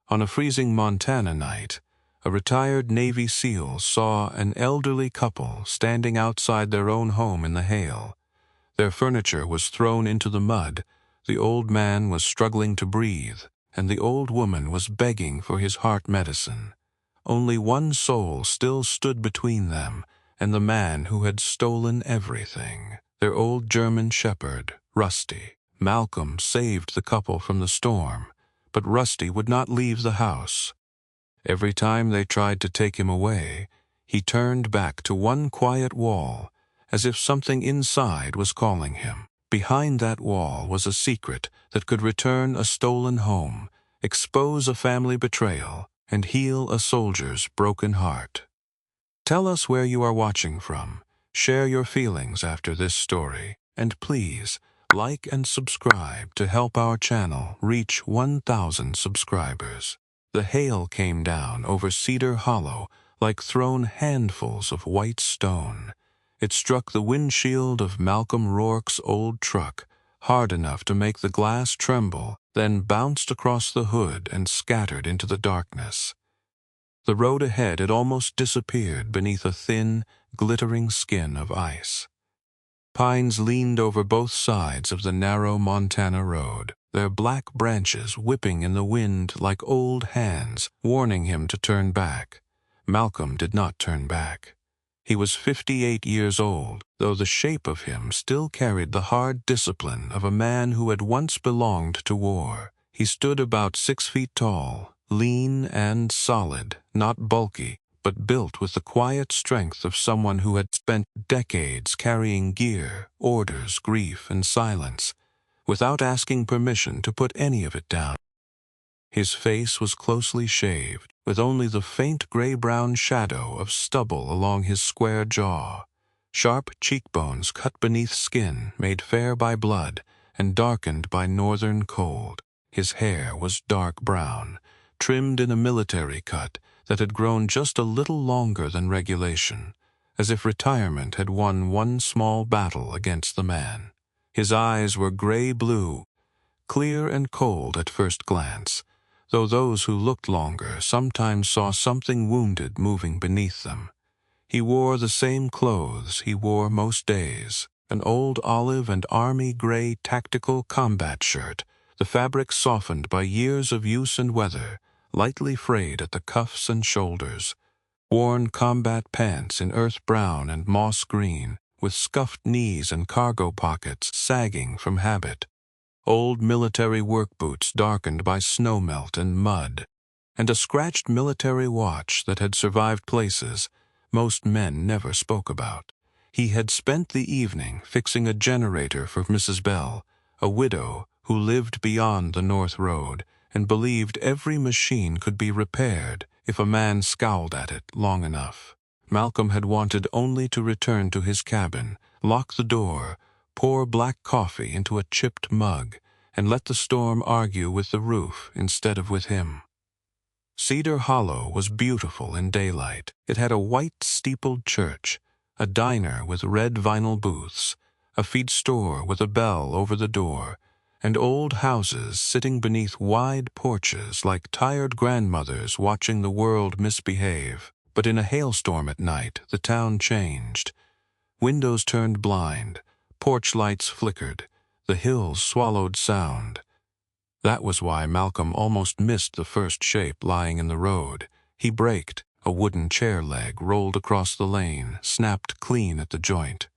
On a freezing Montana night, a retired Navy SEAL saw an elderly couple standing outside their own home in the hail. Their furniture was thrown into the mud, the old man was struggling to breathe, and the old woman was begging for his heart medicine. Only one soul still stood between them and the man who had stolen everything, their old German shepherd, Rusty. Malcolm saved the couple from the storm, but Rusty would not leave the house. Every time they tried to take him away, he turned back to one quiet wall, as if something inside was calling him. Behind that wall was a secret that could return a stolen home, expose a family betrayal, and heal a soldier's broken heart. Tell us where you are watching from, share your feelings after this story, and please, like and subscribe to help our channel reach 1,000 subscribers. The hail came down over Cedar Hollow like thrown handfuls of white stone. It struck the windshield of Malcolm Rourke's old truck, hard enough to make the glass tremble, then bounced across the hood and scattered into the darkness. The road ahead had almost disappeared beneath a thin, glittering skin of ice. Pines leaned over both sides of the narrow Montana road, their black branches whipping in the wind like old hands, warning him to turn back. Malcolm did not turn back. He was 58 years old, though the shape of him still carried the hard discipline of a man who had once belonged to war. He stood about 6 feet tall, lean and solid, not bulky, but built with the quiet strength of someone who had spent decades carrying gear, orders, grief, and silence, without asking permission to put any of it down. His face was closely shaved, with only the faint gray-brown shadow of stubble along his square jaw. Sharp cheekbones cut beneath skin, made fair by blood, and darkened by northern cold. His hair was dark brown, trimmed in a military cut that had grown just a little longer than regulation, as if retirement had won one small battle against the man. His eyes were gray-blue, clear and cold at first glance, though those who looked longer sometimes saw something wounded moving beneath them. He wore the same clothes he wore most days, an old olive and army gray tactical combat shirt, the fabric softened by years of use and weather, lightly frayed at the cuffs and shoulders, worn combat pants in earth brown and moss green, with scuffed knees and cargo pockets sagging from habit, old military work boots darkened by snowmelt and mud, and a scratched military watch that had survived places most men never spoke about. He had spent the evening fixing a generator for Mrs. Bell, a widow who lived beyond the North Road, and believed every machine could be repaired if a man scowled at it long enough. Malcolm had wanted only to return to his cabin, lock the door, pour black coffee into a chipped mug, and let the storm argue with the roof instead of with him. Cedar Hollow was beautiful in daylight. It had a white steepled church, a diner with red vinyl booths, a feed store with a bell over the door, and old houses sitting beneath wide porches like tired grandmothers watching the world misbehave. But in a hailstorm at night, the town changed. Windows turned blind, porch lights flickered, the hills swallowed sound. That was why Malcolm almost missed the first shape lying in the road. He braked. A wooden chair leg rolled across the lane, snapped clean at the joint.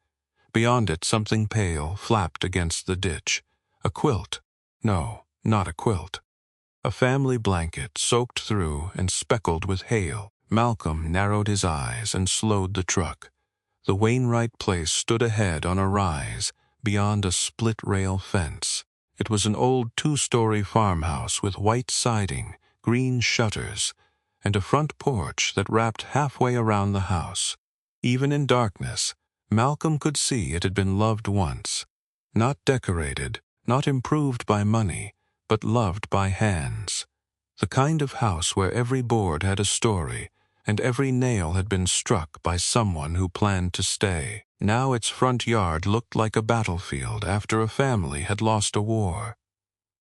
Beyond it, something pale flapped against the ditch. A quilt. No, not a quilt. A family blanket soaked through and speckled with hail. Malcolm narrowed his eyes and slowed the truck. The Wainwright place stood ahead on a rise, beyond a split-rail fence. It was an old 2-story farmhouse with white siding, green shutters, and a front porch that wrapped halfway around the house. Even in darkness, Malcolm could see it had been loved once. Not decorated, not improved by money, but loved by hands. The kind of house where every board had a story, and every nail had been struck by someone who planned to stay. Now its front yard looked like a battlefield after a family had lost a war.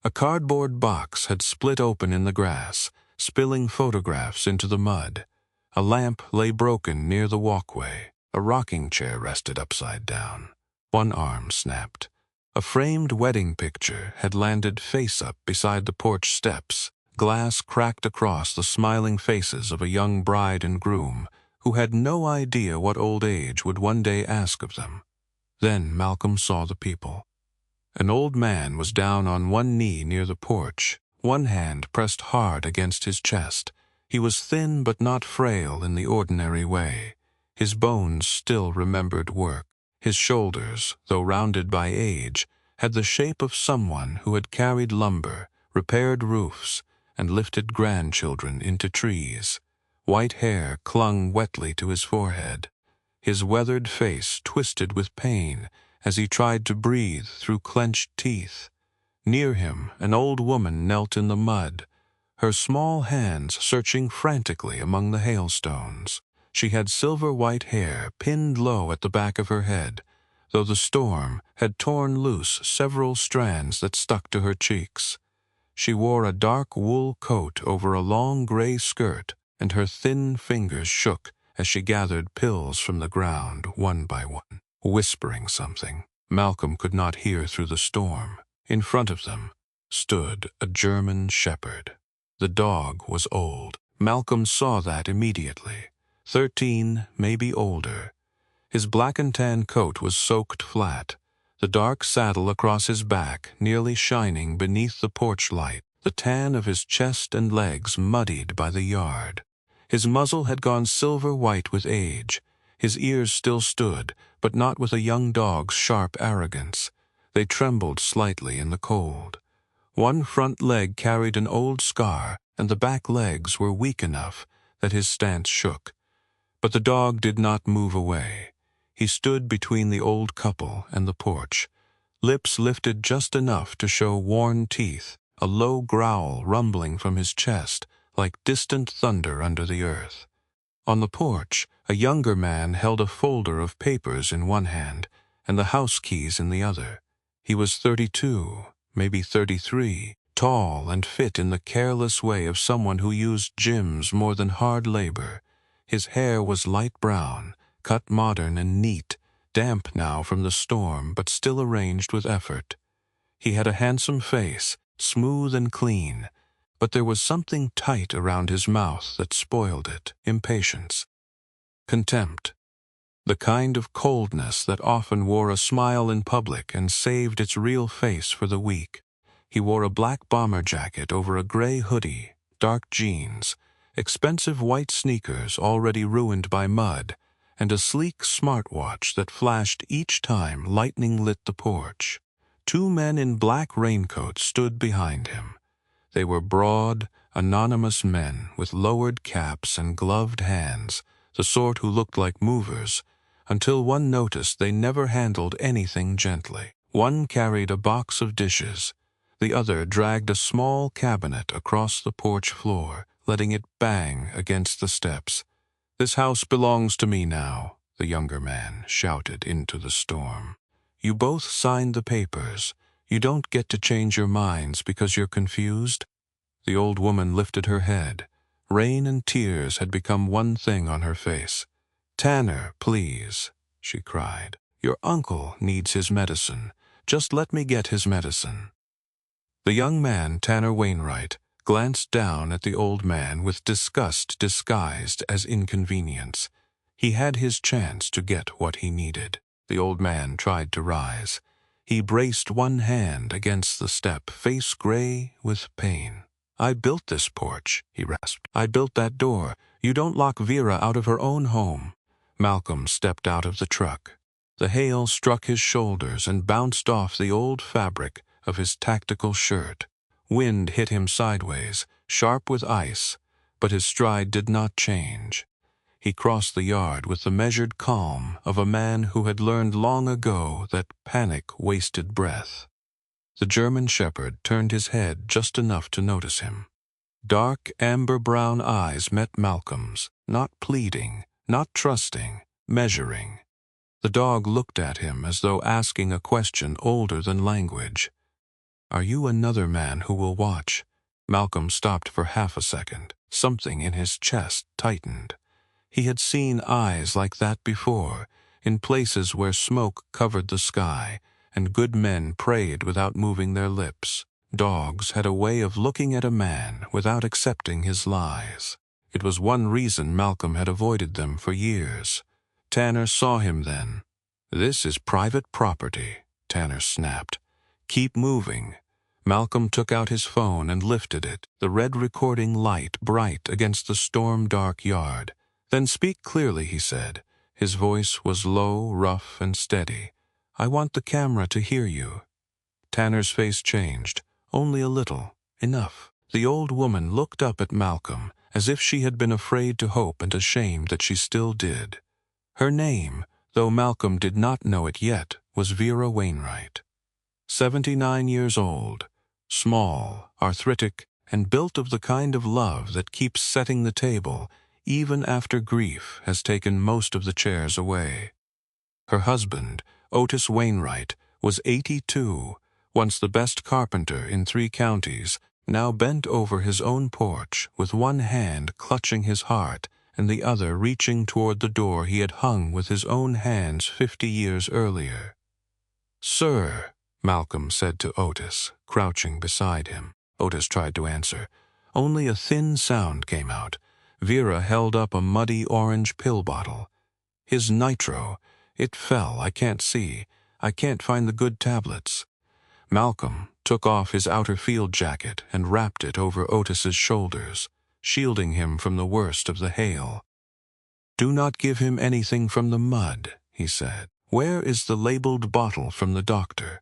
A cardboard box had split open in the grass, spilling photographs into the mud. A lamp lay broken near the walkway. A rocking chair rested upside down. One arm snapped. A framed wedding picture had landed face up beside the porch steps. Glass cracked across the smiling faces of a young bride and groom who had no idea what old age would one day ask of them. Then Malcolm saw the people. An old man was down on one knee near the porch, one hand pressed hard against his chest. He was thin but not frail in the ordinary way. His bones still remembered work. His shoulders, though rounded by age, had the shape of someone who had carried lumber, repaired roofs, and lifted grandchildren into trees. White hair clung wetly to his forehead. His weathered face twisted with pain as he tried to breathe through clenched teeth. Near him, an old woman knelt in the mud, her small hands searching frantically among the hailstones. She had silver-white hair pinned low at the back of her head, though the storm had torn loose several strands that stuck to her cheeks. She wore a dark wool coat over a long gray skirt, and her thin fingers shook as she gathered pills from the ground one by one, whispering something. Malcolm could not hear through the storm. In front of them stood a German shepherd. The dog was old. Malcolm saw that immediately. 13, maybe older. His black and tan coat was soaked flat, the dark saddle across his back nearly shining beneath the porch light, the tan of his chest and legs muddied by the yard. His muzzle had gone silver white with age. His ears still stood, but not with a young dog's sharp arrogance. They trembled slightly in the cold. One front leg carried an old scar, and the back legs were weak enough that his stance shook. But the dog did not move away. He stood between the old couple and the porch, lips lifted just enough to show worn teeth, a low growl rumbling from his chest like distant thunder under the earth. On the porch, a younger man held a folder of papers in one hand and the house keys in the other. He was 32, maybe 33, tall and fit in the careless way of someone who used gyms more than hard labor. His hair was light brown, cut modern and neat, damp now from the storm but still arranged with effort. He had a handsome face, smooth and clean, but there was something tight around his mouth that spoiled it. Impatience. Contempt. The kind of coldness that often wore a smile in public and saved its real face for the weak. He wore a black bomber jacket over a gray hoodie, dark jeans, expensive white sneakers already ruined by mud, and a sleek smartwatch that flashed each time lightning lit the porch. Two men in black raincoats stood behind him. They were broad, anonymous men with lowered caps and gloved hands, the sort who looked like movers, until one noticed they never handled anything gently. One carried a box of dishes. The other dragged a small cabinet across the porch floor, letting it bang against the steps. "This house belongs to me now," the younger man shouted into the storm. "You both signed the papers. You don't get to change your minds because you're confused." The old woman lifted her head. Rain and tears had become one thing on her face. "Tanner, please," she cried. "Your uncle needs his medicine. Just let me get his medicine." The young man, Tanner Wainwright, glanced down at the old man with disgust disguised as inconvenience. He had his chance to get what he needed. The old man tried to rise. He braced one hand against the step, face gray with pain. "I built this porch," he rasped. "I built that door. You don't lock Vera out of her own home." Malcolm stepped out of the truck. The hail struck his shoulders and bounced off the old fabric of his tactical shirt. Wind hit him sideways, sharp with ice, but his stride did not change. He crossed the yard with the measured calm of a man who had learned long ago that panic wasted breath. The German shepherd turned his head just enough to notice him. Dark, amber-brown eyes met Malcolm's, not pleading, not trusting, measuring. The dog looked at him as though asking a question older than language. "Are you another man who will watch?" Malcolm stopped for half a second. Something in his chest tightened. He had seen eyes like that before, in places where smoke covered the sky, and good men prayed without moving their lips. Dogs had a way of looking at a man without accepting his lies. It was one reason Malcolm had avoided them for years. Tanner saw him then. "This is private property," Tanner snapped. "Keep moving." Malcolm took out his phone and lifted it, the red recording light bright against the storm-dark yard. "Then speak clearly," he said. His voice was low, rough, and steady. "I want the camera to hear you." Tanner's face changed. Only a little. Enough. The old woman looked up at Malcolm, as if she had been afraid to hope and ashamed that she still did. Her name, though Malcolm did not know it yet, was Vera Wainwright. 79 years old, small, arthritic, and built of the kind of love that keeps setting the table, even after grief has taken most of the chairs away. Her husband, Otis Wainwright, was 82, once the best carpenter in 3 counties, now bent over his own porch with one hand clutching his heart and the other reaching toward the door he had hung with his own hands 50 years earlier. "Sir," Malcolm said to Otis, crouching beside him. Otis tried to answer. Only a thin sound came out. Vera held up a muddy orange pill bottle. "His nitro. It fell. I can't see. I can't find the good tablets." Malcolm took off his outer field jacket and wrapped it over Otis's shoulders, shielding him from the worst of the hail. "Do not give him anything from the mud," he said. "Where is the labeled bottle from the doctor?"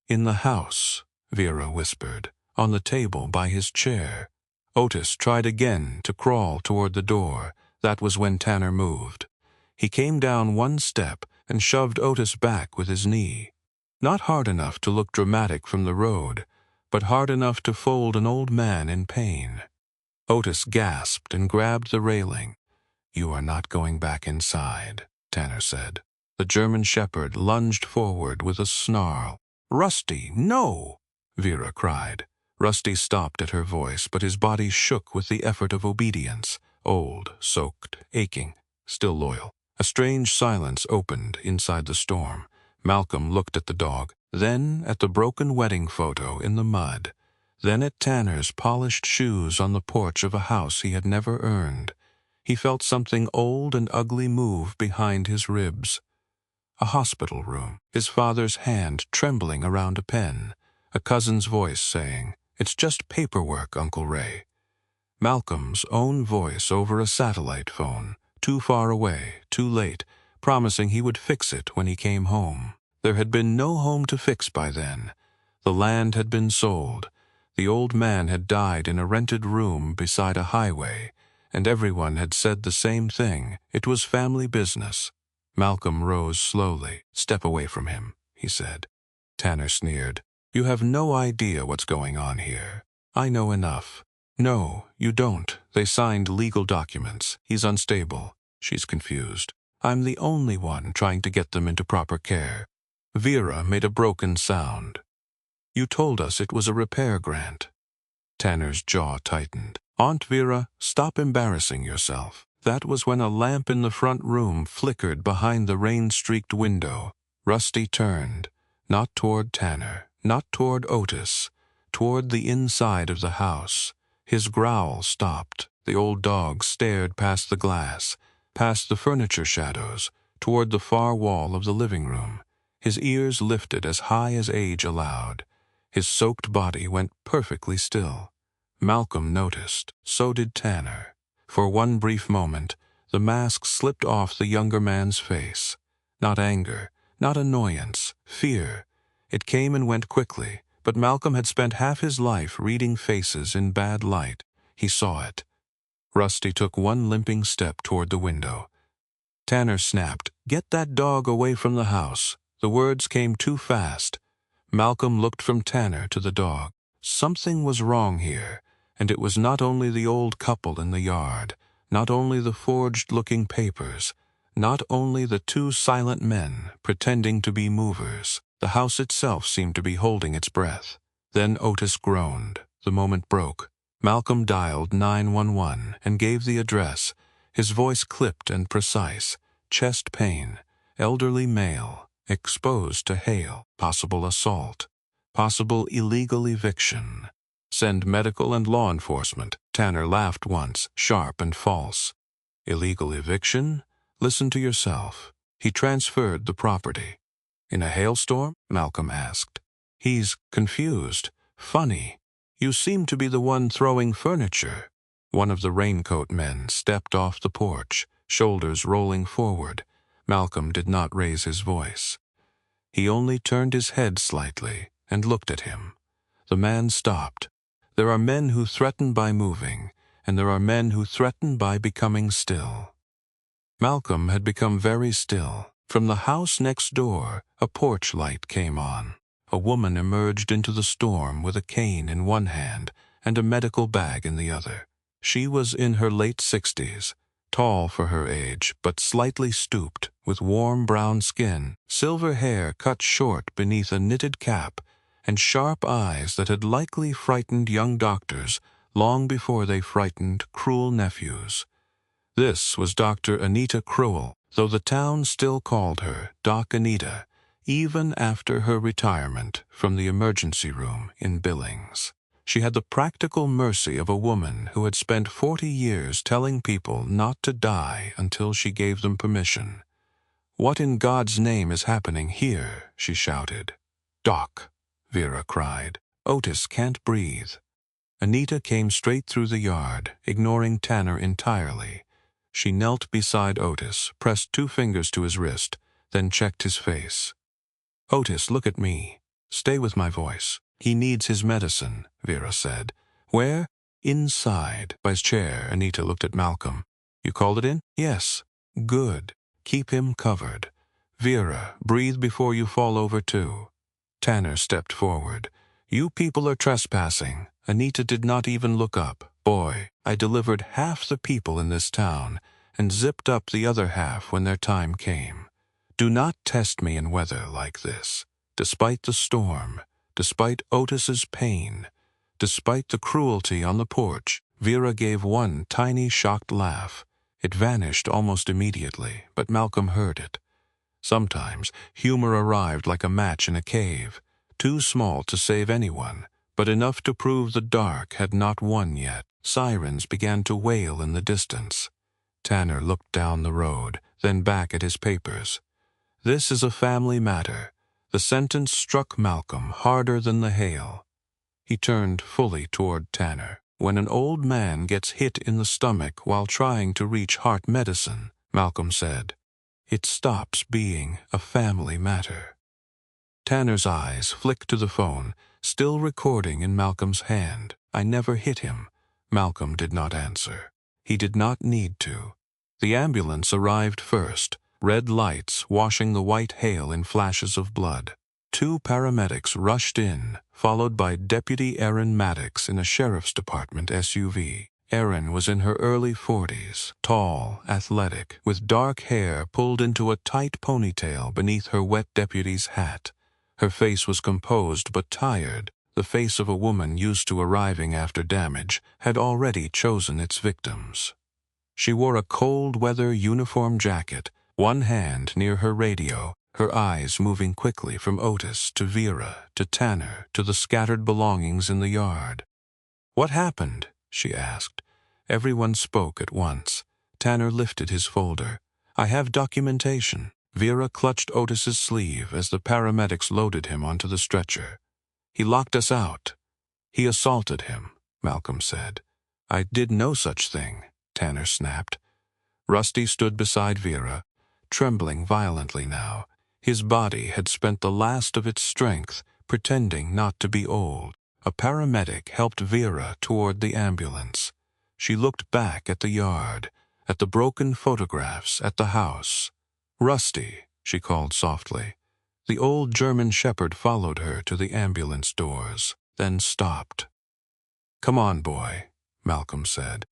"In the house," Vera whispered, "on the table by his chair." Otis tried again to crawl toward the door. That was when Tanner moved. He came down one step and shoved Otis back with his knee. Not hard enough to look dramatic from the road, but hard enough to fold an old man in pain. Otis gasped and grabbed the railing. "You are not going back inside," Tanner said. The German shepherd lunged forward with a snarl. "Rusty, no!" Vera cried. Rusty stopped at her voice, but his body shook with the effort of obedience. Old, soaked, aching, still loyal. A strange silence opened inside the storm. Malcolm looked at the dog, then at the broken wedding photo in the mud, then at Tanner's polished shoes on the porch of a house he had never earned. He felt something old and ugly move behind his ribs. A hospital room, his father's hand trembling around a pen, a cousin's voice saying, "It's just paperwork, Uncle Ray." Malcolm's own voice over a satellite phone, too far away, too late, promising he would fix it when he came home. There had been no home to fix by then. The land had been sold. The old man had died in a rented room beside a highway, and everyone had said the same thing. It was family business. Malcolm rose slowly. "Step away from him," he said. Tanner sneered. "You have no idea what's going on here. I know enough." "No, you don't. They signed legal documents. He's unstable." She's confused. "I'm the only one trying to get them into proper care." Vera made a broken sound. "You told us it was a repair grant." Tanner's jaw tightened. "Aunt Vera, stop embarrassing yourself." That was when a lamp in the front room flickered behind the rain-streaked window. Rusty turned, not toward Tanner, not toward Otis, toward the inside of the house. His growl stopped. The old dog stared past the glass, past the furniture shadows, toward the far wall of the living room. His ears lifted as high as age allowed. His soaked body went perfectly still. Malcolm noticed. So did Tanner. For one brief moment, the mask slipped off the younger man's face. Not anger, not annoyance, fear. It came and went quickly, but Malcolm had spent half his life reading faces in bad light. He saw it. Rusty took one limping step toward the window. Tanner snapped, "Get that dog away from the house." The words came too fast. Malcolm looked from Tanner to the dog. Something was wrong here, and it was not only the old couple in the yard, not only the forged-looking papers, not only the 2 silent men pretending to be movers. The house itself seemed to be holding its breath. Then Otis groaned. The moment broke. Malcolm dialed 911 and gave the address, his voice clipped and precise. Chest pain, elderly male, exposed to hail, possible assault, possible illegal eviction. Send medical and law enforcement. Tanner laughed once, sharp and false. Illegal eviction? Listen to yourself. He transferred the property. In a hailstorm? Malcolm asked. He's confused. Funny. You seem to be the one throwing furniture. One of the raincoat men stepped off the porch, shoulders rolling forward. Malcolm did not raise his voice. He only turned his head slightly and looked at him. The man stopped. There are men who threaten by moving, and there are men who threaten by becoming still. Malcolm had become very still. From the house next door, a porch light came on. A woman emerged into the storm with a cane in one hand and a medical bag in the other. She was in her late 60s, tall for her age, but slightly stooped, with warm brown skin, silver hair cut short beneath a knitted cap, and sharp eyes that had likely frightened young doctors long before they frightened cruel nephews. This was Dr. Anita Crowell, though the town still called her Doc Anita, even after her retirement from the emergency room in Billings. She had the practical mercy of a woman who had spent 40 years telling people not to die until she gave them permission. "What in God's name is happening here?" she shouted. "Doc," Vera cried. "Otis can't breathe." Anita came straight through the yard, ignoring Tanner entirely. She knelt beside Otis, pressed 2 fingers to his wrist, then checked his face. "Otis, look at me. Stay with my voice. He needs his medicine," Vera said. "Where?" "Inside." By his chair, Anita looked at Malcolm. "You called it in?" "Yes." "Good. Keep him covered. Vera, breathe before you fall over too." Tanner stepped forward. "You people are trespassing." Anita did not even look up. "Boy, I delivered half the people in this town and zipped up the other half when their time came. Do not test me in weather like this. Despite the storm, despite Otis's pain, despite the cruelty on the porch," Vera gave one tiny shocked laugh. It vanished almost immediately, but Malcolm heard it. Sometimes humor arrived like a match in a cave, too small to save anyone, but enough to prove the dark had not won yet. Sirens began to wail in the distance. Tanner looked down the road, then back at his papers. "This is a family matter." The sentence struck Malcolm harder than the hail. He turned fully toward Tanner. "When an old man gets hit in the stomach while trying to reach heart medicine," Malcolm said, "it stops being a family matter." Tanner's eyes flicked to the phone, still recording in Malcolm's hand. "I never hit him." Malcolm did not answer. He did not need to. The ambulance arrived first, red lights washing the white hail in flashes of blood. 2 paramedics rushed in, followed by Deputy Erin Maddox in a sheriff's department SUV. Erin was in her early 40s, tall, athletic, with dark hair pulled into a tight ponytail beneath her wet deputy's hat. Her face was composed but tired. The face of a woman used to arriving after damage had already chosen its victims. She wore a cold-weather uniform jacket, one hand near her radio, her eyes moving quickly from Otis to Vera to Tanner to the scattered belongings in the yard. "What happened?" she asked. Everyone spoke at once. Tanner lifted his folder. "I have documentation." Vera clutched Otis's sleeve as the paramedics loaded him onto the stretcher. "He locked us out." "He assaulted him," Malcolm said. "I did no such thing," Tanner snapped. Rusty stood beside Vera, trembling violently now. His body had spent the last of its strength pretending not to be old. A paramedic helped Vera toward the ambulance. She looked back at the yard, at the broken photographs, at the house. "Rusty," she called softly. The old German shepherd followed her to the ambulance doors, then stopped. "Come on, boy," Malcolm said.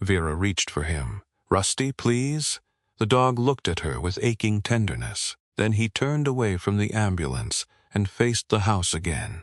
Vera reached for him. "Rusty, please?" The dog looked at her with aching tenderness. Then he turned away from the ambulance and faced the house again.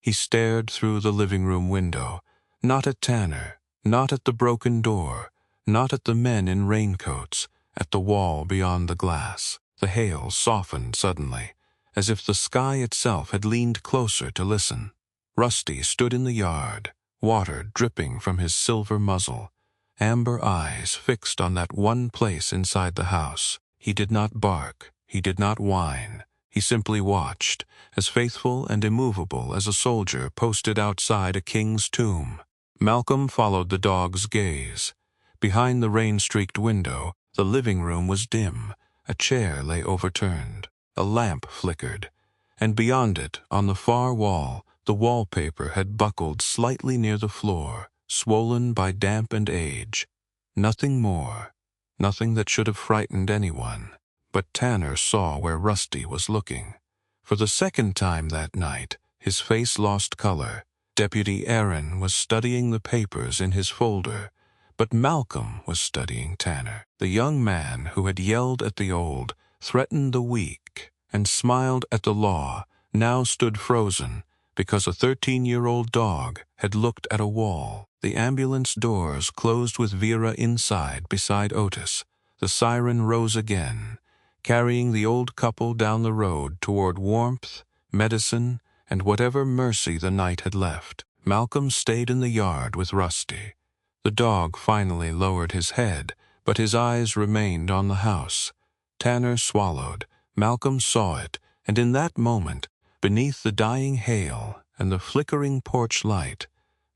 He stared through the living room window. Not at Tanner, not at the broken door, not at the men in raincoats, at the wall beyond the glass. The hail softened suddenly, as if the sky itself had leaned closer to listen. Rusty stood in the yard, water dripping from his silver muzzle, amber eyes fixed on that one place inside the house. He did not bark, he did not whine. He simply watched, as faithful and immovable as a soldier posted outside a king's tomb. Malcolm followed the dog's gaze. Behind the rain-streaked window, the living room was dim. A chair lay overturned. A lamp flickered. And beyond it, on the far wall, the wallpaper had buckled slightly near the floor, swollen by damp and age. Nothing more. Nothing that should have frightened anyone. But Tanner saw where Rusty was looking. For the second time that night, his face lost color. Deputy Aaron was studying the papers in his folder, but Malcolm was studying Tanner. The young man who had yelled at the old, threatened the weak, and smiled at the law, now stood frozen because a 13-year-old dog had looked at a wall. The ambulance doors closed with Vera inside beside Otis. The siren rose again, carrying the old couple down the road toward warmth, medicine, and whatever mercy the night had left. Malcolm stayed in the yard with Rusty. The dog finally lowered his head, but his eyes remained on the house. Tanner swallowed. Malcolm saw it, and in that moment, beneath the dying hail and the flickering porch light,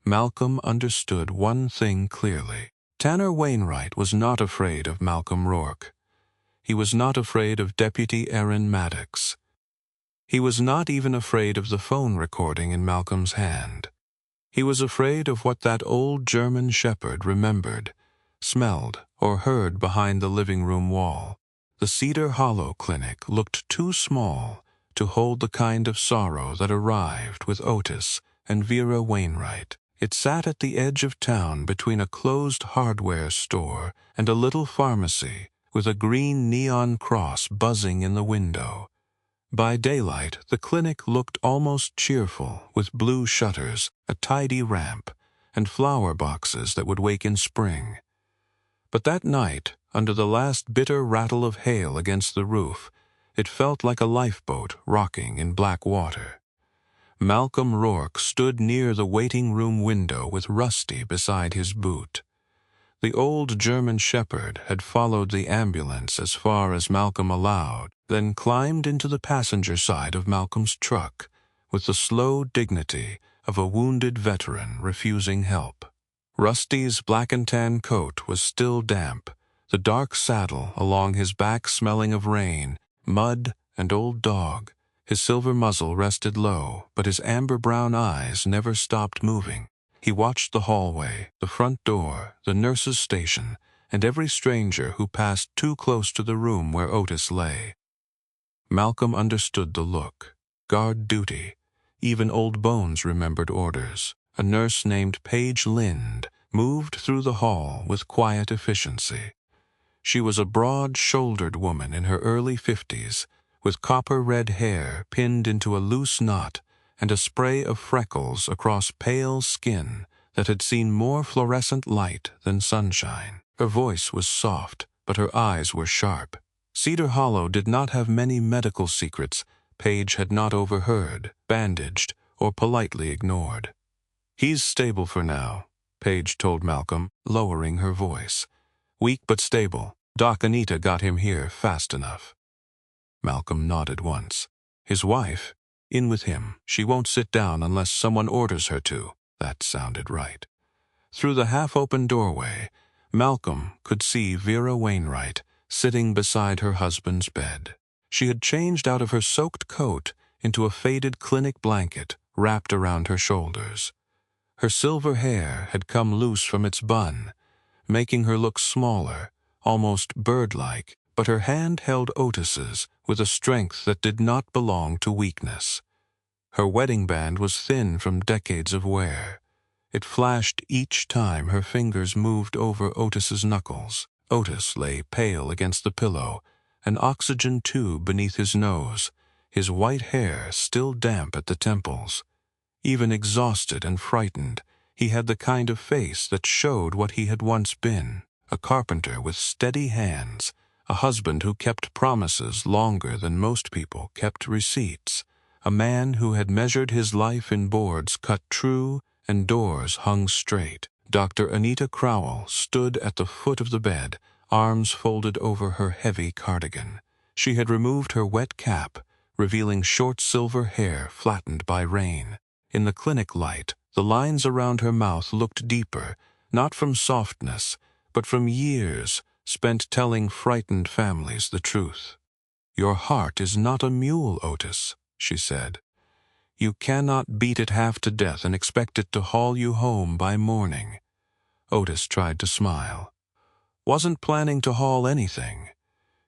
Malcolm understood one thing clearly. Tanner Wainwright was not afraid of Malcolm Rourke. He was not afraid of Deputy Aaron Maddox. He was not even afraid of the phone recording in Malcolm's hand. He was afraid of what that old German shepherd remembered, smelled, or heard behind the living room wall. The Cedar Hollow Clinic looked too small to hold the kind of sorrow that arrived with Otis and Vera Wainwright. It sat at the edge of town between a closed hardware store and a little pharmacy with a green neon cross buzzing in the window. By daylight, the clinic looked almost cheerful, with blue shutters, a tidy ramp, and flower boxes that would wake in spring. But that night, under the last bitter rattle of hail against the roof, it felt like a lifeboat rocking in black water. Malcolm Rourke stood near the waiting room window with Rusty beside his boot. The old German shepherd had followed the ambulance as far as Malcolm allowed, then climbed into the passenger side of Malcolm's truck with the slow dignity of a wounded veteran refusing help. Rusty's black and tan coat was still damp, the dark saddle along his back smelling of rain, mud, and old dog. His silver muzzle rested low, but his amber-brown eyes never stopped moving. He watched the hallway, the front door, the nurse's station, and every stranger who passed too close to the room where Otis lay. Malcolm understood the look. Guard duty. Even old bones remembered orders. A nurse named Paige Lind moved through the hall with quiet efficiency. She was a broad-shouldered woman in her early 50s, with copper-red hair pinned into a loose knot and a spray of freckles across pale skin that had seen more fluorescent light than sunshine. Her voice was soft, but her eyes were sharp. Cedar Hollow did not have many medical secrets Paige had not overheard, bandaged, or politely ignored. "He's stable for now," Paige told Malcolm, lowering her voice. "Weak but stable. Doc Anita got him here fast enough." Malcolm nodded once. His wife? In with him. She won't sit down unless someone orders her to. That sounded right. Through the half-open doorway, Malcolm could see Vera Wainwright sitting beside her husband's bed. She had changed out of her soaked coat into a faded clinic blanket wrapped around her shoulders. Her silver hair had come loose from its bun, making her look smaller, almost bird-like, but her hand held Otis's with a strength that did not belong to weakness. Her wedding band was thin from decades of wear. It flashed each time her fingers moved over Otis's knuckles. Otis lay pale against the pillow, an oxygen tube beneath his nose, his white hair still damp at the temples. Even exhausted and frightened, He had the kind of face that showed what he had once been, a carpenter with steady hands, a husband who kept promises longer than most people kept receipts, a man who had measured his life in boards cut true and doors hung straight. Dr. Anita Crowell stood at the foot of the bed, arms folded over her heavy cardigan. She had removed her wet cap, revealing short silver hair flattened by rain. In the clinic light, the lines around her mouth looked deeper, not from softness, but from years spent telling frightened families the truth. "Your heart is not a mule, Otis," she said. "You cannot beat it half to death and expect it to haul you home by morning." Otis tried to smile. "Wasn't planning to haul anything.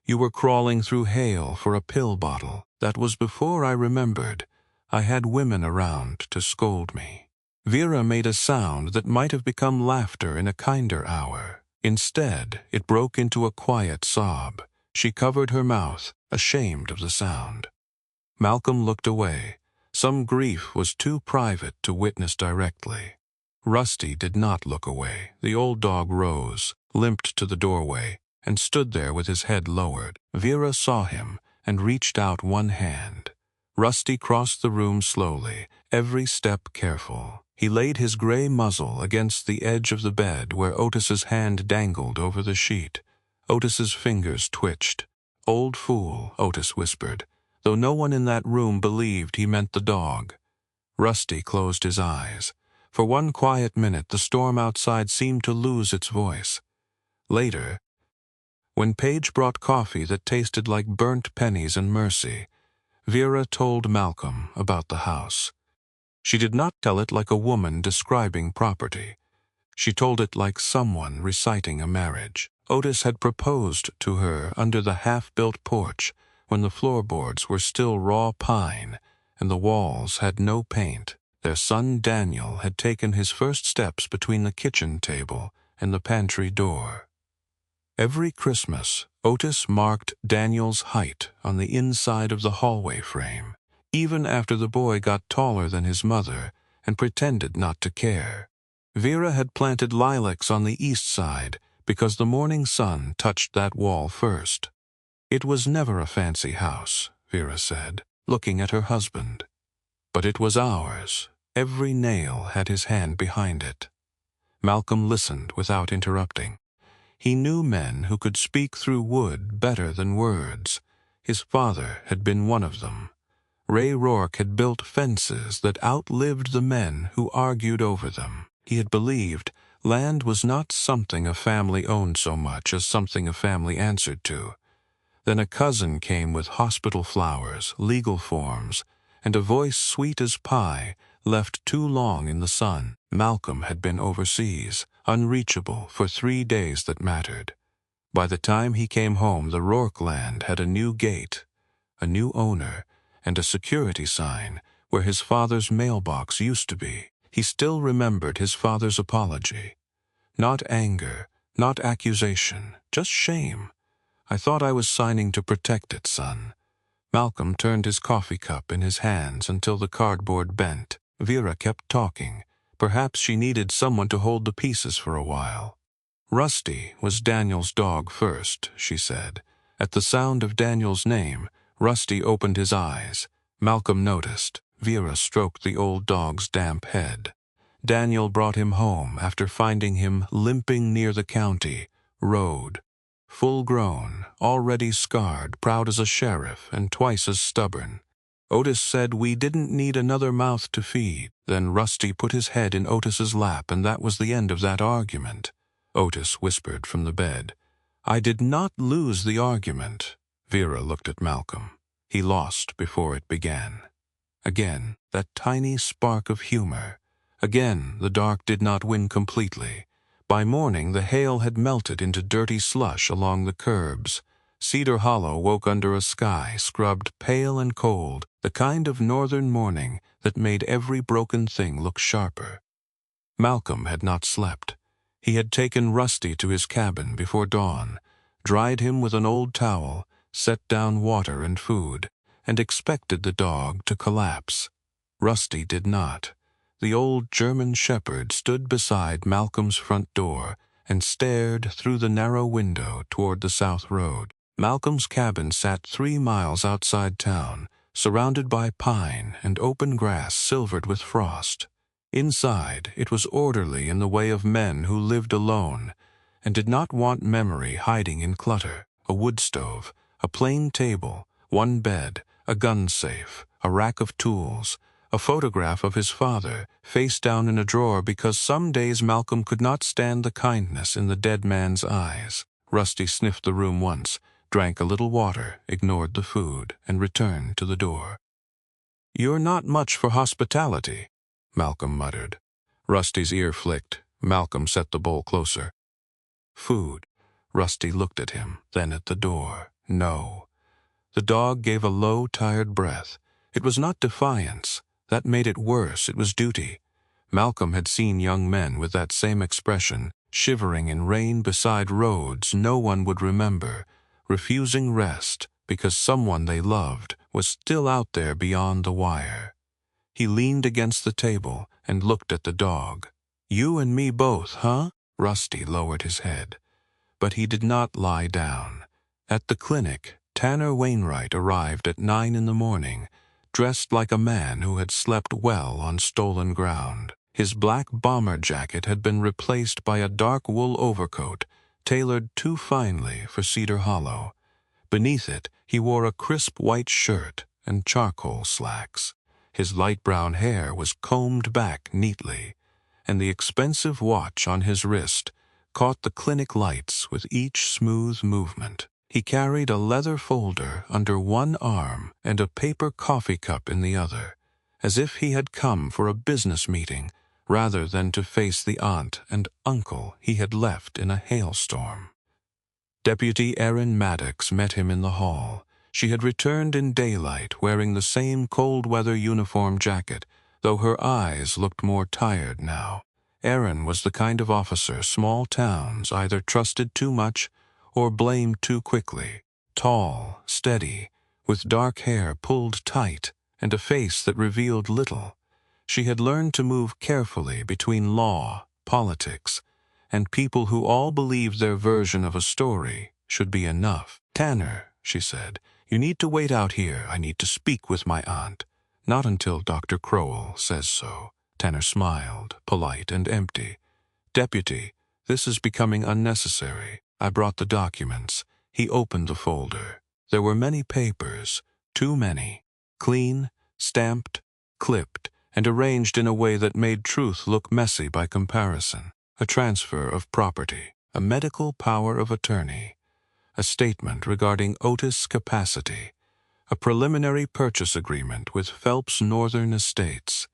You were crawling through hail for a pill bottle. That was before I remembered. I had women around to scold me." Vera made a sound that might have become laughter in a kinder hour. Instead, it broke into a quiet sob. She covered her mouth, ashamed of the sound. Malcolm looked away. Some grief was too private to witness directly. Rusty did not look away. The old dog rose, limped to the doorway, and stood there with his head lowered. Vera saw him and reached out one hand. Rusty crossed the room slowly, every step careful. He laid his gray muzzle against the edge of the bed where Otis's hand dangled over the sheet. Otis's fingers twitched. "Old fool," Otis whispered, though no one in that room believed he meant the dog. Rusty closed his eyes. For one quiet minute, the storm outside seemed to lose its voice. Later, when Paige brought coffee that tasted like burnt pennies and mercy, Vera told Malcolm about the house. She did not tell it like a woman describing property. She told it like someone reciting a marriage. Otis had proposed to her under the half-built porch when the floorboards were still raw pine and the walls had no paint. Their son Daniel had taken his first steps between the kitchen table and the pantry door. Every Christmas, Otis marked Daniel's height on the inside of the hallway frame, even after the boy got taller than his mother and pretended not to care. Vera had planted lilacs on the east side because the morning sun touched that wall first. "It was never a fancy house," Vera said, looking at her husband. "But it was ours. Every nail had his hand behind it." Malcolm listened without interrupting. He knew men who could speak through wood better than words. His father had been one of them. Ray Rourke had built fences that outlived the men who argued over them. He had believed land was not something a family owned so much as something a family answered to. Then a cousin came with hospital flowers, legal forms, and a voice sweet as pie, left too long in the sun. Malcolm had been overseas, unreachable for 3 days that mattered. By the time he came home, the Rourke land had a new gate, a new owner, and a security sign where his father's mailbox used to be. He still remembered his father's apology. Not anger, not accusation, just shame. "I thought I was signing to protect it, son." Malcolm turned his coffee cup in his hands until the cardboard bent. Vera kept talking. Perhaps she needed someone to hold the pieces for a while. "Rusty was Daniel's dog first," she said. At the sound of Daniel's name, Rusty opened his eyes. Malcolm noticed. Vera stroked the old dog's damp head. Daniel brought him home after finding him limping near the county road. Full-grown, already scarred, proud as a sheriff, and twice as stubborn. Otis said we didn't need another mouth to feed. Then Rusty put his head in Otis's lap, and that was the end of that argument. Otis whispered from the bed. "I did not lose the argument." Vera looked at Malcolm. He lost before it began. Again, that tiny spark of humor. Again, the dark did not win completely. By morning, the hail had melted into dirty slush along the curbs. Cedar Hollow woke under a sky scrubbed pale and cold, the kind of northern morning that made every broken thing look sharper. Malcolm had not slept. He had taken Rusty to his cabin before dawn, dried him with an old towel, set down water and food, and expected the dog to collapse. Rusty did not. the old German shepherd stood beside Malcolm's front door and stared through the narrow window toward the south road. Malcolm's cabin sat 3 miles outside town, surrounded by pine and open grass silvered with frost. Inside, it was orderly in the way of men who lived alone and did not want memory hiding in clutter. A wood stove, a plain table, 1 bed, a gun safe, a rack of tools, a photograph of his father, face down in a drawer because some days Malcolm could not stand the kindness in the dead man's eyes. Rusty sniffed the room once, drank a little water, ignored the food, and returned to the door. "You're not much for hospitality," Malcolm muttered. Rusty's ear flicked. Malcolm set the bowl closer. "Food." Rusty looked at him, then at the door. "No." The dog gave a low, tired breath. It was not defiance. That made it worse. It was duty. Malcolm had seen young men with that same expression, shivering in rain beside roads no one would remember, refusing rest because someone they loved was still out there beyond the wire. He leaned against the table and looked at the dog. "You and me both, huh?" Rusty lowered his head. But he did not lie down. At the clinic, Tanner Wainwright arrived at 9 in the morning, dressed like a man who had slept well on stolen ground. His black bomber jacket had been replaced by a dark wool overcoat, tailored too finely for Cedar Hollow. Beneath it, he wore a crisp white shirt and charcoal slacks. His light brown hair was combed back neatly, and the expensive watch on his wrist caught the clinic lights with each smooth movement. He carried a leather folder under one arm and a paper coffee cup in the other, as if he had come for a business meeting rather than to face the aunt and uncle he had left in a hailstorm. Deputy Erin Maddox met him in the hall. She had returned in daylight wearing the same cold-weather uniform jacket, though her eyes looked more tired now. Erin was the kind of officer small towns either trusted too much or blamed too quickly. Tall, steady, with dark hair pulled tight and a face that revealed little. She had learned to move carefully between law, politics, and people who all believed their version of a story should be enough. "Tanner," she said, "you need to wait out here. I need to speak with my aunt." "Not until Dr. Crowell says so." Tanner smiled, polite and empty. "Deputy, this is becoming unnecessary. I brought the documents." He opened the folder. There were many papers, too many, clean, stamped, clipped, and arranged in a way that made truth look messy by comparison. A transfer of property, a medical power of attorney, a statement regarding Otis' capacity, a preliminary purchase agreement with Phelps Northern Estates,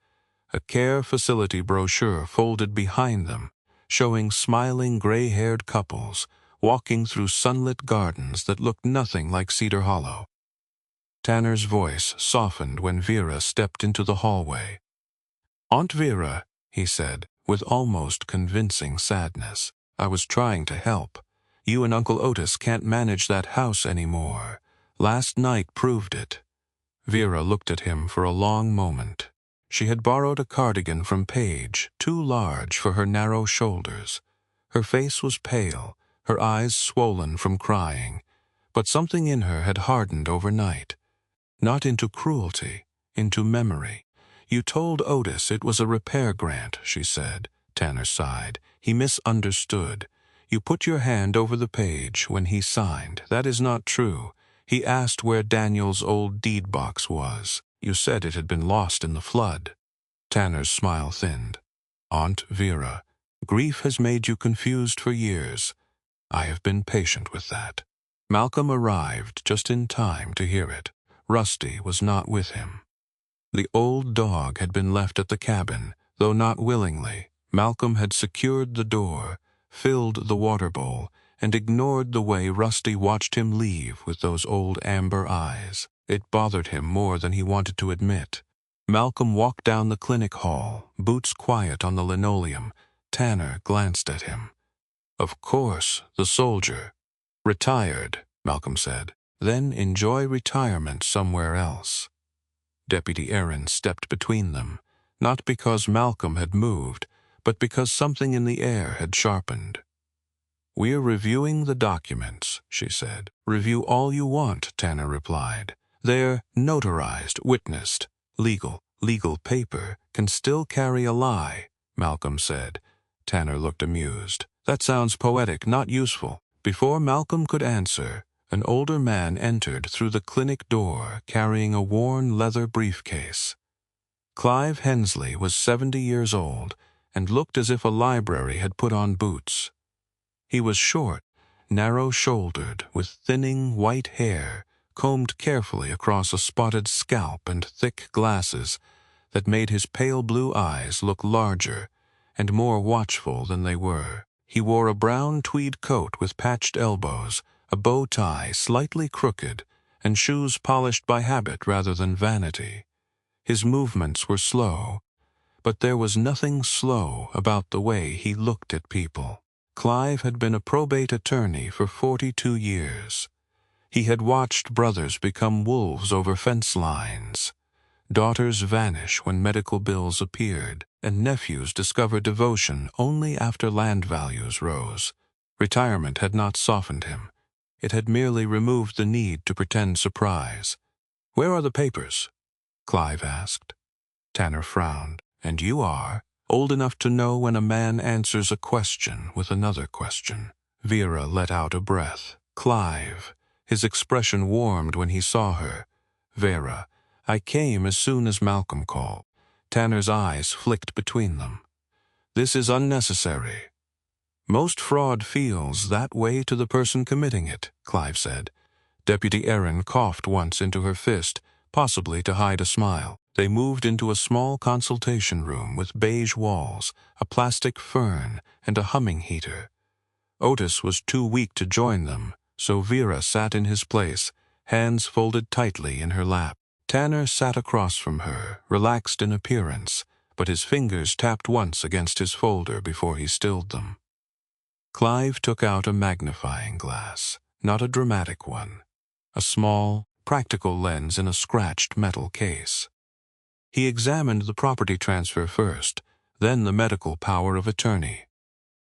a care facility brochure folded behind them, showing smiling gray-haired couples walking through sunlit gardens that looked nothing like Cedar Hollow. Tanner's voice softened when Vera stepped into the hallway. "Aunt Vera," he said, with almost convincing sadness, "I was trying to help. You and Uncle Otis can't manage that house anymore. Last night proved it." Vera looked at him for a long moment. She had borrowed a cardigan from Paige, too large for her narrow shoulders. Her face was pale, her eyes swollen from crying, but something in her had hardened overnight. Not into cruelty, into memory. "You told Otis it was a repair grant," she said. Tanner sighed. "He misunderstood. You put your hand over the page when he signed. That is not true. He asked where Daniel's old deed box was. You said it had been lost in the flood." Tanner's smile thinned. "Aunt Vera, grief has made you confused for years. I have been patient with that." Malcolm arrived just in time to hear it. Rusty was not with him. The old dog had been left at the cabin, though not willingly. Malcolm had secured the door, filled the water bowl, and ignored the way Rusty watched him leave with those old amber eyes. It bothered him more than he wanted to admit. Malcolm walked down the clinic hall, boots quiet on the linoleum. Tanner glanced at him. "Of course, the soldier. Retired," Malcolm said. "Then enjoy retirement somewhere else." Deputy Erin stepped between them. not because Malcolm had moved, but because something in the air had sharpened. "We're reviewing the documents," she said. "Review all you want," Tanner replied. "They're notarized, witnessed. Legal paper can still carry a lie," Malcolm said. Tanner looked amused. "That sounds poetic, not useful." Before Malcolm could answer, an older man entered through the clinic door carrying a worn leather briefcase. Clive Hensley was 70 years old and looked as if a library had put on boots. He was short, narrow-shouldered, with thinning white hair combed carefully across a spotted scalp and thick glasses that made his pale blue eyes look larger and more watchful than they were. He wore a brown tweed coat with patched elbows, a bow tie slightly crooked, and shoes polished by habit rather than vanity. His movements were slow, but there was nothing slow about the way he looked at people. Clive had been a probate attorney for 42 years. He had watched brothers become wolves over fence lines, daughters vanish when medical bills appeared, and nephews discover devotion only after land values rose. Retirement had not softened him. It had merely removed the need to pretend surprise. "Where are the papers?" Clive asked. Tanner frowned. "And you are old enough to know when a man answers a question with another question." Vera let out a breath. "Clive." His expression warmed when he saw her. "Vera, I came as soon as Malcolm called." Tanner's eyes flicked between them. "This is unnecessary." "Most fraud feels that way to the person committing it," Clive said. Deputy Erin coughed once into her fist, possibly to hide a smile. They moved into a small consultation room with beige walls, a plastic fern, and a humming heater. Otis was too weak to join them, so Vera sat in his place, hands folded tightly in her lap. Tanner sat across from her, relaxed in appearance, but his fingers tapped once against his folder before he stilled them. Clive took out a magnifying glass, not a dramatic one, a small, practical lens in a scratched metal case. He examined the property transfer first, then the medical power of attorney.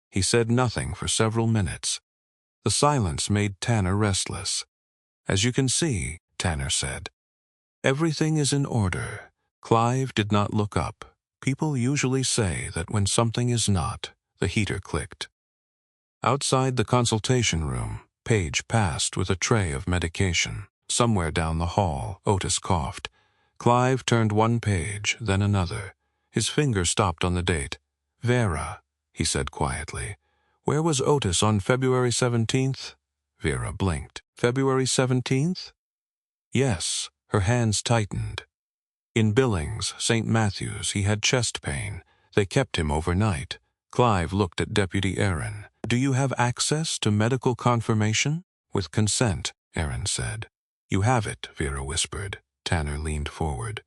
He said nothing for several minutes. The silence made Tanner restless. "As you can see," Tanner said, "everything is in order." Clive did not look up. People usually say that when something is not, the heater clicked. Outside the consultation room, Paige passed with a tray of medication. Somewhere down the hall, Otis coughed. Clive turned one page, then another. His finger stopped on the date. "Vera," he said quietly, "where was Otis on February 17th? Vera blinked. "February 17th? "Yes." Her hands tightened. "In Billings, St. Matthews, he had chest pain. They kept him overnight." Clive looked at Deputy Erin. "Do you have access to medical confirmation?" "With consent," Erin said. "You have it," Vera whispered. Tanner leaned forward.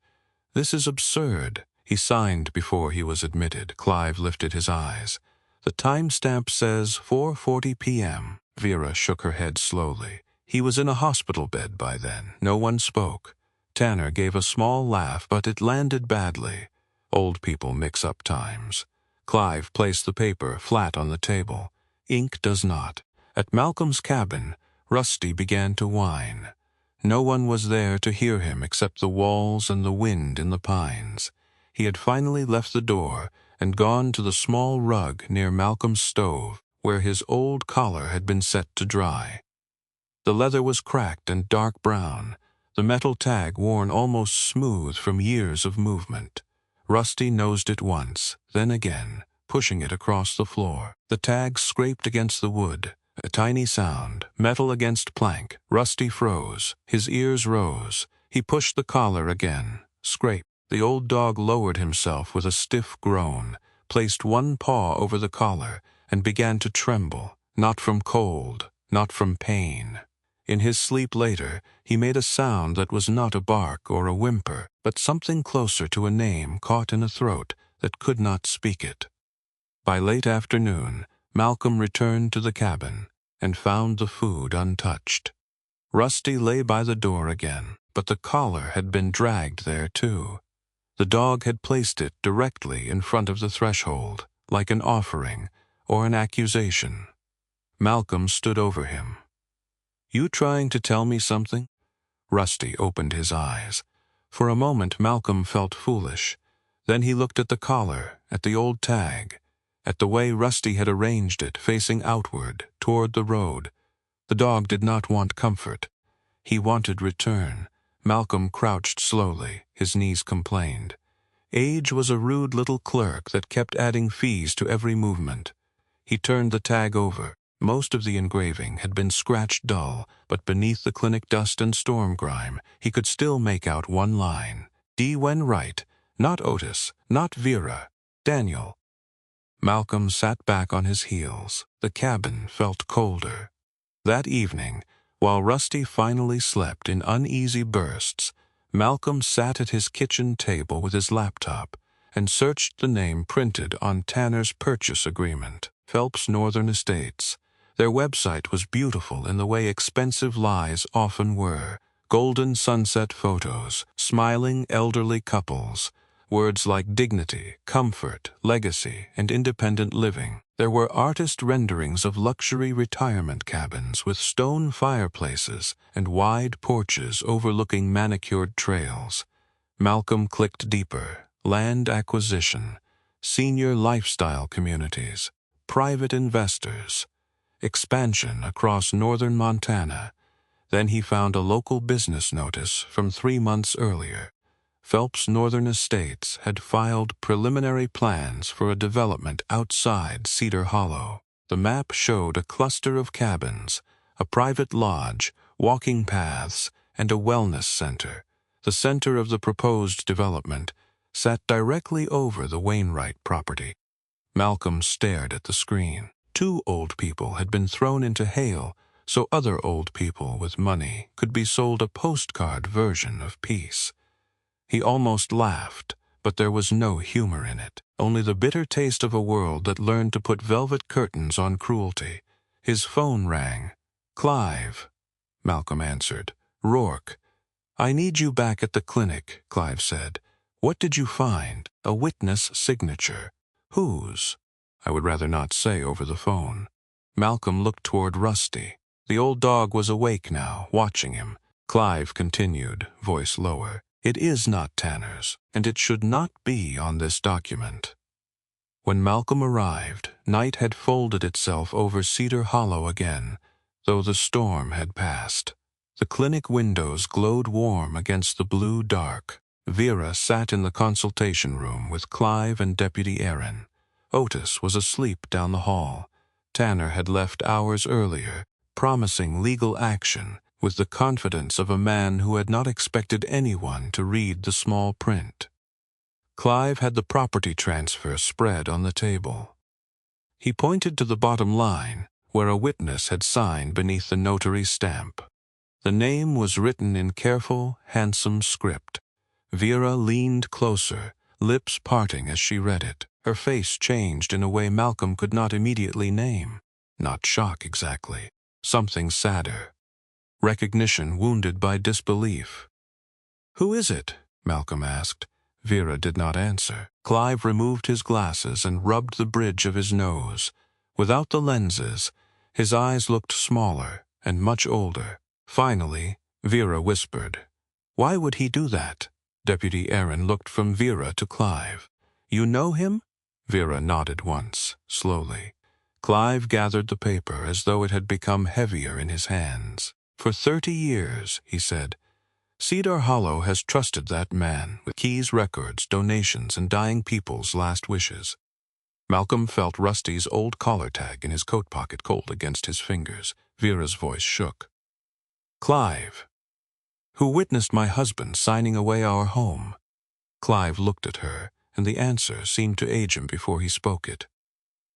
"This is absurd." He signed before he was admitted. Clive lifted his eyes. "The timestamp says 4:40 p.m. Vera shook her head slowly. "He was in a hospital bed by then." No one spoke. Tanner gave a small laugh, but it landed badly. Old people mix up times. Clive placed the paper flat on the table. Ink does not. At Malcolm's cabin, Rusty began to whine. No one was there to hear him except the walls and the wind in the pines. He had finally left the door and gone to the small rug near Malcolm's stove, where his old collar had been set to dry. The leather was cracked and dark brown, the metal tag worn almost smooth from years of movement. Rusty nosed it once, then again, pushing it across the floor. The tag scraped against the wood. A tiny sound, metal against plank. Rusty froze. His ears rose. He pushed the collar again. Scrape. The old dog lowered himself with a stiff groan, placed one paw over the collar, and began to tremble, not from cold, not from pain. In his sleep later, he made a sound that was not a bark or a whimper, but something closer to a name caught in a throat that could not speak it. By late afternoon, Malcolm returned to the cabin and found the food untouched. Rusty lay by the door again, but the collar had been dragged there too. The dog had placed it directly in front of the threshold, like an offering or an accusation. Malcolm stood over him. "You trying to tell me something?" Rusty opened his eyes. For a moment Malcolm felt foolish. Then he looked at the collar, at the old tag, at the way Rusty had arranged it, facing outward, toward the road. The dog did not want comfort. He wanted return. Malcolm crouched slowly, his knees complained. Age was a rude little clerk that kept adding fees to every movement. He turned the tag over. Most of the engraving had been scratched dull, but beneath the clinic dust and storm grime, he could still make out one line. D. Wainwright, not Otis, not Vera, Daniel. Malcolm sat back on his heels. The cabin felt colder. That evening, while Rusty finally slept in uneasy bursts, Malcolm sat at his kitchen table with his laptop and searched the name printed on Tanner's purchase agreement, Phelps Northern Estates. Their website was beautiful in the way expensive lies often were. Golden sunset photos, smiling elderly couples, words like dignity, comfort, legacy, and independent living. There were artist renderings of luxury retirement cabins with stone fireplaces and wide porches overlooking manicured trails. Malcolm clicked deeper. Land acquisition, senior lifestyle communities, private investors, expansion across northern Montana. Then he found a local business notice from 3 months earlier. Phelps Northern Estates had filed preliminary plans for a development outside Cedar Hollow. The map showed a cluster of cabins, a private lodge, walking paths, and a wellness center. The center of the proposed development sat directly over the Wainwright property. Malcolm stared at the screen. 2 old people had been thrown into hail, so other old people with money could be sold a postcard version of peace. He almost laughed, but there was no humor in it, only the bitter taste of a world that learned to put velvet curtains on cruelty. His phone rang. "Clive," Malcolm answered. "Rourke." "I need you back at the clinic," Clive said. "What did you find?" "A witness signature." "Whose?" "I would rather not say over the phone." Malcolm looked toward Rusty. The old dog was awake now, watching him. Clive continued, voice lower. "It is not Tanner's, and it should not be on this document." When Malcolm arrived, night had folded itself over Cedar Hollow again, though the storm had passed. The clinic windows glowed warm against the blue dark. Vera sat in the consultation room with Clive and Deputy Aaron. Otis was asleep down the hall. Tanner had left hours earlier, promising legal action with the confidence of a man who had not expected anyone to read the small print. Clive had the property transfer spread on the table. He pointed to the bottom line, where a witness had signed beneath the notary's stamp. The name was written in careful, handsome script. Vera leaned closer, lips parting as she read it. Her face changed in a way Malcolm could not immediately name. Not shock exactly. Something sadder. Recognition wounded by disbelief. "Who is it?" Malcolm asked. Vera did not answer. Clive removed his glasses and rubbed the bridge of his nose. Without the lenses, his eyes looked smaller and much older. Finally, Vera whispered, "Why would he do that?" Deputy Aaron looked from Vera to Clive. "You know him?" Vera nodded once, slowly. Clive gathered the paper as though it had become heavier in his hands. "For 30 years, he said. Cedar Hollow has trusted that man with keys, records, donations, and dying people's last wishes." Malcolm felt Rusty's old collar tag in his coat pocket cold against his fingers. Vera's voice shook. "Clive, who witnessed my husband signing away our home." Clive looked at her, and the answer seemed to age him before he spoke it.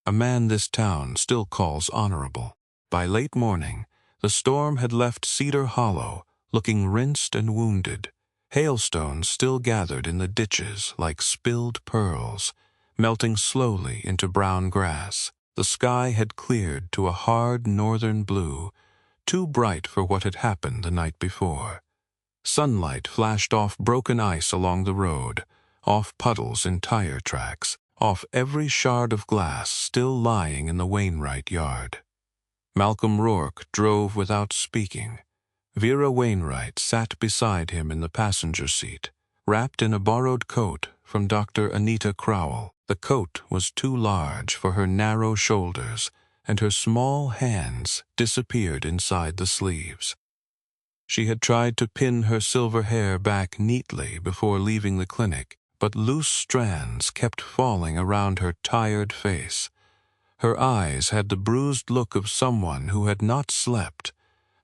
"A man this town still calls honorable." By late morning, the storm had left Cedar Hollow looking rinsed and wounded. Hailstones still gathered in the ditches like spilled pearls, melting slowly into brown grass. The sky had cleared to a hard northern blue, too bright for what had happened the night before. Sunlight flashed off broken ice along the road, off puddles in tire tracks, off every shard of glass still lying in the Wainwright yard. Malcolm Rourke drove without speaking. Vera Wainwright sat beside him in the passenger seat, wrapped in a borrowed coat from Dr. Anita Crowell. The coat was too large for her narrow shoulders, and her small hands disappeared inside the sleeves. She had tried to pin her silver hair back neatly before leaving the clinic, but loose strands kept falling around her tired face. Her eyes had the bruised look of someone who had not slept,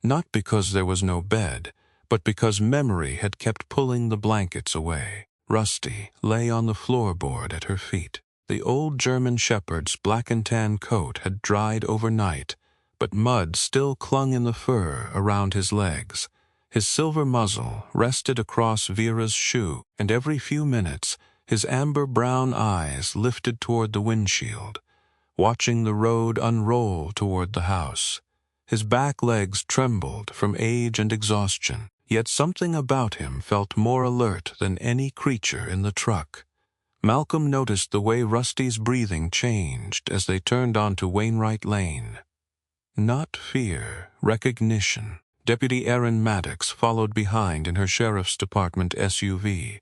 not because there was no bed, but because memory had kept pulling the blankets away. Rusty lay on the floorboard at her feet. The old German shepherd's black and tan coat had dried overnight, but mud still clung in the fur around his legs. His silver muzzle rested across Vera's shoe, and every few minutes his amber-brown eyes lifted toward the windshield, watching the road unroll toward the house. His back legs trembled from age and exhaustion, yet something about him felt more alert than any creature in the truck. Malcolm noticed the way Rusty's breathing changed as they turned onto Wainwright Lane. Not fear, recognition. Deputy Erin Maddox followed behind in her sheriff's department SUV.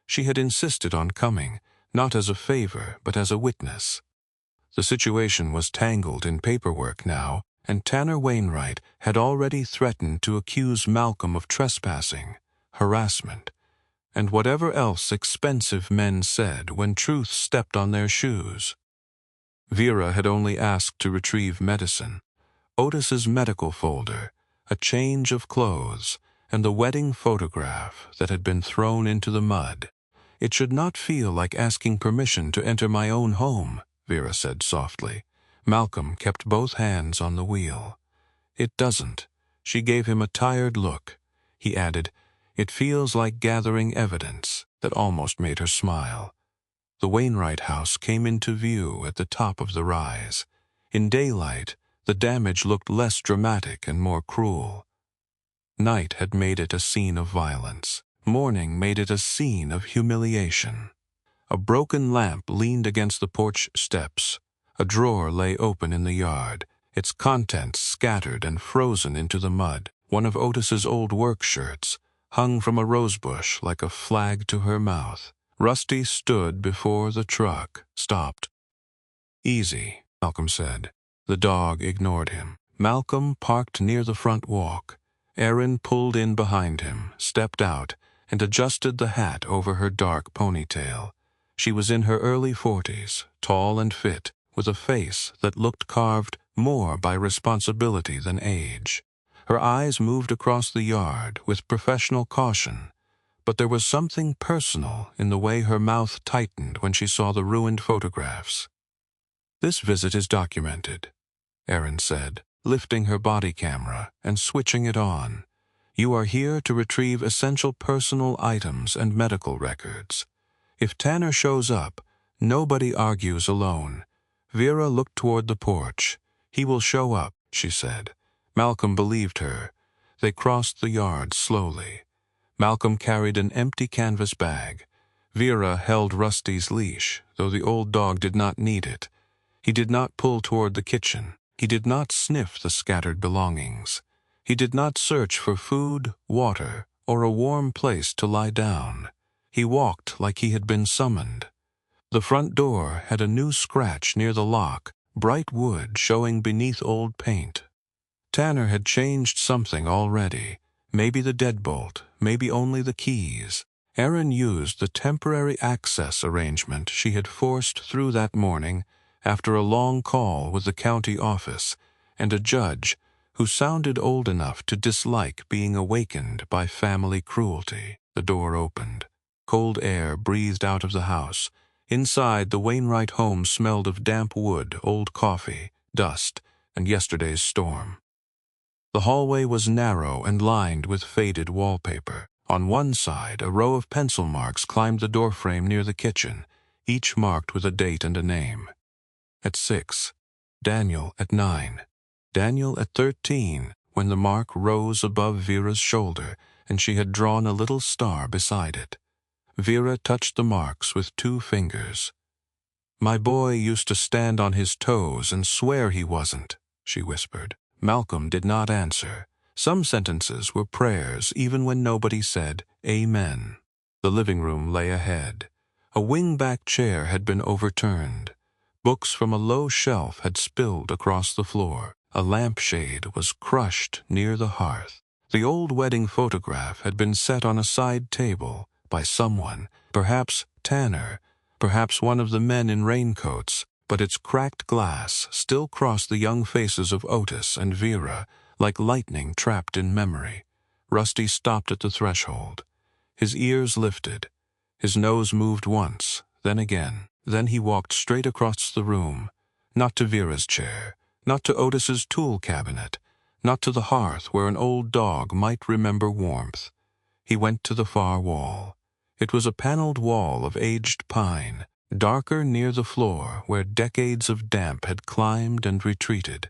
She had insisted on coming, not as a favor, but as a witness. The situation was tangled in paperwork now, and Tanner Wainwright had already threatened to accuse Malcolm of trespassing, harassment, and whatever else expensive men said when truth stepped on their shoes. Vera had only asked to retrieve medicine, Otis's medical folder, a change of clothes, and the wedding photograph that had been thrown into the mud. "It should not feel like asking permission to enter my own home," Vera said softly. Malcolm kept both hands on the wheel. "It doesn't." She gave him a tired look. He added, "It feels like gathering evidence," that almost made her smile. The Wainwright house came into view at the top of the rise. In daylight, the damage looked less dramatic and more cruel. Night had made it a scene of violence. Morning made it a scene of humiliation. A broken lamp leaned against the porch steps. A drawer lay open in the yard, its contents scattered and frozen into the mud. One of Otis's old work shirts hung from a rosebush like a flag to her mouth. Rusty stood before the truck, stopped. "Easy," Malcolm said. The dog ignored him. Malcolm parked near the front walk. Erin pulled in behind him, stepped out, and adjusted the hat over her dark ponytail. She was in her early 40s, tall and fit, with a face that looked carved more by responsibility than age. Her eyes moved across the yard with professional caution, but there was something personal in the way her mouth tightened when she saw the ruined photographs. "This visit is documented," Erin said, lifting her body camera and switching it on. "You are here to retrieve essential personal items and medical records. If Tanner shows up, nobody argues alone." Vera looked toward the porch. "He will show up," she said. Malcolm believed her. They crossed the yard slowly. Malcolm carried an empty canvas bag. Vera held Rusty's leash, though the old dog did not need it. He did not pull toward the kitchen. He did not sniff the scattered belongings. He did not search for food, water, or a warm place to lie down. He walked like he had been summoned. The front door had a new scratch near the lock, bright wood showing beneath old paint. Tanner had changed something already. Maybe the deadbolt, maybe only the keys. Erin used the temporary access arrangement she had forced through that morning after a long call with the county office and a judge who sounded old enough to dislike being awakened by family cruelty. The door opened. Cold air breathed out of the house. Inside, the Wainwright home smelled of damp wood, old coffee, dust, and yesterday's storm. The hallway was narrow and lined with faded wallpaper. On one side, a row of pencil marks climbed the doorframe near the kitchen, each marked with a date and a name. At 6, Daniel at 9, Daniel at 13, when the mark rose above Vera's shoulder and she had drawn a little star beside it. Vera touched the marks with 2 fingers. "My boy used to stand on his toes and swear he wasn't," she whispered. Malcolm did not answer. Some sentences were prayers even when nobody said, "Amen." The living room lay ahead. A wing-back chair had been overturned. Books from a low shelf had spilled across the floor. A lampshade was crushed near the hearth. The old wedding photograph had been set on a side table by someone, perhaps Tanner, perhaps one of the men in raincoats, but its cracked glass still crossed the young faces of Otis and Vera like lightning trapped in memory. Rusty stopped at the threshold. His ears lifted. His nose moved once, then again. Then he walked straight across the room, not to Vera's chair, not to Otis's tool cabinet, not to the hearth where an old dog might remember warmth. He went to the far wall. It was a paneled wall of aged pine, darker near the floor where decades of damp had climbed and retreated.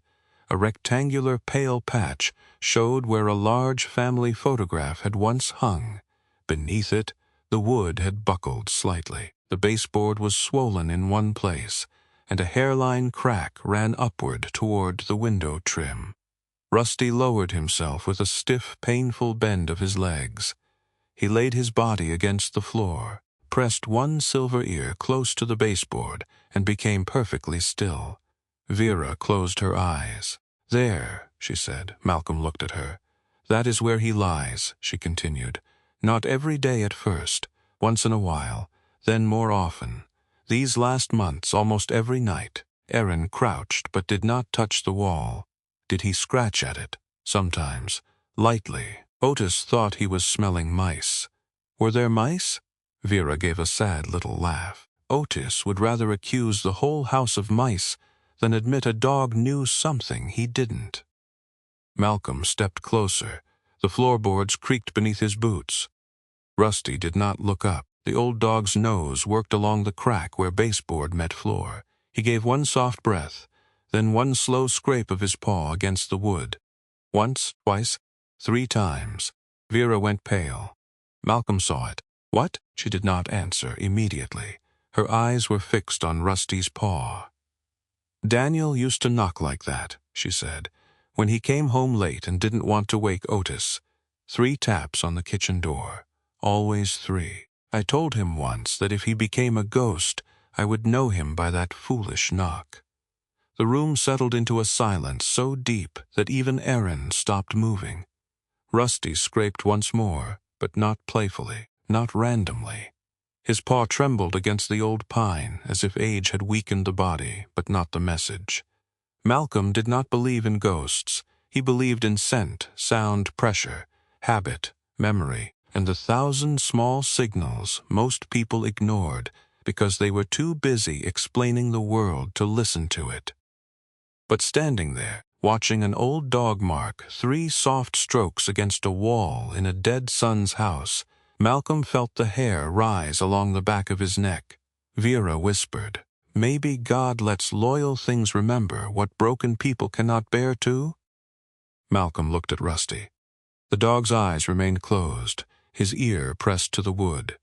A rectangular pale patch showed where a large family photograph had once hung. Beneath it, the wood had buckled slightly. The baseboard was swollen in one place, and a hairline crack ran upward toward the window trim. Rusty lowered himself with a stiff, painful bend of his legs. He laid his body against the floor, pressed one silver ear close to the baseboard, and became perfectly still. Vera closed her eyes. "There," she said. Malcolm looked at her. "That is where he lies," she continued. "Not every day at first, once in a while, then more often. These last months, almost every night." Aaron crouched but did not touch the wall. Did he scratch at it? Sometimes, lightly. Otis thought he was smelling mice. Were there mice? Vera gave a sad little laugh. Otis would rather accuse the whole house of mice than admit a dog knew something he didn't. Malcolm stepped closer. The floorboards creaked beneath his boots. Rusty did not look up. The old dog's nose worked along the crack where baseboard met floor. He gave one soft breath, then one slow scrape of his paw against the wood. Once, twice, 3 times. Vera went pale. Malcolm saw it. "What?" She did not answer immediately. Her eyes were fixed on Rusty's paw. "Daniel used to knock like that," she said, "when he came home late and didn't want to wake Otis. 3 taps on the kitchen door. Always 3. I told him once that if he became a ghost, I would know him by that foolish knock." The room settled into a silence so deep that even Aaron stopped moving. Rusty scraped once more, but not playfully, not randomly. His paw trembled against the old pine, as if age had weakened the body, but not the message. Malcolm did not believe in ghosts. He believed in scent, sound, pressure, habit, memory, and the 1,000 small signals most people ignored because they were too busy explaining the world to listen to it. But standing there, watching an old dog mark 3 soft strokes against a wall in a dead son's house, Malcolm felt the hair rise along the back of his neck. Vera whispered, "Maybe God lets loyal things remember what broken people cannot bear too?" Malcolm looked at Rusty. The dog's eyes remained closed, his ear pressed to the wood.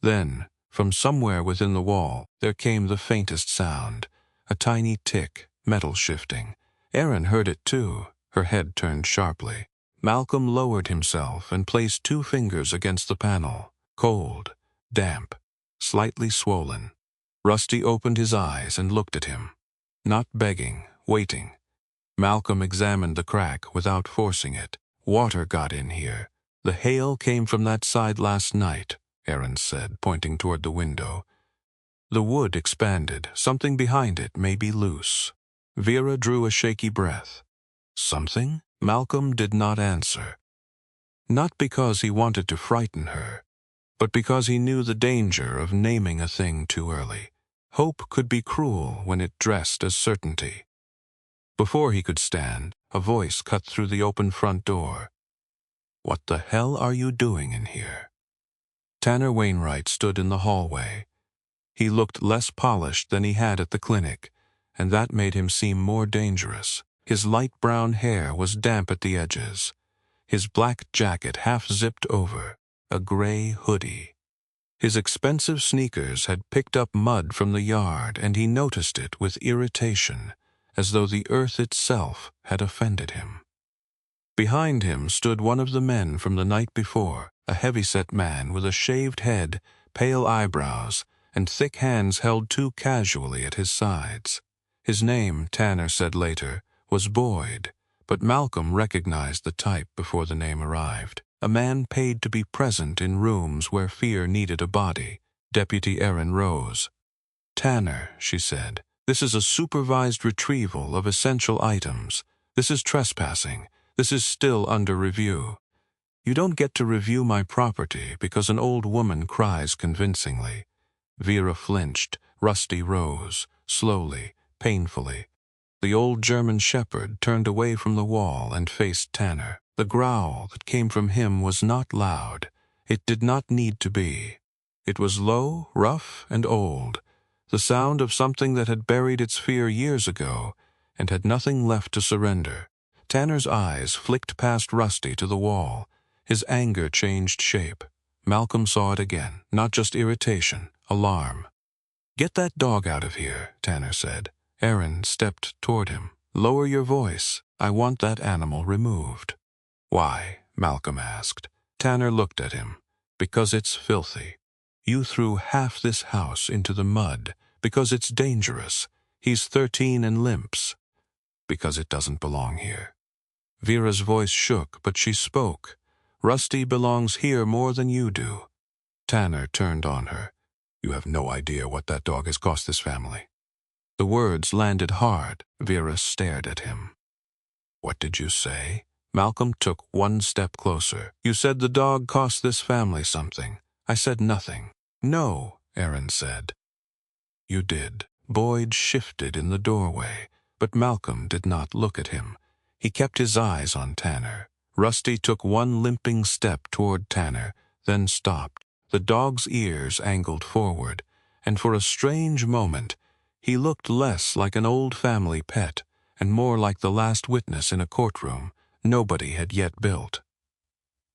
Then, from somewhere within the wall, there came the faintest sound, a tiny tick, metal shifting. Aaron heard it too, her head turned sharply. Malcolm lowered himself and placed 2 fingers against the panel, cold, damp, slightly swollen. Rusty opened his eyes and looked at him, not begging, waiting. Malcolm examined the crack without forcing it. "Water got in here. The hail came from that side last night," Aaron said, pointing toward the window. "The wood expanded. Something behind it may be loose." Vera drew a shaky breath. "Something?" Malcolm did not answer. Not because he wanted to frighten her, but because he knew the danger of naming a thing too early. Hope could be cruel when it dressed as certainty. Before he could stand, a voice cut through the open front door. "What the hell are you doing in here?" Tanner Wainwright stood in the hallway. He looked less polished than he had at the clinic, and that made him seem more dangerous. His light brown hair was damp at the edges, his black jacket half zipped over, a gray hoodie. His expensive sneakers had picked up mud from the yard, and he noticed it with irritation, as though the earth itself had offended him. Behind him stood one of the men from the night before, a heavy-set man with a shaved head, pale eyebrows, and thick hands held too casually at his sides. His name, Tanner said later, was Boyd, but Malcolm recognized the type before the name arrived. A man paid to be present in rooms where fear needed a body. Deputy Erin rose. "Tanner," she said, "this is a supervised retrieval of essential items. This is trespassing. This is still under review. You don't get to review my property because an old woman cries convincingly." Vera flinched. Rusty rose, slowly, painfully. The old German shepherd turned away from the wall and faced Tanner. The growl that came from him was not loud. It did not need to be. It was low, rough, and old, the sound of something that had buried its fear years ago and had nothing left to surrender. Tanner's eyes flicked past Rusty to the wall. His anger changed shape. Malcolm saw it again, not just irritation, alarm. "Get that dog out of here," Tanner said. Erin stepped toward him. "Lower your voice. I want that animal removed." "Why?" Malcolm asked. Tanner looked at him. "Because it's filthy. You threw half this house into the mud. Because it's dangerous. He's 13 and limps. Because it doesn't belong here." Vera's voice shook, but she spoke. "Rusty belongs here more than you do." Tanner turned on her. "You have no idea what that dog has cost this family." The words landed hard. Vera stared at him. "What did you say?" Malcolm took one step closer. "You said the dog cost this family something." "I said nothing." "No," Erin said. "You did." Boyd shifted in the doorway, but Malcolm did not look at him. He kept his eyes on Tanner. Rusty took one limping step toward Tanner, then stopped. The dog's ears angled forward, and for a strange moment, he looked less like an old family pet and more like the last witness in a courtroom nobody had yet built.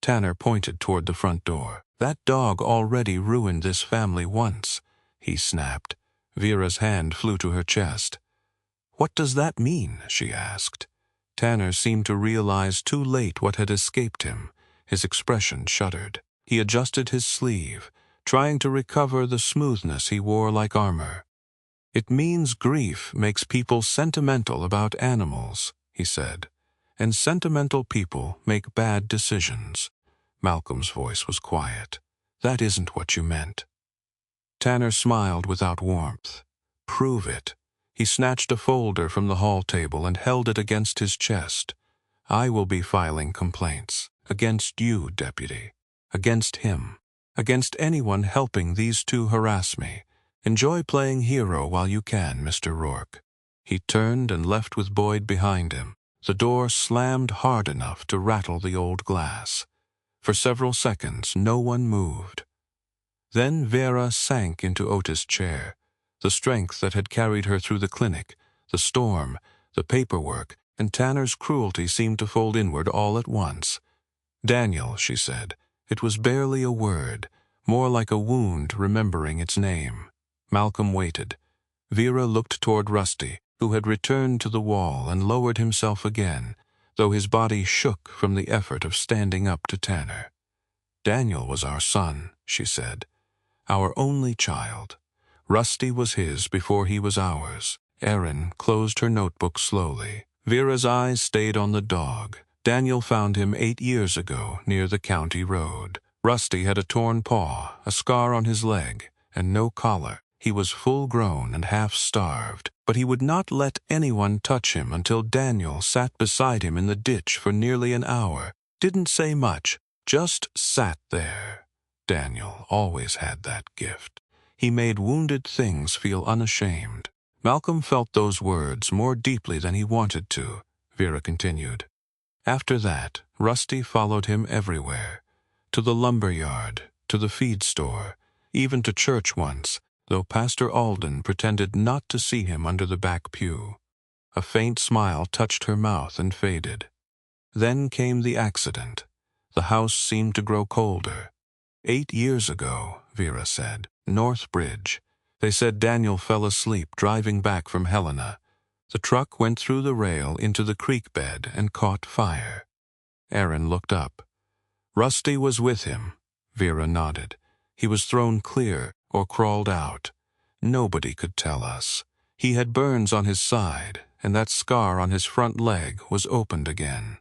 Tanner pointed toward the front door. "That dog already ruined this family once," he snapped. Vera's hand flew to her chest. "What does that mean?" she asked. Tanner seemed to realize too late what had escaped him. His expression shuddered. He adjusted his sleeve, trying to recover the smoothness he wore like armor. "It means grief makes people sentimental about animals," he said. "And sentimental people make bad decisions." Malcolm's voice was quiet. "That isn't what you meant." Tanner smiled without warmth. "Prove it." He snatched a folder from the hall table and held it against his chest. "I will be filing complaints. Against you, Deputy. Against him. Against anyone helping these two harass me. Enjoy playing hero while you can, Mr. Rourke." He turned and left with Boyd behind him. The door slammed hard enough to rattle the old glass. For several seconds, no one moved. Then Vera sank into Otis' chair. The strength that had carried her through the clinic, the storm, the paperwork, and Tanner's cruelty seemed to fold inward all at once. "Daniel," she said. It was barely a word, more like a wound remembering its name. Malcolm waited. Vera looked toward Rusty, who had returned to the wall and lowered himself again, though his body shook from the effort of standing up to Tanner. "Daniel was our son," she said. "Our only child. Rusty was his before he was ours." Erin closed her notebook slowly. Vera's eyes stayed on the dog. Daniel found him 8 years ago near the county road. Rusty had a torn paw, a scar on his leg, and no collar. He was full-grown and half-starved, but he would not let anyone touch him until Daniel sat beside him in the ditch for nearly an hour. Didn't say much, just sat there. Daniel always had that gift. He made wounded things feel unashamed. Malcolm felt those words more deeply than he wanted to, Vera continued. After that, Rusty followed him everywhere. To the lumber yard, to the feed store, even to church once, though Pastor Alden pretended not to see him under the back pew. A faint smile touched her mouth and faded. Then came the accident. The house seemed to grow colder. 8 years ago, Vera said. North Bridge. They said Daniel fell asleep driving back from Helena. The truck went through the rail into the creek bed and caught fire. Aaron looked up. Rusty was with him. Vera nodded. He was thrown clear or crawled out. Nobody could tell us. He had burns on his side, and that scar on his front leg was opened again.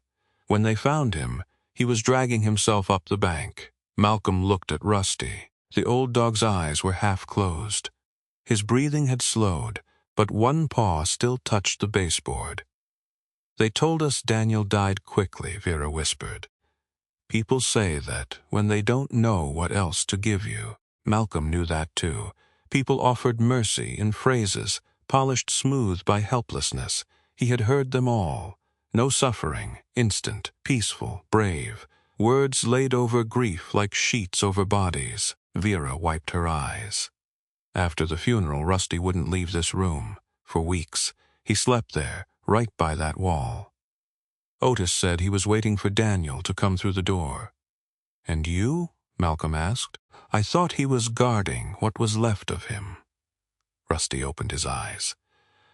When they found him, he was dragging himself up the bank. Malcolm looked at Rusty. The old dog's eyes were half closed. His breathing had slowed, but one paw still touched the baseboard. They told us Daniel died quickly, Vera whispered. People say that when they don't know what else to give you. Malcolm knew that too. People offered mercy in phrases, polished smooth by helplessness. He had heard them all. No suffering, instant, peaceful, brave. Words laid over grief like sheets over bodies. Vera wiped her eyes. After the funeral, Rusty wouldn't leave this room. For weeks, he slept there, right by that wall. Otis said he was waiting for Daniel to come through the door. "And you?" Malcolm asked. "I thought he was guarding what was left of him." Rusty opened his eyes.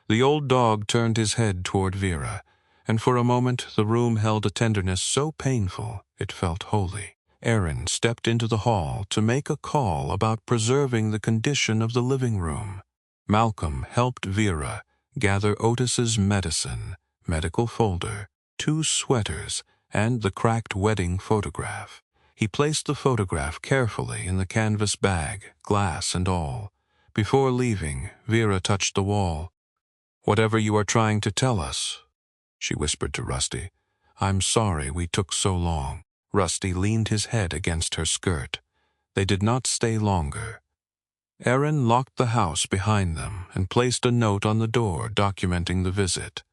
The old dog turned his head toward Vera, and for a moment the room held a tenderness so painful it felt holy. Aaron stepped into the hall to make a call about preserving the condition of the living room. Malcolm helped Vera gather Otis's medicine, medical folder, 2 sweaters, and the cracked wedding photograph. He placed the photograph carefully in the canvas bag, glass and all. Before leaving, Vera touched the wall. "Whatever you are trying to tell us," she whispered to Rusty, "I'm sorry we took so long." Rusty leaned his head against her skirt. They did not stay longer. Aaron locked the house behind them and placed a note on the door documenting the visit.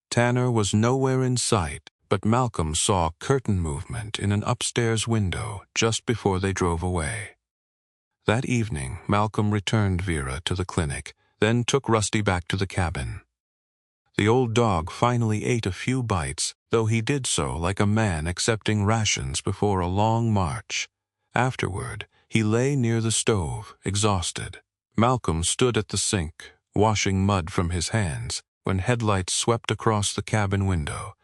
Tanner was nowhere in sight, but Malcolm saw curtain movement in an upstairs window just before they drove away. That evening, Malcolm returned Vera to the clinic, then took Rusty back to the cabin. The old dog finally ate a few bites, though he did so like a man accepting rations before a long march. Afterward, he lay near the stove, exhausted. Malcolm stood at the sink, washing mud from his hands, when headlights swept across the cabin window.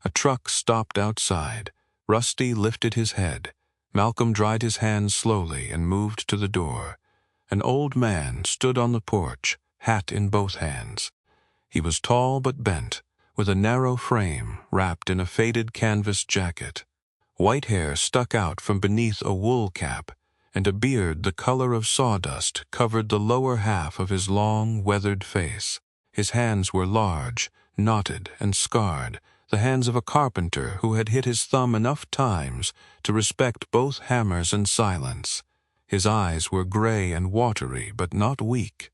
A truck stopped outside. Rusty lifted his head. Malcolm dried his hands slowly and moved to the door. An old man stood on the porch, hat in both hands. He was tall but bent, with a narrow frame wrapped in a faded canvas jacket. White hair stuck out from beneath a wool cap, and a beard the color of sawdust covered the lower half of his long, weathered face. His hands were large, knotted, and scarred, the hands of a carpenter who had hit his thumb enough times to respect both hammers and silence. His eyes were gray and watery, but not weak.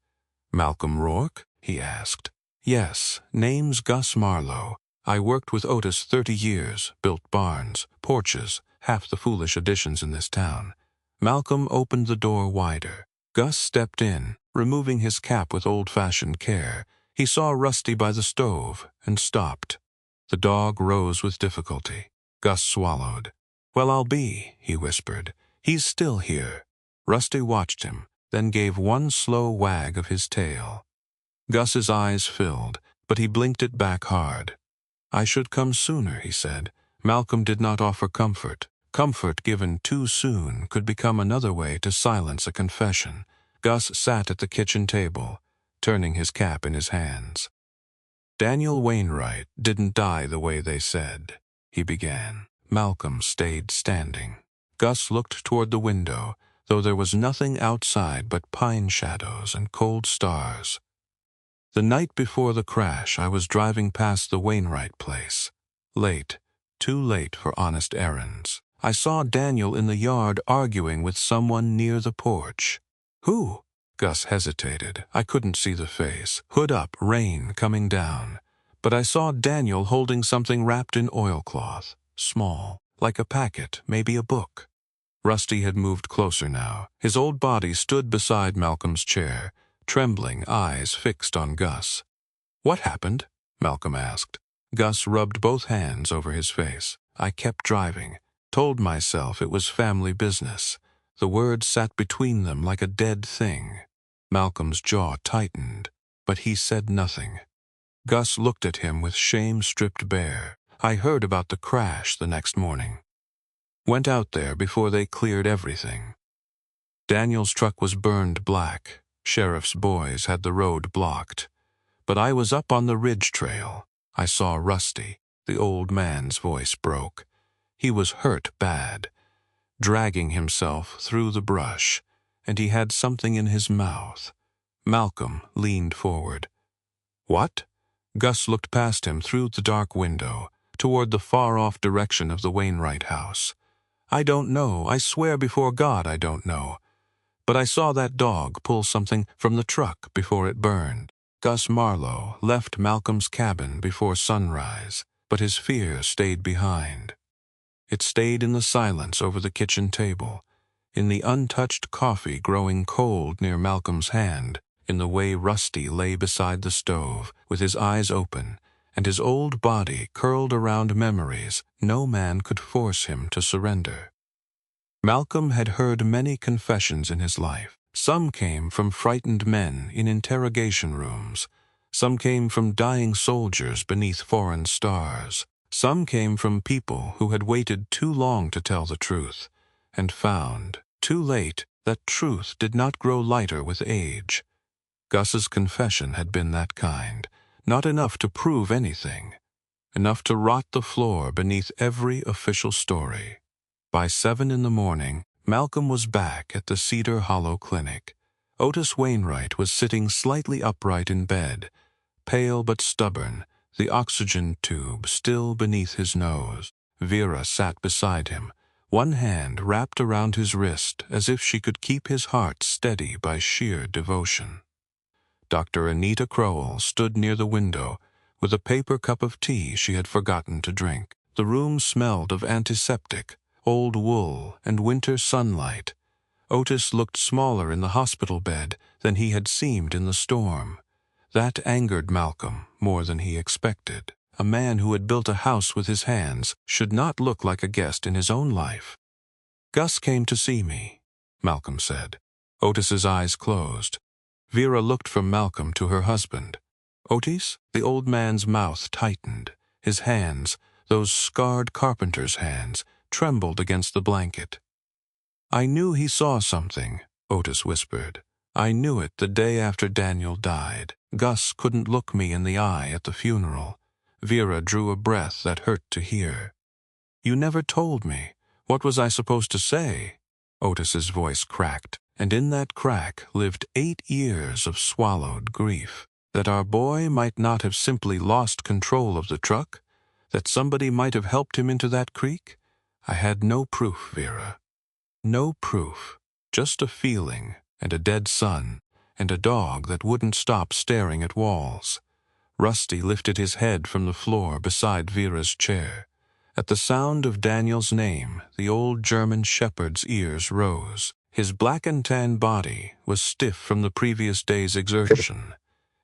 "Malcolm Rourke?" he asked. "Yes, name's Gus Marlowe. I worked with Otis 30 years, built barns, porches, half the foolish additions in this town." Malcolm opened the door wider. Gus stepped in, removing his cap with old-fashioned care. He saw Rusty by the stove and stopped. The dog rose with difficulty. Gus swallowed. "Well, I'll be," he whispered. "He's still here." Rusty watched him, then gave one slow wag of his tail. Gus's eyes filled, but he blinked it back hard. "I should come sooner," he said. Malcolm did not offer comfort. Comfort given too soon could become another way to silence a confession. Gus sat at the kitchen table, turning his cap in his hands. "Daniel Wainwright didn't die the way they said," he began. Malcolm stayed standing. Gus looked toward the window, though there was nothing outside but pine shadows and cold stars. "The night before the crash, I was driving past the Wainwright place. Late, too late for honest errands. I saw Daniel in the yard arguing with someone near the porch." "Who?" Gus hesitated. "I couldn't see the face. Hood up, rain coming down. But I saw Daniel holding something wrapped in oilcloth, small, like a packet, maybe a book." Rusty had moved closer now. His old body stood beside Malcolm's chair, trembling eyes fixed on Gus. "What happened?" Malcolm asked. Gus rubbed both hands over his face. "I kept driving, told myself it was family business. The words sat between them like a dead thing. Malcolm's jaw tightened, but he said nothing. Gus looked at him with shame stripped bare. I heard about the crash the next morning. Went out there before they cleared everything. Daniel's truck was burned black. Sheriff's boys had the road blocked. But I was up on the ridge trail. I saw Rusty. The old man's voice broke. He was hurt bad, dragging himself through the brush, and he had something in his mouth. Malcolm leaned forward. "What?" Gus looked past him through the dark window, toward the far-off direction of the Wainwright house. "I don't know. I swear before God I don't know. But I saw that dog pull something from the truck before it burned." Gus Marlowe left Malcolm's cabin before sunrise, but his fear stayed behind. It stayed in the silence over the kitchen table, in the untouched coffee growing cold near Malcolm's hand, in the way Rusty lay beside the stove, with his eyes open, and his old body curled around memories no man could force him to surrender. Malcolm had heard many confessions in his life. Some came from frightened men in interrogation rooms. Some came from dying soldiers beneath foreign stars. Some came from people who had waited too long to tell the truth, and found, too late, that truth did not grow lighter with age. Gus's confession had been that kind, not enough to prove anything, enough to rot the floor beneath every official story. By 7 in the morning, Malcolm was back at the Cedar Hollow Clinic. Otis Wainwright was sitting slightly upright in bed, pale but stubborn, the oxygen tube still beneath his nose. Vera sat beside him, one hand wrapped around his wrist as if she could keep his heart steady by sheer devotion. Dr. Anita Crowell stood near the window with a paper cup of tea she had forgotten to drink. The room smelled of antiseptic, old wool, and winter sunlight. Otis looked smaller in the hospital bed than he had seemed in the storm. That angered Malcolm more than he expected. A man who had built a house with his hands should not look like a guest in his own life. "Gus came to see me," Malcolm said. Otis's eyes closed. Vera looked from Malcolm to her husband. "Otis?" The old man's mouth tightened. His hands, those scarred carpenter's hands, trembled against the blanket. "I knew he saw something," Otis whispered. "I knew it the day after Daniel died. Gus couldn't look me in the eye at the funeral." Vera drew a breath that hurt to hear. "You never told me. What was I supposed to say?" Otis's voice cracked, and in that crack lived 8 years of swallowed grief. That our boy might not have simply lost control of the truck? That somebody might have helped him into that creek? I had no proof, Vera. No proof. Just a feeling, and a dead son, and a dog that wouldn't stop staring at walls. Rusty lifted his head from the floor beside Vera's chair. At the sound of Daniel's name, the old German shepherd's ears rose. His black and tan body was stiff from the previous day's exertion.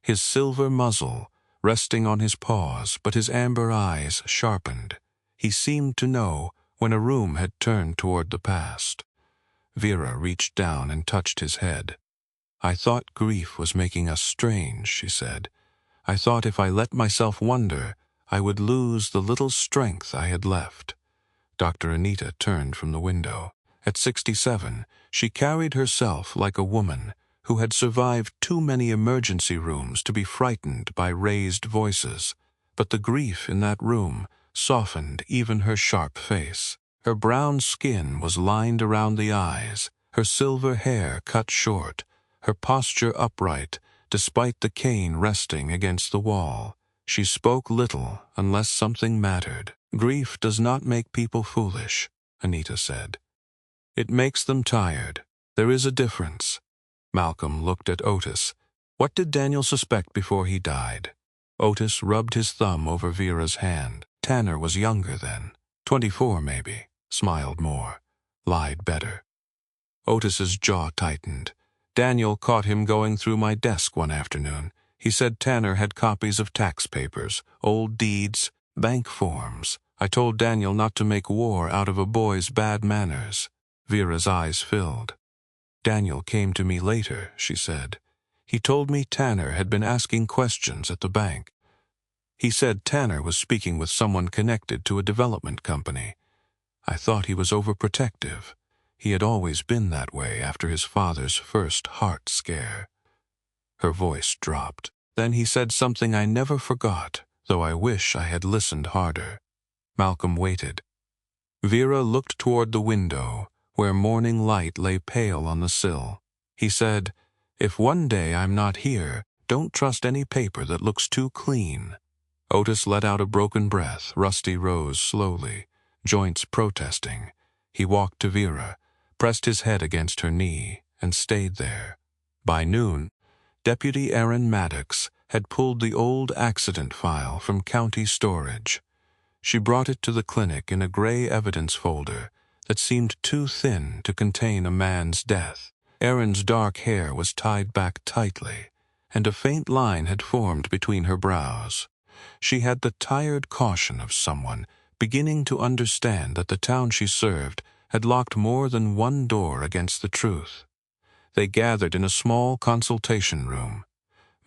His silver muzzle resting on his paws, but his amber eyes sharpened. He seemed to know when a room had turned toward the past. Vera reached down and touched his head. "I thought grief was making us strange," she said. "I thought if I let myself wonder, I would lose the little strength I had left." Dr. Anita turned from the window. At 67, she carried herself like a woman who had survived too many emergency rooms to be frightened by raised voices. But the grief in that room softened even her sharp face. Her brown skin was lined around the eyes, her silver hair cut short, her posture upright, despite the cane resting against the wall. She spoke little unless something mattered. "Grief does not make people foolish," Anita said. "It makes them tired. There is a difference." Malcolm looked at Otis. What did Daniel suspect before he died? Otis rubbed his thumb over Vera's hand. Tanner was younger then. 24 maybe. Smiled more. Lied better. Otis's jaw tightened. "Daniel caught him going through my desk one afternoon. He said Tanner had copies of tax papers, old deeds, bank forms. I told Daniel not to make war out of a boy's bad manners." Vera's eyes filled. "Daniel came to me later," she said. "He told me Tanner had been asking questions at the bank. He said Tanner was speaking with someone connected to a development company. I thought he was overprotective. He had always been that way after his father's first heart scare." Her voice dropped. "Then he said something I never forgot, though I wish I had listened harder." Malcolm waited. Vera looked toward the window, where morning light lay pale on the sill. He said, "If one day I'm not here, don't trust any paper that looks too clean." Otis let out a broken breath. Rusty rose slowly, joints protesting. He walked to Vera, pressed his head against her knee, and stayed there. By noon, Deputy Aaron Maddox had pulled the old accident file from county storage. She brought it to the clinic in a gray evidence folder that seemed too thin to contain a man's death. Aaron's dark hair was tied back tightly, and a faint line had formed between her brows. She had the tired caution of someone beginning to understand that the town she served had locked more than one door against the truth. They gathered in a small consultation room.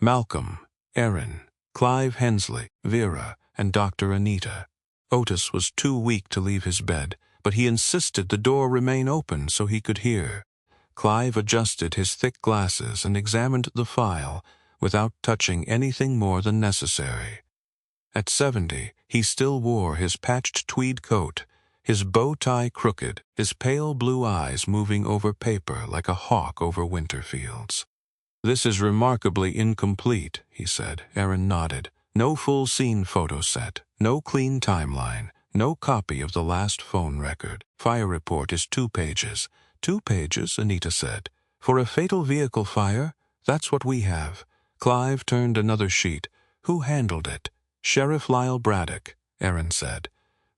Malcolm, Aaron, Clive Hensley, Vera, and Dr. Anita. Otis was too weak to leave his bed, but he insisted the door remain open so he could hear. Clive adjusted his thick glasses and examined the file without touching anything more than necessary. At 70, he still wore his patched tweed coat, his bow tie crooked, his pale blue eyes moving over paper like a hawk over winter fields. "This is remarkably incomplete," he said. Aaron nodded. "No full scene photo set, no clean timeline, no copy of the last phone record. Fire report is 2 pages. 2 pages, Anita said. For a fatal vehicle fire? That's what we have." Clive turned another sheet. "Who handled it?" "Sheriff Lyle Braddock," Aaron said.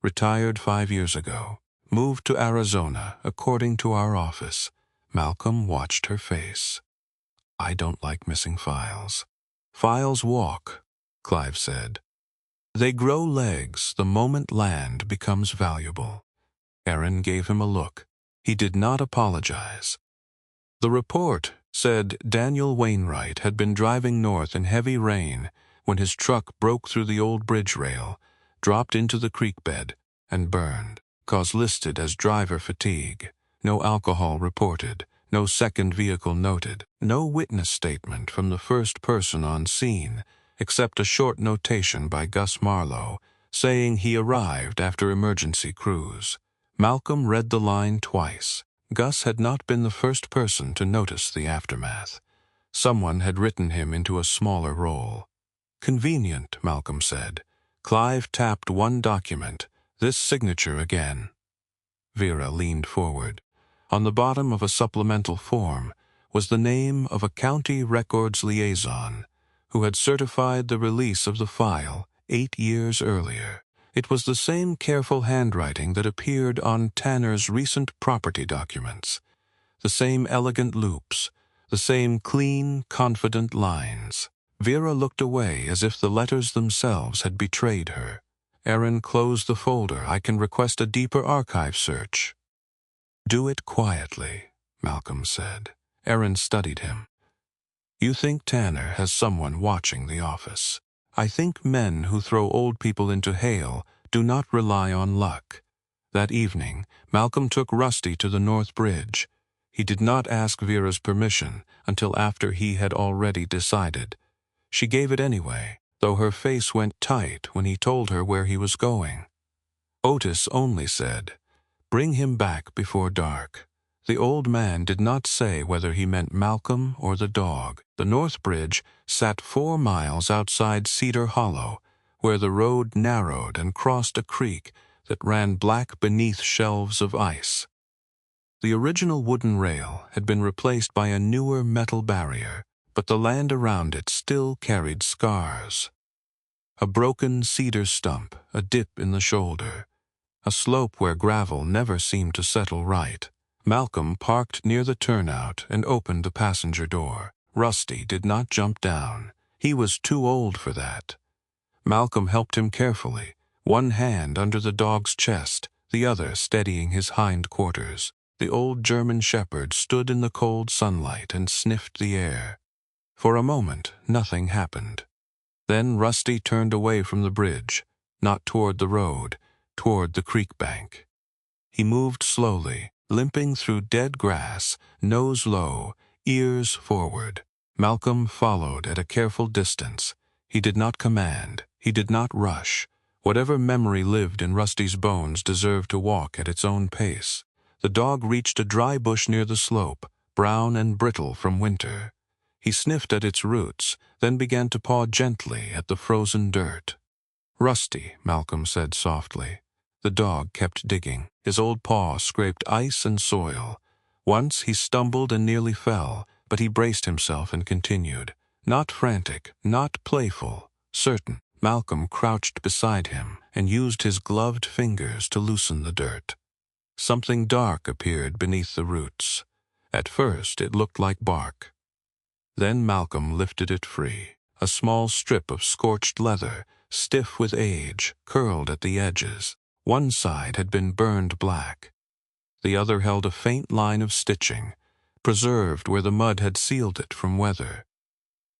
"Retired 5 years ago. Moved to Arizona, according to our office." Malcolm watched her face. "I don't like missing files." "Files walk," Clive said. "They grow legs the moment land becomes valuable." Aaron gave him a look. He did not apologize. The report said Daniel Wainwright had been driving north in heavy rain when his truck broke through the old bridge rail, dropped into the creek bed, and burned. Cause listed as driver fatigue. No alcohol reported. No second vehicle noted. No witness statement from the first person on scene, except a short notation by Gus Marlowe saying he arrived after emergency cruise. Malcolm read the line twice. Gus had not been the first person to notice the aftermath. Someone had written him into a smaller role. "Convenient," Malcolm said. Clive tapped one document. "This signature again." Vera leaned forward. On the bottom of a supplemental form was the name of a county records liaison who had certified the release of the file 8 years earlier. It was the same careful handwriting that appeared on Tanner's recent property documents. The same elegant loops, the same clean, confident lines. Vera looked away as if the letters themselves had betrayed her. Aaron closed the folder. "I can request a deeper archive search." "Do it quietly," Malcolm said. Aaron studied him. "You think Tanner has someone watching the office. I think men who throw old people into hail do not rely on luck." That evening, Malcolm took Rusty to the North Bridge. He did not ask Vera's permission until after he had already decided. She gave it anyway, though her face went tight when he told her where he was going. Otis only said, "Bring him back before dark." The old man did not say whether he meant Malcolm or the dog. The North Bridge sat 4 miles outside Cedar Hollow, where the road narrowed and crossed a creek that ran black beneath shelves of ice. The original wooden rail had been replaced by a newer metal barrier, but the land around it still carried scars. A broken cedar stump, a dip in the shoulder, a slope where gravel never seemed to settle right. Malcolm parked near the turnout and opened the passenger door. Rusty did not jump down. He was too old for that. Malcolm helped him carefully, one hand under the dog's chest, the other steadying his hind quarters. The old German shepherd stood in the cold sunlight and sniffed the air. For a moment, nothing happened. Then Rusty turned away from the bridge, not toward the road, toward the creek bank. He moved slowly, limping through dead grass, nose low, ears forward. Malcolm followed at a careful distance. He did not command. He did not rush. Whatever memory lived in Rusty's bones deserved to walk at its own pace. The dog reached a dry bush near the slope, brown and brittle from winter. He sniffed at its roots, then began to paw gently at the frozen dirt. "Rusty," Malcolm said softly. The dog kept digging. His old paw scraped ice and soil. Once he stumbled and nearly fell, but he braced himself and continued. Not frantic, not playful, certain. Malcolm crouched beside him and used his gloved fingers to loosen the dirt. Something dark appeared beneath the roots. At first it looked like bark. Then Malcolm lifted it free. A small strip of scorched leather, stiff with age, curled at the edges. One side had been burned black. The other held a faint line of stitching, preserved where the mud had sealed it from weather.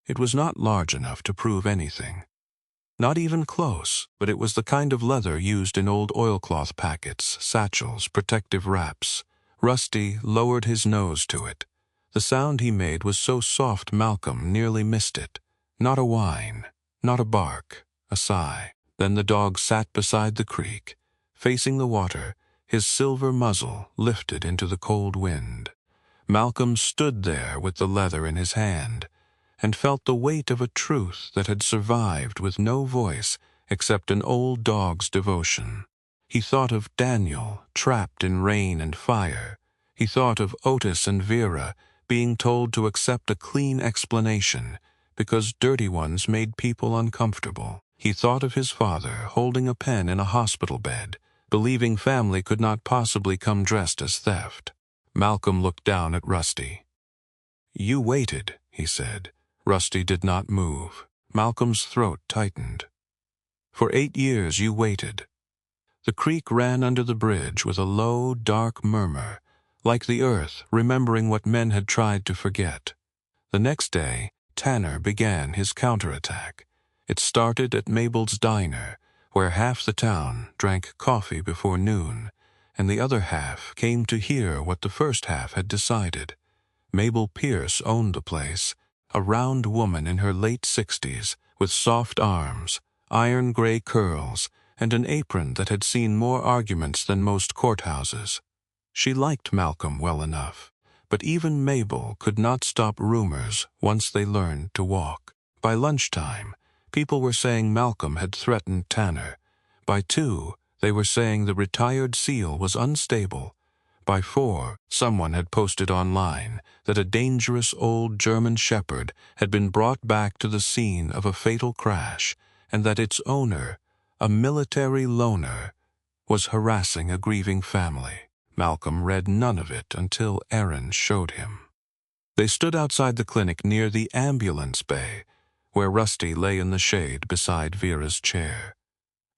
It was not large enough to prove anything. Not even close, but it was the kind of leather used in old oilcloth packets, satchels, protective wraps. Rusty lowered his nose to it. The sound he made was so soft Malcolm nearly missed it. Not a whine, not a bark, a sigh. Then the dog sat beside the creek, facing the water, his silver muzzle lifted into the cold wind. Malcolm stood there with the leather in his hand, and felt the weight of a truth that had survived with no voice except an old dog's devotion. He thought of Daniel, trapped in rain and fire. He thought of Otis and Vera being told to accept a clean explanation because dirty ones made people uncomfortable. He thought of his father holding a pen in a hospital bed, believing family could not possibly come dressed as theft. Malcolm looked down at Rusty. "You waited," he said. Rusty did not move. Malcolm's throat tightened. "For 8 years you waited." The creek ran under the bridge with a low, dark murmur, like the earth remembering what men had tried to forget. The next day, Tanner began his counterattack. It started at Mabel's diner, where half the town drank coffee before noon, and the other half came to hear what the first half had decided. Mabel Pierce owned the place, a round woman in her late 60s, with soft arms, iron-gray curls, and an apron that had seen more arguments than most courthouses. She liked Malcolm well enough, but even Mabel could not stop rumors once they learned to walk. By lunchtime, people were saying Malcolm had threatened Tanner. By 2, they were saying the retired SEAL was unstable. By 4, someone had posted online that a dangerous old German shepherd had been brought back to the scene of a fatal crash, and that its owner, a military loner, was harassing a grieving family. Malcolm read none of it until Aaron showed him. They stood outside the clinic near the ambulance bay, where Rusty lay in the shade beside Vera's chair.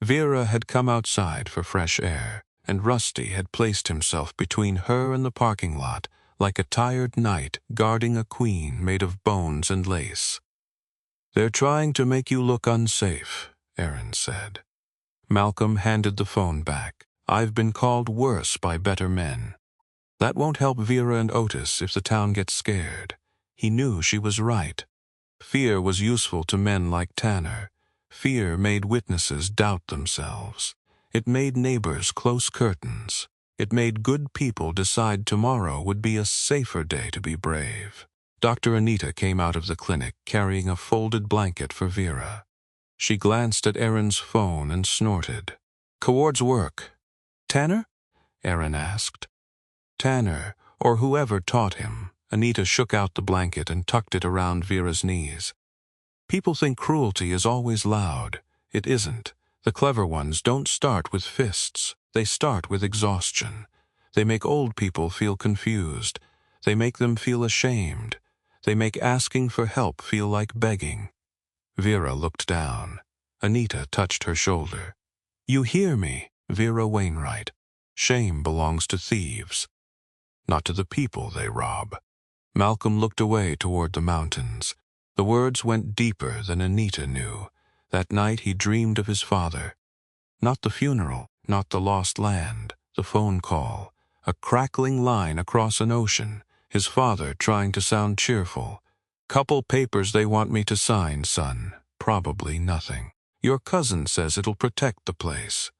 Vera had come outside for fresh air, and Rusty had placed himself between her and the parking lot like a tired knight guarding a queen made of bones and lace. "They're trying to make you look unsafe," Aaron said. Malcolm handed the phone back. "I've been called worse by better men." That won't help Vera and Otis if the town gets scared. He knew she was right. Fear was useful to men like Tanner. Fear made witnesses doubt themselves. It made neighbors close curtains. It made good people decide tomorrow would be a safer day to be brave. Dr. Anita came out of the clinic carrying a folded blanket for Vera. She glanced at Aaron's phone and snorted. "Coward's work." "Tanner?" Aaron asked. "Tanner, or whoever taught him." Anita shook out the blanket and tucked it around Vera's knees. "People think cruelty is always loud. It isn't. The clever ones don't start with fists. They start with exhaustion. They make old people feel confused. They make them feel ashamed. They make asking for help feel like begging." Vera looked down. Anita touched her shoulder. "You hear me, Vera Wainwright. Shame belongs to thieves." not to the people they rob. Malcolm looked away toward the mountains. The words went deeper than Anita knew. That night he dreamed of his father. Not the funeral, not the lost land, the phone call, a crackling line across an ocean, his father trying to sound cheerful. "Couple papers they want me to sign, son. Probably nothing. Your cousin says it'll protect the place."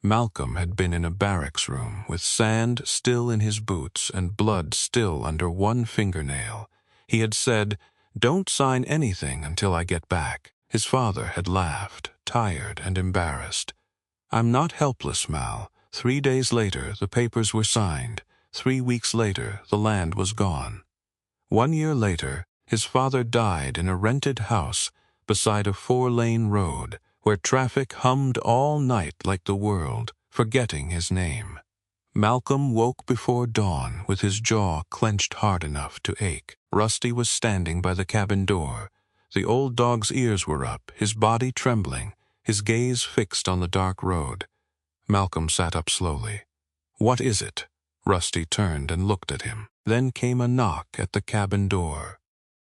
Malcolm had been in a barracks room with sand still in his boots and blood still under one fingernail. He had said, "Don't sign anything until I get back." His father had laughed, tired and embarrassed. "I'm not helpless, Mal." 3 days later, the papers were signed. 3 weeks later, the land was gone. 1 year later, his father died in a rented house beside a 4-lane road where traffic hummed all night like the world, forgetting his name. Malcolm woke before dawn with his jaw clenched hard enough to ache. Rusty was standing by the cabin door. The old dog's ears were up, his body trembling, his gaze fixed on the dark road. Malcolm sat up slowly. "What is it?" Rusty turned and looked at him. Then came a knock at the cabin door.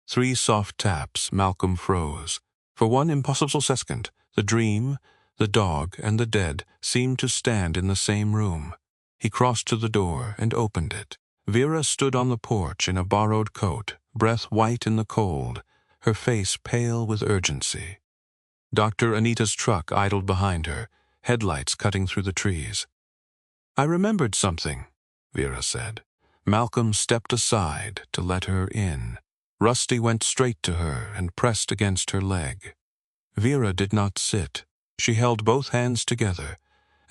3 soft taps. Malcolm froze. For one impossible second, the dream, the dog, and the dead seemed to stand in the same room. He crossed to the door and opened it. Vera stood on the porch in a borrowed coat, breath white in the cold, her face pale with urgency. Dr. Anita's truck idled behind her, headlights cutting through the trees. "I remembered something," Vera said. Malcolm stepped aside to let her in. Rusty went straight to her and pressed against her leg. Vera did not sit. She held both hands together,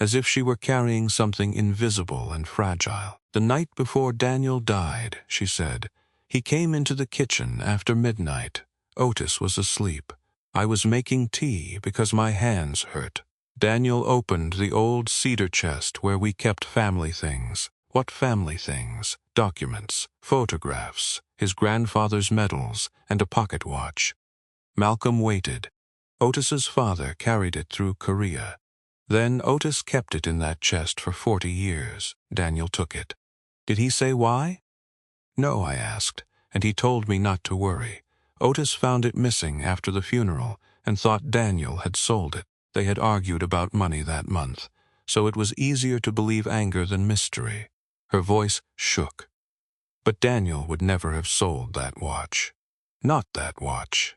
as if she were carrying something invisible and fragile. "The night before Daniel died," she said, "he came into the kitchen after midnight. Otis was asleep. I was making tea because my hands hurt. Daniel opened the old cedar chest where we kept family things." What family things? Documents, photographs, his grandfather's medals, and a pocket watch. Malcolm waited. Otis's father carried it through Korea. Then Otis kept it in that chest for 40 years. Daniel took it. "Did he say why?" "No," I asked, and he told me not to worry. Otis found it missing after the funeral and thought Daniel had sold it. They had argued about money that month, so it was easier to believe anger than mystery. Her voice shook. But Daniel would never have sold that watch. Not that watch.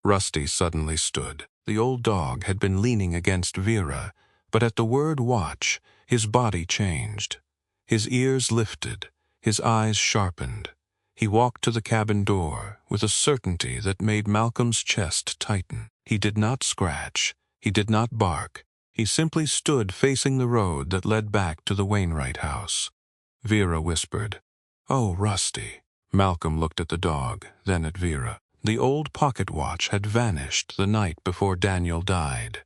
Rusty suddenly stood. The old dog had been leaning against Vera, but at the word watch, his body changed. His ears lifted, his eyes sharpened. He walked to the cabin door with a certainty that made Malcolm's chest tighten. He did not scratch. He did not bark. He simply stood facing the road that led back to the Wainwright house. Vera whispered, "Oh, Rusty." Malcolm looked at the dog, then at Vera. The old pocket watch had vanished the night before Daniel died.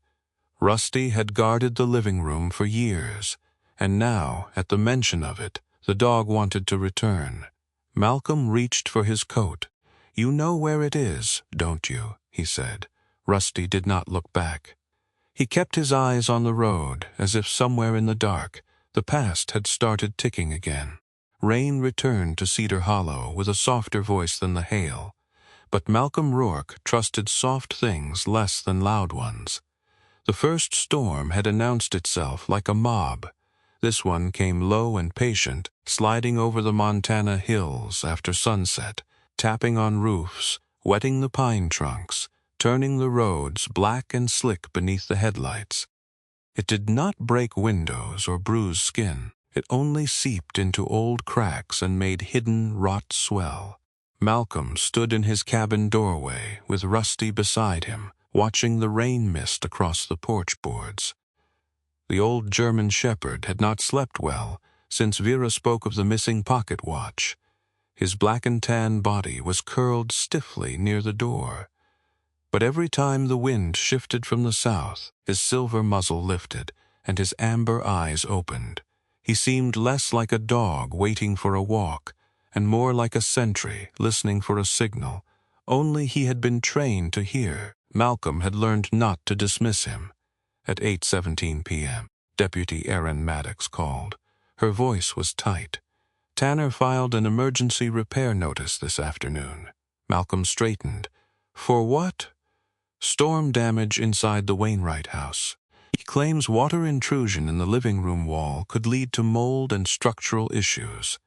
Rusty had guarded the living room for years, and now, at the mention of it, the dog wanted to return. Malcolm reached for his coat. "You know where it is, don't you?" he said. Rusty did not look back. He kept his eyes on the road, as if somewhere in the dark, the past had started ticking again. Rain returned to Cedar Hollow with a softer voice than the hail, but Malcolm Rourke trusted soft things less than loud ones. The first storm had announced itself like a mob. This one came low and patient, sliding over the Montana hills after sunset, tapping on roofs, wetting the pine trunks, turning the roads black and slick beneath the headlights. It did not break windows or bruise skin. It only seeped into old cracks and made hidden rot swell. Malcolm stood in his cabin doorway with Rusty beside him, watching the rain mist across the porch boards. The old German shepherd had not slept well since Vera spoke of the missing pocket watch. His black and tan body was curled stiffly near the door. But every time the wind shifted from the south, his silver muzzle lifted, and his amber eyes opened. He seemed less like a dog waiting for a walk, and more like a sentry listening for a signal. Only he had been trained to hear. Malcolm had learned not to dismiss him. At 8:17 p.m., Deputy Erin Maddox called. Her voice was tight. Tanner filed an emergency repair notice this afternoon. Malcolm straightened. For what? Storm damage inside the Wainwright house. He claims water intrusion in the living room wall could lead to mold and structural issues.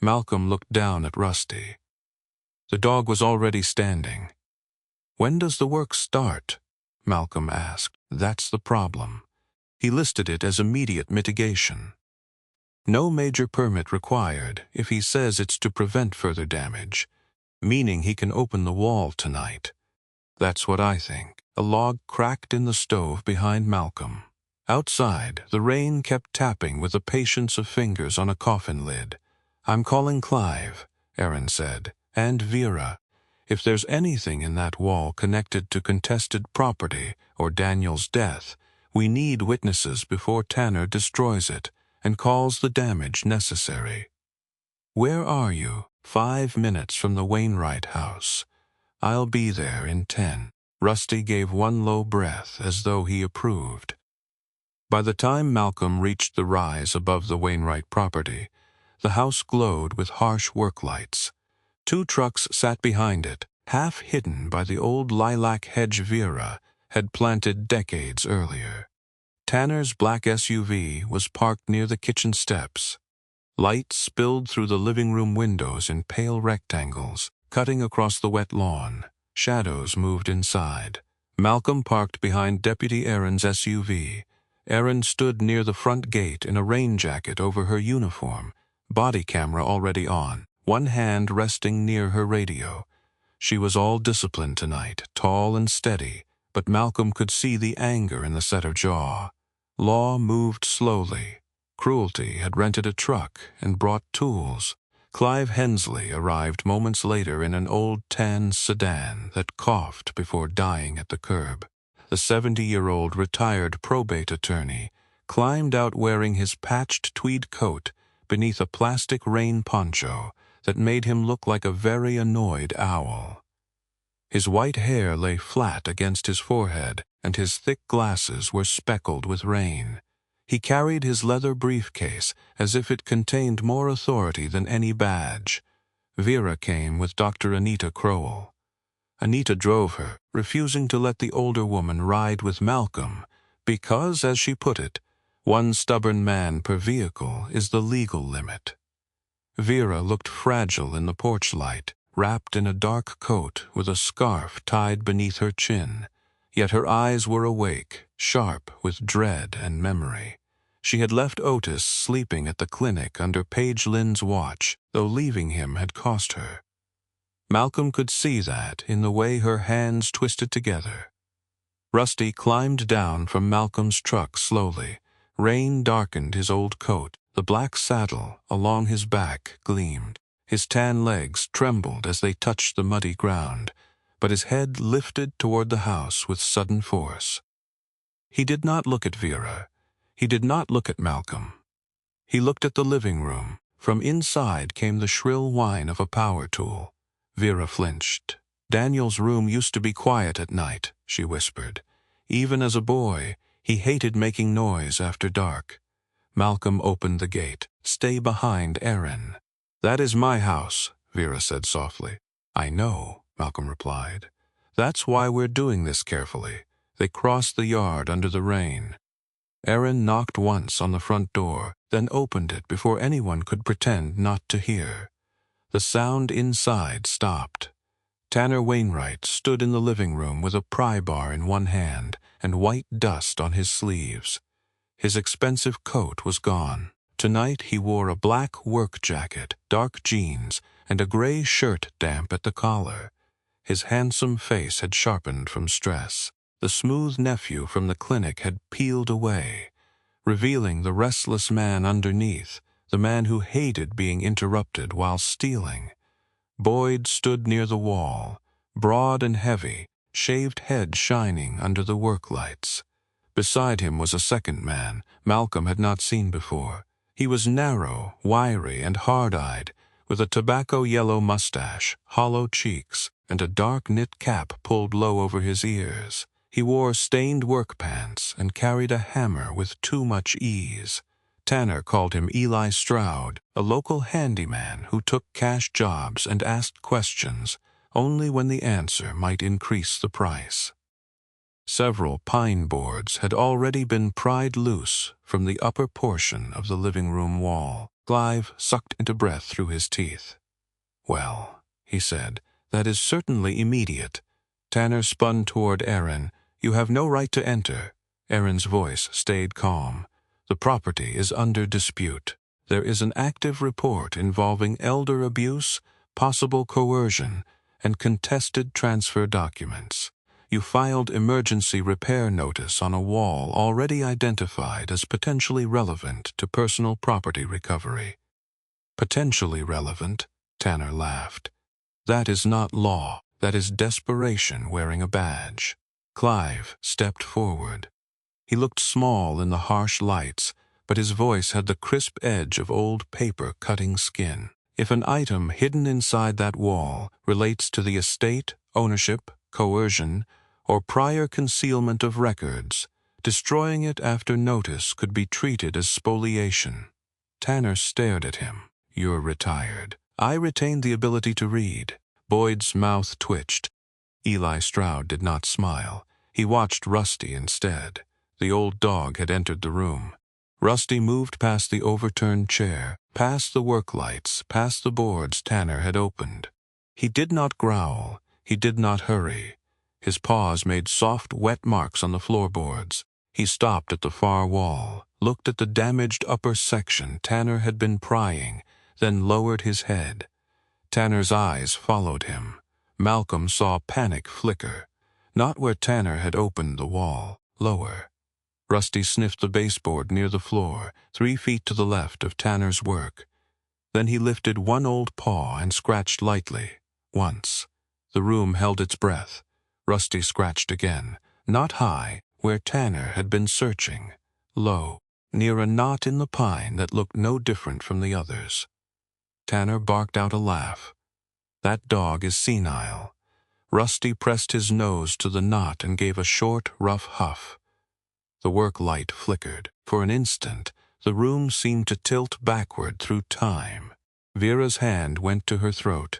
Malcolm looked down at Rusty. The dog was already standing. When does the work start? Malcolm asked. That's the problem. He listed it as immediate mitigation. No major permit required if he says it's to prevent further damage, meaning he can open the wall tonight. That's what I think. A log cracked in the stove behind Malcolm. Outside, the rain kept tapping with the patience of fingers on a coffin lid. I'm calling Clive, Aaron said, and Vera. If there's anything in that wall connected to contested property or Daniel's death, we need witnesses before Tanner destroys it and calls the damage necessary. Where are you? 5 minutes from the Wainwright house. I'll be there in 10. Rusty gave one low breath as though he approved. By the time Malcolm reached the rise above the Wainwright property, the house glowed with harsh work lights. 2 trucks sat behind it, half hidden by the old lilac hedge Vera had planted decades earlier. Tanner's black SUV was parked near the kitchen steps. Light spilled through the living room windows in pale rectangles, cutting across the wet lawn. Shadows moved inside. Malcolm parked behind Deputy Aaron's SUV. Aaron stood near the front gate in a rain jacket over her uniform, body camera already on, one hand resting near her radio. She was all discipline tonight, tall and steady, but Malcolm could see the anger in the set of jaw. Law moved slowly. Cruelty had rented a truck and brought tools. Clive Hensley arrived moments later in an old tan sedan that coughed before dying at the curb. The 70-year-old retired probate attorney climbed out wearing his patched tweed coat beneath a plastic rain poncho that made him look like a very annoyed owl. His white hair lay flat against his forehead, and his thick glasses were speckled with rain. He carried his leather briefcase as if it contained more authority than any badge. Vera came with Dr. Anita Crowell. Anita drove her, refusing to let the older woman ride with Malcolm because, as she put it, one stubborn man per vehicle is the legal limit. Vera looked fragile in the porch light, wrapped in a dark coat with a scarf tied beneath her chin. Yet her eyes were awake, sharp with dread and memory. She had left Otis sleeping at the clinic under Paige Lynn's watch, though leaving him had cost her. Malcolm could see that in the way her hands twisted together. Rusty climbed down from Malcolm's truck slowly. Rain darkened his old coat. The black saddle along his back gleamed. His tan legs trembled as they touched the muddy ground, but his head lifted toward the house with sudden force. He did not look at Vera. He did not look at Malcolm. He looked at the living room. From inside came the shrill whine of a power tool. Vera flinched. Daniel's room used to be quiet at night, she whispered. Even as a boy, he hated making noise after dark. Malcolm opened the gate. Stay behind Aaron. That is my house, Vera said softly. I know, Malcolm replied. That's why we're doing this carefully. They crossed the yard under the rain. Aaron knocked once on the front door, then opened it before anyone could pretend not to hear. The sound inside stopped. Tanner Wainwright stood in the living room with a pry bar in one hand and white dust on his sleeves. His expensive coat was gone. Tonight he wore a black work jacket, dark jeans, and a gray shirt damp at the collar. His handsome face had sharpened from stress. The smooth nephew from the clinic had peeled away, revealing the restless man underneath, the man who hated being interrupted while stealing. Boyd stood near the wall, broad and heavy, shaved head shining under the work lights. Beside him was a second man Malcolm had not seen before. He was narrow, wiry, and hard-eyed, with a tobacco-yellow mustache, hollow cheeks, and a dark knit cap pulled low over his ears. He wore stained work pants and carried a hammer with too much ease. Tanner called him Eli Stroud, a local handyman who took cash jobs and asked questions only when the answer might increase the price. Several pine boards had already been pried loose from the upper portion of the living room wall. Clive sucked into breath through his teeth. "Well," he said, "that is certainly immediate." Tanner spun toward Aaron. "You have no right to enter." Aaron's voice stayed calm. "The property is under dispute. There is an active report involving elder abuse, possible coercion, and contested transfer documents. You filed emergency repair notice on a wall already identified as potentially relevant to personal property recovery." "Potentially relevant?" Tanner laughed. "That is not law. That is desperation wearing a badge." Clive stepped forward. He looked small in the harsh lights, but his voice had the crisp edge of old paper cutting skin. "If an item hidden inside that wall relates to the estate, ownership, coercion, or prior concealment of records, destroying it after notice could be treated as spoliation." Tanner stared at him. "You're retired." "I retained the ability to read." Boyd's mouth twitched. Eli Stroud did not smile. He watched Rusty instead. The old dog had entered the room. Rusty moved past the overturned chair, past the work lights, past the boards Tanner had opened. He did not growl. He did not hurry. His paws made soft, wet marks on the floorboards. He stopped at the far wall, looked at the damaged upper section Tanner had been prying, then lowered his head. Tanner's eyes followed him. Malcolm saw panic flicker. Not where Tanner had opened the wall, lower. Rusty sniffed the baseboard near the floor, 3 feet to the left of Tanner's work. Then he lifted one old paw and scratched lightly, once. The room held its breath. Rusty scratched again, not high, where Tanner had been searching, low, near a knot in the pine that looked no different from the others. Tanner barked out a laugh. "That dog is senile." Rusty pressed his nose to the knot and gave a short, rough huff. The work light flickered. For an instant, the room seemed to tilt backward through time. Vera's hand went to her throat.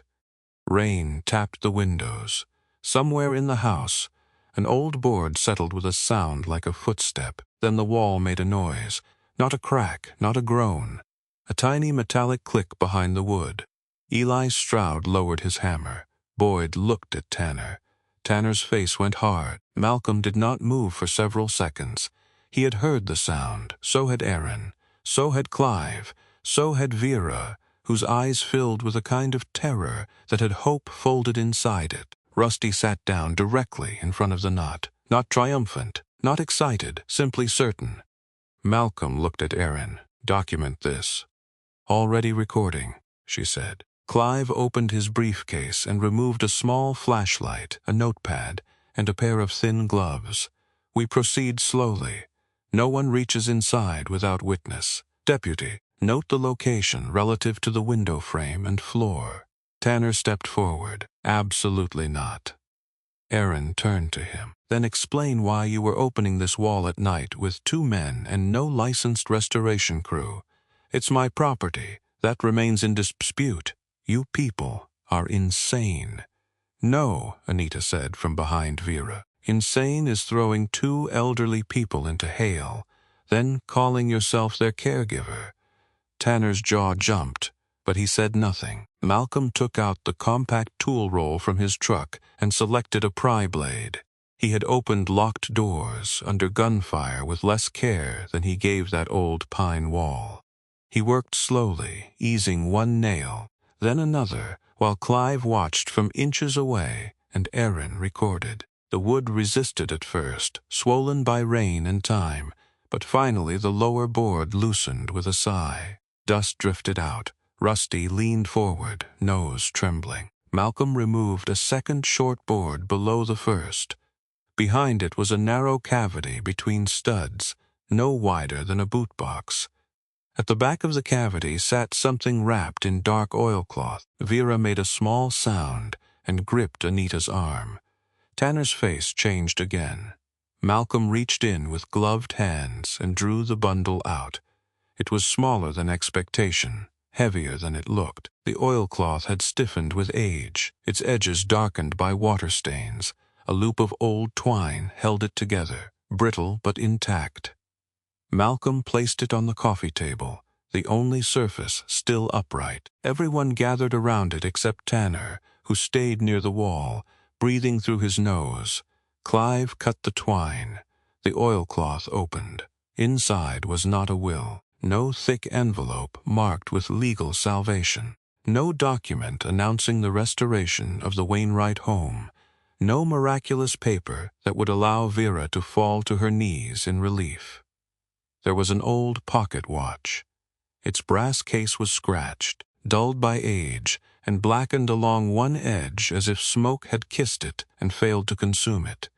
Rain tapped the windows. Somewhere in the house, an old board settled with a sound like a footstep. Then the wall made a noise. Not a crack, not a groan. A tiny metallic click behind the wood. Eli Stroud lowered his hammer. Boyd looked at Tanner. Tanner's face went hard. Malcolm did not move for several seconds. He had heard the sound. So had Aaron. So had Clive. So had Vera, whose eyes filled with a kind of terror that had hope folded inside it. Rusty sat down directly in front of the knot. Not triumphant, not excited, simply certain. Malcolm looked at Aaron. "Document this." "Already recording," she said. Clive opened his briefcase and removed a small flashlight, a notepad, and a pair of thin gloves. "We proceed slowly. No one reaches inside without witness. Deputy, note the location relative to the window frame and floor." Tanner stepped forward. "Absolutely not." Aaron turned to him. "Then explain why you were opening this wall at night with 2 men and no licensed restoration crew. It's my property. That remains in dispute. You people are insane." "No," Anita said from behind Vera. "Insane is throwing 2 elderly people into hail, then calling yourself their caregiver." Tanner's jaw jumped, but he said nothing. Malcolm took out the compact tool roll from his truck and selected a pry blade. He had opened locked doors under gunfire with less care than he gave that old pine wall. He worked slowly, easing one nail, then another, while Clive watched from inches away and Aaron recorded. The wood resisted at first, swollen by rain and time, but finally the lower board loosened with a sigh. Dust drifted out. Rusty leaned forward, nose trembling. Malcolm removed a second short board below the first. Behind it was a narrow cavity between studs, no wider than a boot box. At the back of the cavity sat something wrapped in dark oilcloth. Vera made a small sound and gripped Anita's arm. Tanner's face changed again. Malcolm reached in with gloved hands and drew the bundle out. It was smaller than expectation, heavier than it looked. The oilcloth had stiffened with age, its edges darkened by water stains. A loop of old twine held it together, brittle but intact. Malcolm placed it on the coffee table, the only surface still upright. Everyone gathered around it except Tanner, who stayed near the wall, breathing through his nose. Clive cut the twine. The oilcloth opened. Inside was not a will, no thick envelope marked with legal salvation, no document announcing the restoration of the Wainwright home, no miraculous paper that would allow Vera to fall to her knees in relief. There was an old pocket watch. Its brass case was scratched, dulled by age, and blackened along one edge as if smoke had kissed it and failed to consume it.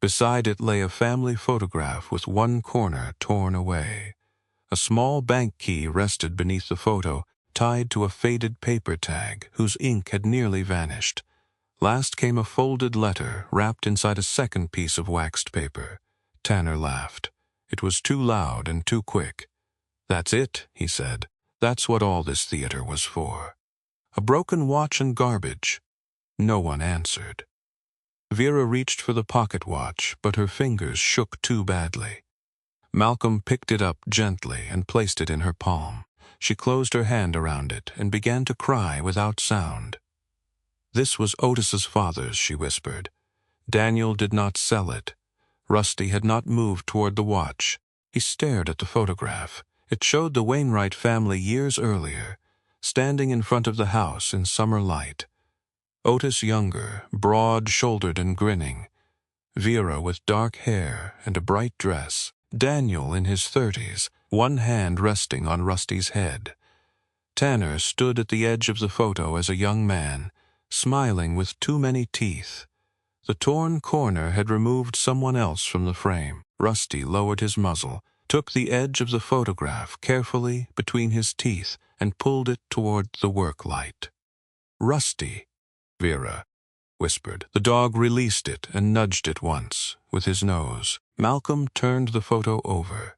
Beside it lay a family photograph with one corner torn away. A small bank key rested beneath the photo, tied to a faded paper tag whose ink had nearly vanished. Last came a folded letter wrapped inside a second piece of waxed paper. Tanner laughed. It was too loud and too quick. "That's it," he said. "That's what all this theater was for." A broken watch and garbage. No one answered. Vera reached for the pocket watch, but her fingers shook too badly. Malcolm picked it up gently and placed it in her palm. She closed her hand around it and began to cry without sound. "This was Otis's father's," she whispered. "Daniel did not sell it." Rusty had not moved toward the watch. He stared at the photograph. It showed the Wainwright family years earlier, standing in front of the house in summer light. Otis younger, broad-shouldered and grinning. Vera with dark hair and a bright dress. Daniel in his 30s, one hand resting on Rusty's head. Tanner stood at the edge of the photo as a young man, smiling with too many teeth. The torn corner had removed someone else from the frame. Rusty lowered his muzzle, took the edge of the photograph carefully between his teeth, and pulled it toward the work light. "Rusty," Vera whispered. The dog released it and nudged it once with his nose. Malcolm turned the photo over.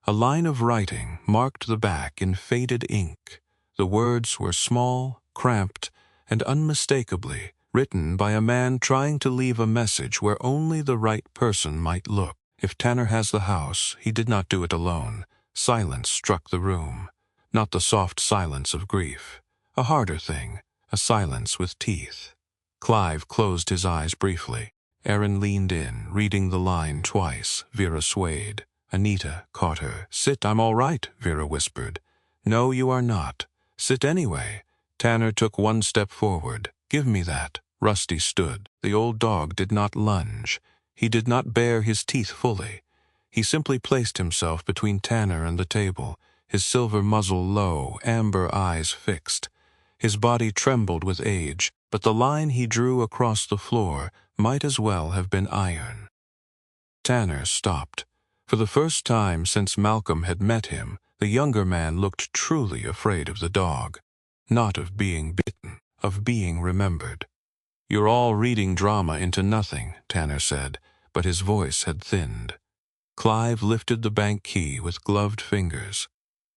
A line of writing marked the back in faded ink. The words were small, cramped, and unmistakably written by a man trying to leave a message where only the right person might look. If Tanner has the house, he did not do it alone. Silence struck the room. Not the soft silence of grief. A harder thing, a silence with teeth. Clive closed his eyes briefly. Aaron leaned in, reading the line twice. Vera swayed. Anita caught her. "Sit, I'm all right," Vera whispered. "No, you are not. Sit anyway." Tanner took one step forward. "Give me that." Rusty stood. The old dog did not lunge. He did not bare his teeth fully. He simply placed himself between Tanner and the table, his silver muzzle low, amber eyes fixed. His body trembled with age, but the line he drew across the floor might as well have been iron. Tanner stopped. For the first time since Malcolm had met him, the younger man looked truly afraid of the dog. Not of being bitten, of being remembered. "You're all reading drama into nothing," Tanner said, but his voice had thinned. Clive lifted the bank key with gloved fingers.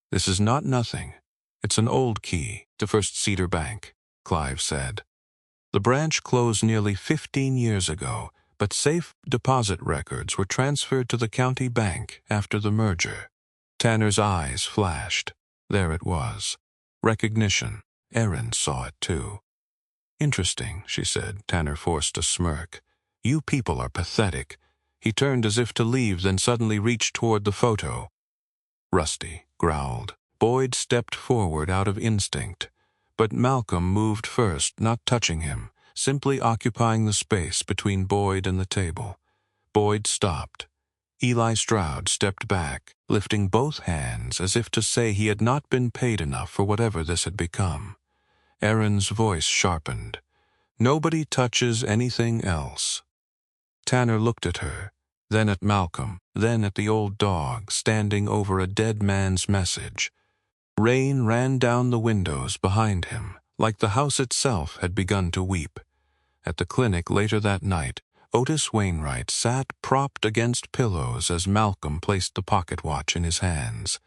"This is not nothing. It's an old key to First Cedar Bank," Clive said. The branch closed nearly 15 years ago, but safe deposit records were transferred to the county bank after the merger. Tanner's eyes flashed. There it was. Recognition. Aaron saw it too. "Interesting," she said. Tanner forced a smirk. "You people are pathetic." He turned as if to leave, then suddenly reached toward the photo. Rusty growled. Boyd stepped forward out of instinct. But Malcolm moved first, not touching him, simply occupying the space between Boyd and the table. Boyd stopped. Eli Stroud stepped back, lifting both hands as if to say he had not been paid enough for whatever this had become. Aaron's voice sharpened. "Nobody touches anything else." Tanner looked at her, then at Malcolm, then at the old dog standing over a dead man's message. Rain ran down the windows behind him, like the house itself had begun to weep. At the clinic later that night, Otis Wainwright sat propped against pillows as Malcolm placed the pocket watch in his hands.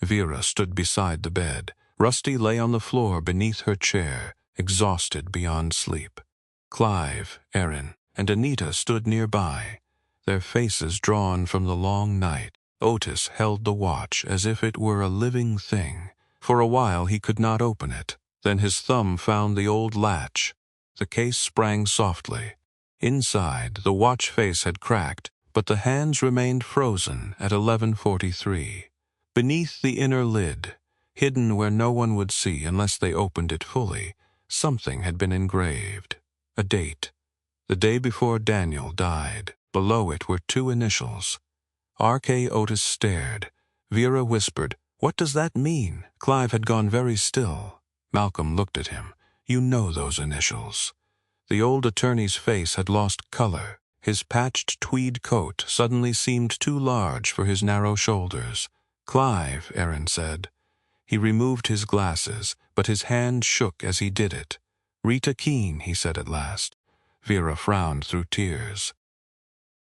Vera stood beside the bed. Rusty lay on the floor beneath her chair, exhausted beyond sleep. Clive, Erin, and Anita stood nearby, their faces drawn from the long night. Otis held the watch as if it were a living thing. For a while he could not open it. Then his thumb found the old latch. The case sprang softly. Inside, the watch face had cracked, but the hands remained frozen at 11:43. Beneath the inner lid, hidden where no one would see unless they opened it fully, something had been engraved. A date. The day before Daniel died. Below it were 2 initials. R.K. Otis stared. Vera whispered, "What does that mean?" Clive had gone very still. Malcolm looked at him. "You know those initials." The old attorney's face had lost color. His patched tweed coat suddenly seemed too large for his narrow shoulders. "Clive," Erin said. He removed his glasses, but his hand shook as he did it. "Rita Keene," he said at last. Vera frowned through tears.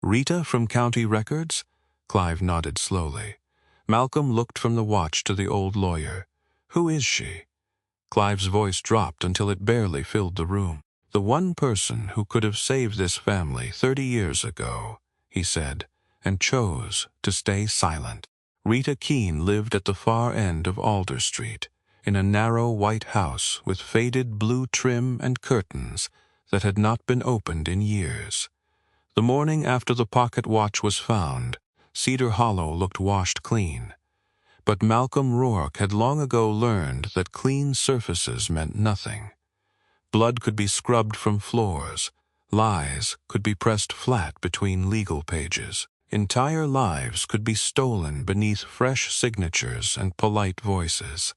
"Rita from County Records?" Clive nodded slowly. Malcolm looked from the watch to the old lawyer. "Who is she?" Clive's voice dropped until it barely filled the room. "The one person who could have saved this family 30 years ago," he said, and chose to stay silent. Rita Keene lived at the far end of Alder Street, in a narrow white house with faded blue trim and curtains that had not been opened in years. The morning after the pocket watch was found, Cedar Hollow looked washed clean. But Malcolm Rourke had long ago learned that clean surfaces meant nothing. Blood could be scrubbed from floors. Lies could be pressed flat between legal pages. Entire lives could be stolen beneath fresh signatures and polite voices.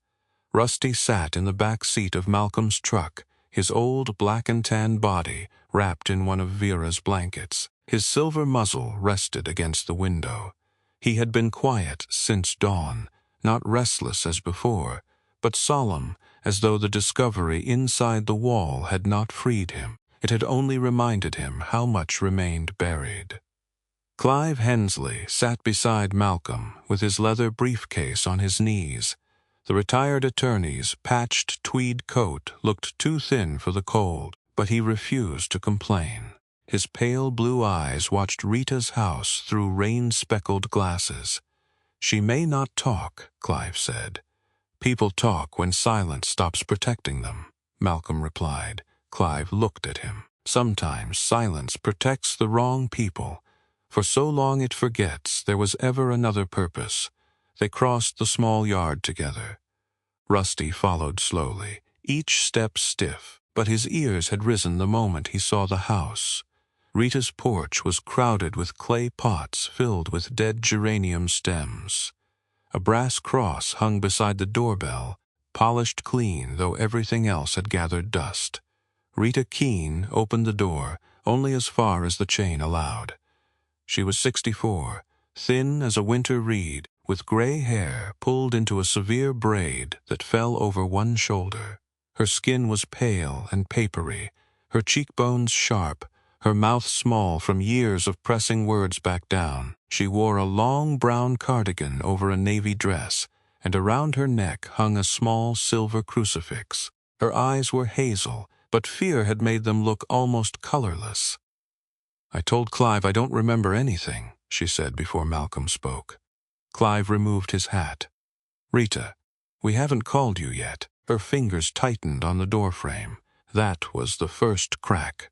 Rusty sat in the back seat of Malcolm's truck, his old black and tan body wrapped in one of Vera's blankets. His silver muzzle rested against the window. He had been quiet since dawn, not restless as before, but solemn, as though the discovery inside the wall had not freed him. It had only reminded him how much remained buried. Clive Hensley sat beside Malcolm with his leather briefcase on his knees. The retired attorney's patched tweed coat looked too thin for the cold, but he refused to complain. His pale blue eyes watched Rita's house through rain-speckled glasses. "She may not talk," Clive said. "People talk when silence stops protecting them," Malcolm replied. Clive looked at him. "Sometimes silence protects the wrong people. For so long it forgets there was ever another purpose." They crossed the small yard together. Rusty followed slowly, each step stiff, but his ears had risen the moment he saw the house. Rita's porch was crowded with clay pots filled with dead geranium stems. A brass cross hung beside the doorbell, polished clean though everything else had gathered dust. Rita Keene opened the door only as far as the chain allowed. She was 64, thin as a winter reed, with gray hair pulled into a severe braid that fell over one shoulder. Her skin was pale and papery, her cheekbones sharp, her mouth small from years of pressing words back down. She wore a long brown cardigan over a navy dress, and around her neck hung a small silver crucifix. Her eyes were hazel, but fear had made them look almost colorless. "I told Clive I don't remember anything," she said before Malcolm spoke. Clive removed his hat. "Rita, we haven't called you yet." Her fingers tightened on the doorframe. That was the first crack.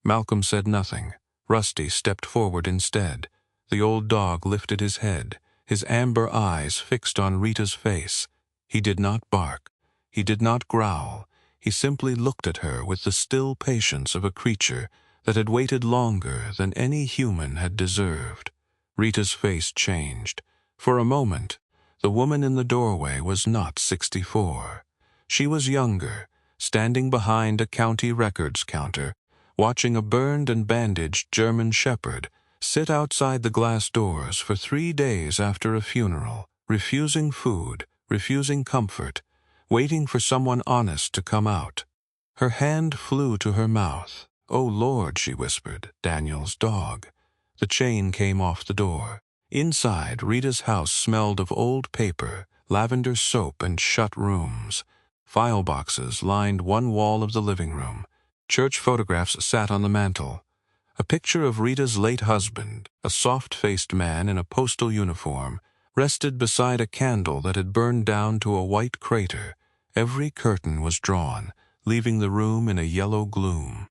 Malcolm said nothing. Rusty stepped forward instead. The old dog lifted his head, his amber eyes fixed on Rita's face. He did not bark. He did not growl. He simply looked at her with the still patience of a creature that had waited longer than any human had deserved. Rita's face changed. For a moment, the woman in the doorway was not 64. She was younger, standing behind a county records counter, watching a burned and bandaged German shepherd sit outside the glass doors for 3 days after a funeral, refusing food, refusing comfort, waiting for someone honest to come out. Her hand flew to her mouth. "Oh, Lord," she whispered, "Daniel's dog." The chain came off the door. Inside, Rita's house smelled of old paper, lavender soap and shut rooms. File boxes lined one wall of the living room. Church photographs sat on the mantel. A picture of Rita's late husband, a soft-faced man in a postal uniform, rested beside a candle that had burned down to a white crater. Every curtain was drawn, leaving the room in a yellow gloom.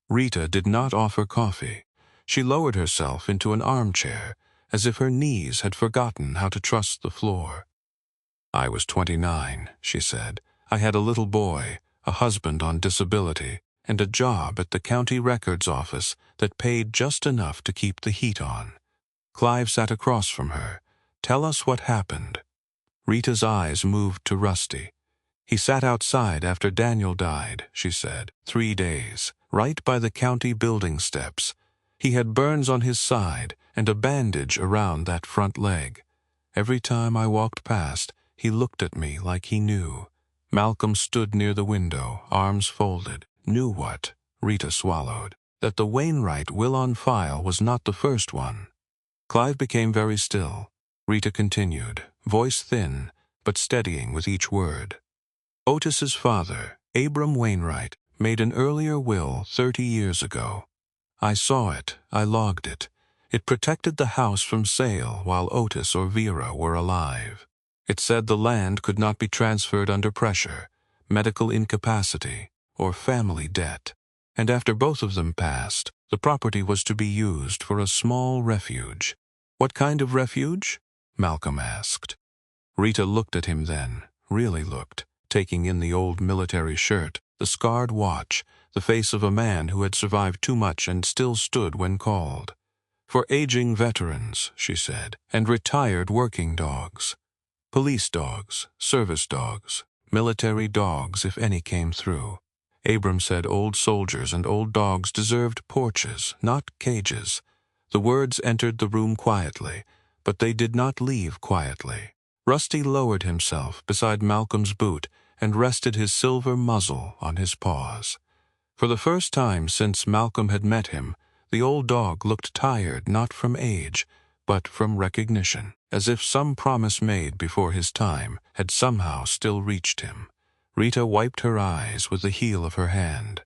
Rita did not offer coffee. She lowered herself into an armchair, as if her knees had forgotten how to trust the floor. "I was 29, she said. "I had a little boy, a husband on disability, and a job at the county records office that paid just enough to keep the heat on." Clive sat across from her. "Tell us what happened." Rita's eyes moved to Rusty. "He sat outside after Daniel died," she said. 3 days, right by the county building steps. He had burns on his side and a bandage around that front leg. Every time I walked past, he looked at me like he knew." Malcolm stood near the window, arms folded. "Knew what?" Rita swallowed. "That the Wainwright will on file was not the first one." Clive became very still. Rita continued, voice thin, but steadying with each word. "Otis's father, Abram Wainwright, made an earlier will 30 years ago. I saw it, I logged it. It protected the house from sale while Otis or Vera were alive. It said the land could not be transferred under pressure, medical incapacity, or family debt. And after both of them passed, the property was to be used for a small refuge." "What kind of refuge?" Malcolm asked. Rita looked at him then, really looked, taking in the old military shirt, the scarred watch, the face of a man who had survived too much and still stood when called. "For aging veterans," she said, "and retired working dogs. Police dogs, service dogs, military dogs if any came through." Abram said old soldiers and old dogs deserved porches, not cages. The words entered the room quietly, but they did not leave quietly. Rusty lowered himself beside Malcolm's boot and rested his silver muzzle on his paws. For the first time since Malcolm had met him, the old dog looked tired not from age, but from recognition, as if some promise made before his time had somehow still reached him. Rita wiped her eyes with the heel of her hand.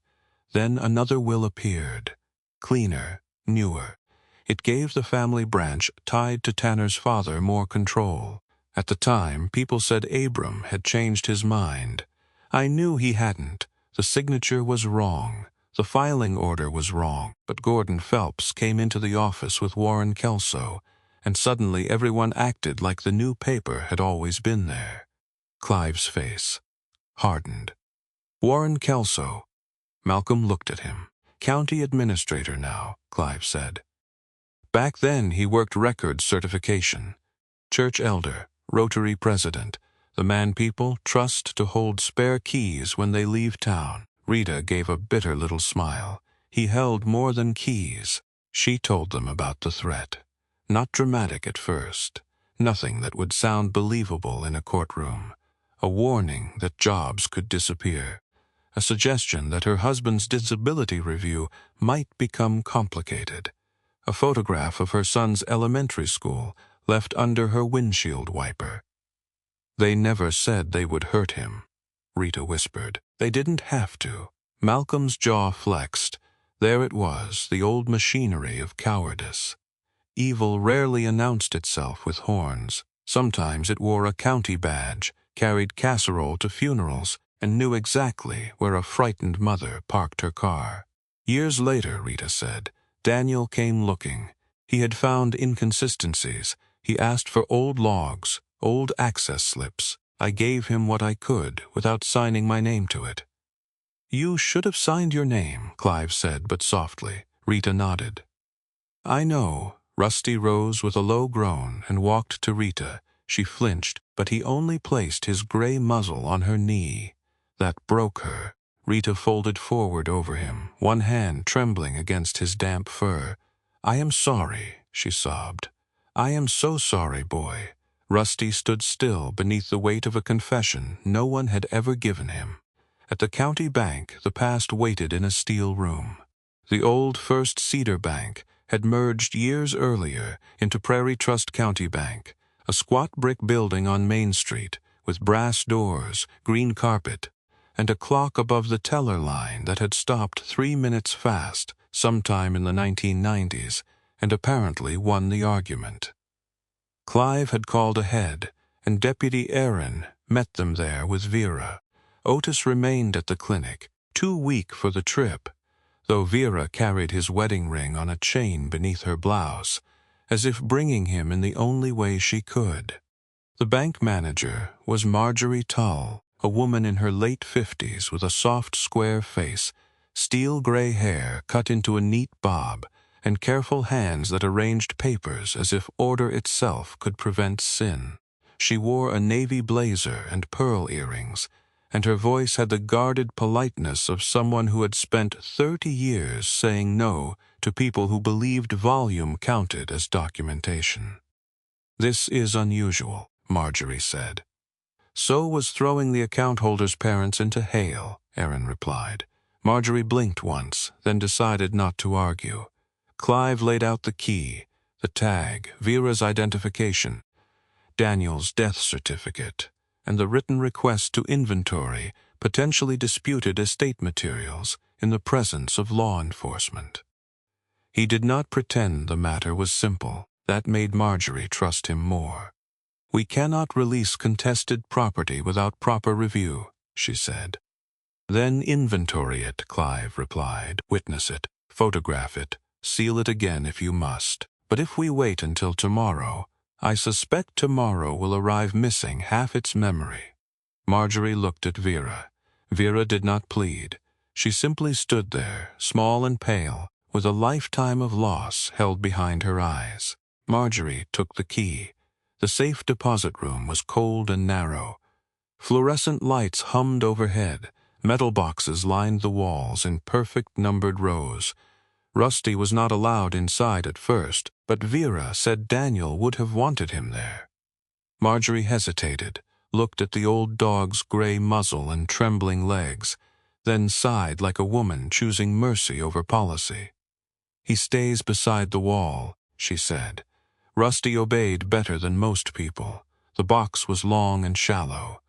Then another will appeared, cleaner, newer. It gave the family branch tied to Tanner's father more control. At the time, people said Abram had changed his mind. I knew he hadn't. The signature was wrong. The filing order was wrong. But Gordon Phelps came into the office with Warren Kelso, and suddenly everyone acted like the new paper had always been there. Clive's face hardened. "Warren Kelso." Malcolm looked at him. "County administrator now," Clive said. "Back then he worked records certification. Church elder, Rotary president, the man people trust to hold spare keys when they leave town." Rita gave a bitter little smile. "He held more than keys." She told them about the threat. Not dramatic at first. Nothing that would sound believable in a courtroom. A warning that jobs could disappear. A suggestion that her husband's disability review might become complicated. A photograph of her son's elementary school left under her windshield wiper. "They never said they would hurt him," Rita whispered. "They didn't have to." Malcolm's jaw flexed. There it was, the old machinery of cowardice. Evil rarely announced itself with horns. Sometimes it wore a county badge, carried casserole to funerals, and knew exactly where a frightened mother parked her car. Years later, Rita said, Daniel came looking. He had found inconsistencies. He asked for old logs, old access slips. I gave him what I could without signing my name to it. "You should have signed your name," Clive said, but softly. Rita nodded. "I know." Rusty rose with a low groan and walked to Rita. She flinched, but he only placed his gray muzzle on her knee. That broke her. Rita folded forward over him, one hand trembling against his damp fur. "I am sorry," she sobbed. "I am so sorry, boy." Rusty stood still beneath the weight of a confession no one had ever given him. At the county bank, the past waited in a steel room. The old First Cedar Bank had merged years earlier into Prairie Trust County Bank, a squat brick building on Main Street with brass doors, green carpet, and a clock above the teller line that had stopped 3 minutes fast sometime in the 1990s and apparently won the argument. Clive had called ahead, and Deputy Aaron met them there with Vera. Otis remained at the clinic, too weak for the trip, though Vera carried his wedding ring on a chain beneath her blouse, as if bringing him in the only way she could. The bank manager was Marjorie Tull, a woman in her late 50s with a soft, square face, steel-gray hair cut into a neat bob, and careful hands that arranged papers as if order itself could prevent sin. She wore a navy blazer and pearl earrings, and her voice had the guarded politeness of someone who had spent 30 years saying no to people who believed volume counted as documentation. "This is unusual," Marjorie said. "So was throwing the account holder's parents into hail," Aaron replied. Marjorie blinked once, then decided not to argue. Clive laid out the key, the tag, Vera's identification, Daniel's death certificate, and the written request to inventory potentially disputed estate materials in the presence of law enforcement. He did not pretend the matter was simple. That made Marjorie trust him more. "We cannot release contested property without proper review," she said. "Then inventory it," Clive replied. "Witness it, photograph it, seal it again if you must. But if we wait until tomorrow, I suspect tomorrow will arrive missing half its memory." Marjorie looked at Vera. Vera did not plead. She simply stood there, small and pale, with a lifetime of loss held behind her eyes. Marjorie took the key. The safe deposit room was cold and narrow. Fluorescent lights hummed overhead. Metal boxes lined the walls in perfect numbered rows. Rusty was not allowed inside at first, but Vera said Daniel would have wanted him there. Marjorie hesitated, looked at the old dog's gray muzzle and trembling legs, then sighed like a woman choosing mercy over policy. "He stays beside the wall," she said. Rusty obeyed better than most people. The box was long and shallow.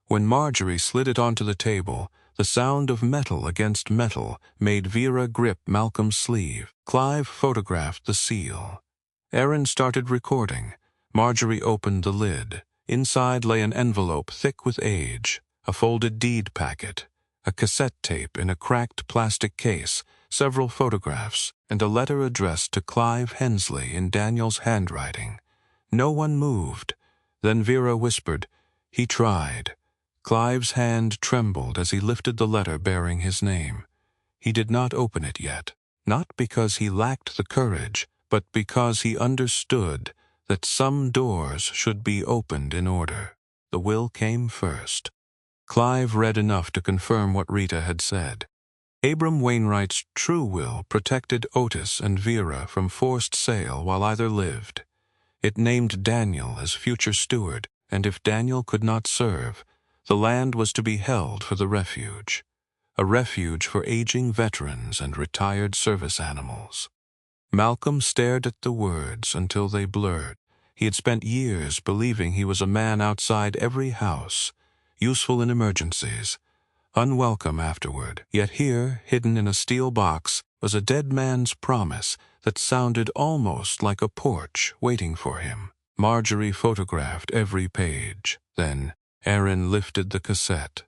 When Marjorie slid it onto the table, the sound of metal against metal made Vera grip Malcolm's sleeve. Clive photographed the seal. Aaron started recording. Marjorie opened the lid. Inside lay an envelope thick with age, a folded deed packet, a cassette tape in a cracked plastic case, several photographs, and a letter addressed to Clive Hensley in Daniel's handwriting. No one moved. Then Vera whispered, "He tried." Clive's hand trembled as he lifted the letter bearing his name. He did not open it yet, not because he lacked the courage, but because he understood that some doors should be opened in order. The will came first. Clive read enough to confirm what Rita had said. Abram Wainwright's true will protected Otis and Vera from forced sale while either lived. It named Daniel as future steward, and if Daniel could not serve, the land was to be held for the refuge, a refuge for aging veterans and retired service animals. Malcolm stared at the words until they blurred. He had spent years believing he was a man outside every house, useful in emergencies, unwelcome afterward. Yet here, hidden in a steel box, was a dead man's promise that sounded almost like a porch waiting for him. Marjorie photographed every page. Then Aaron lifted the cassette.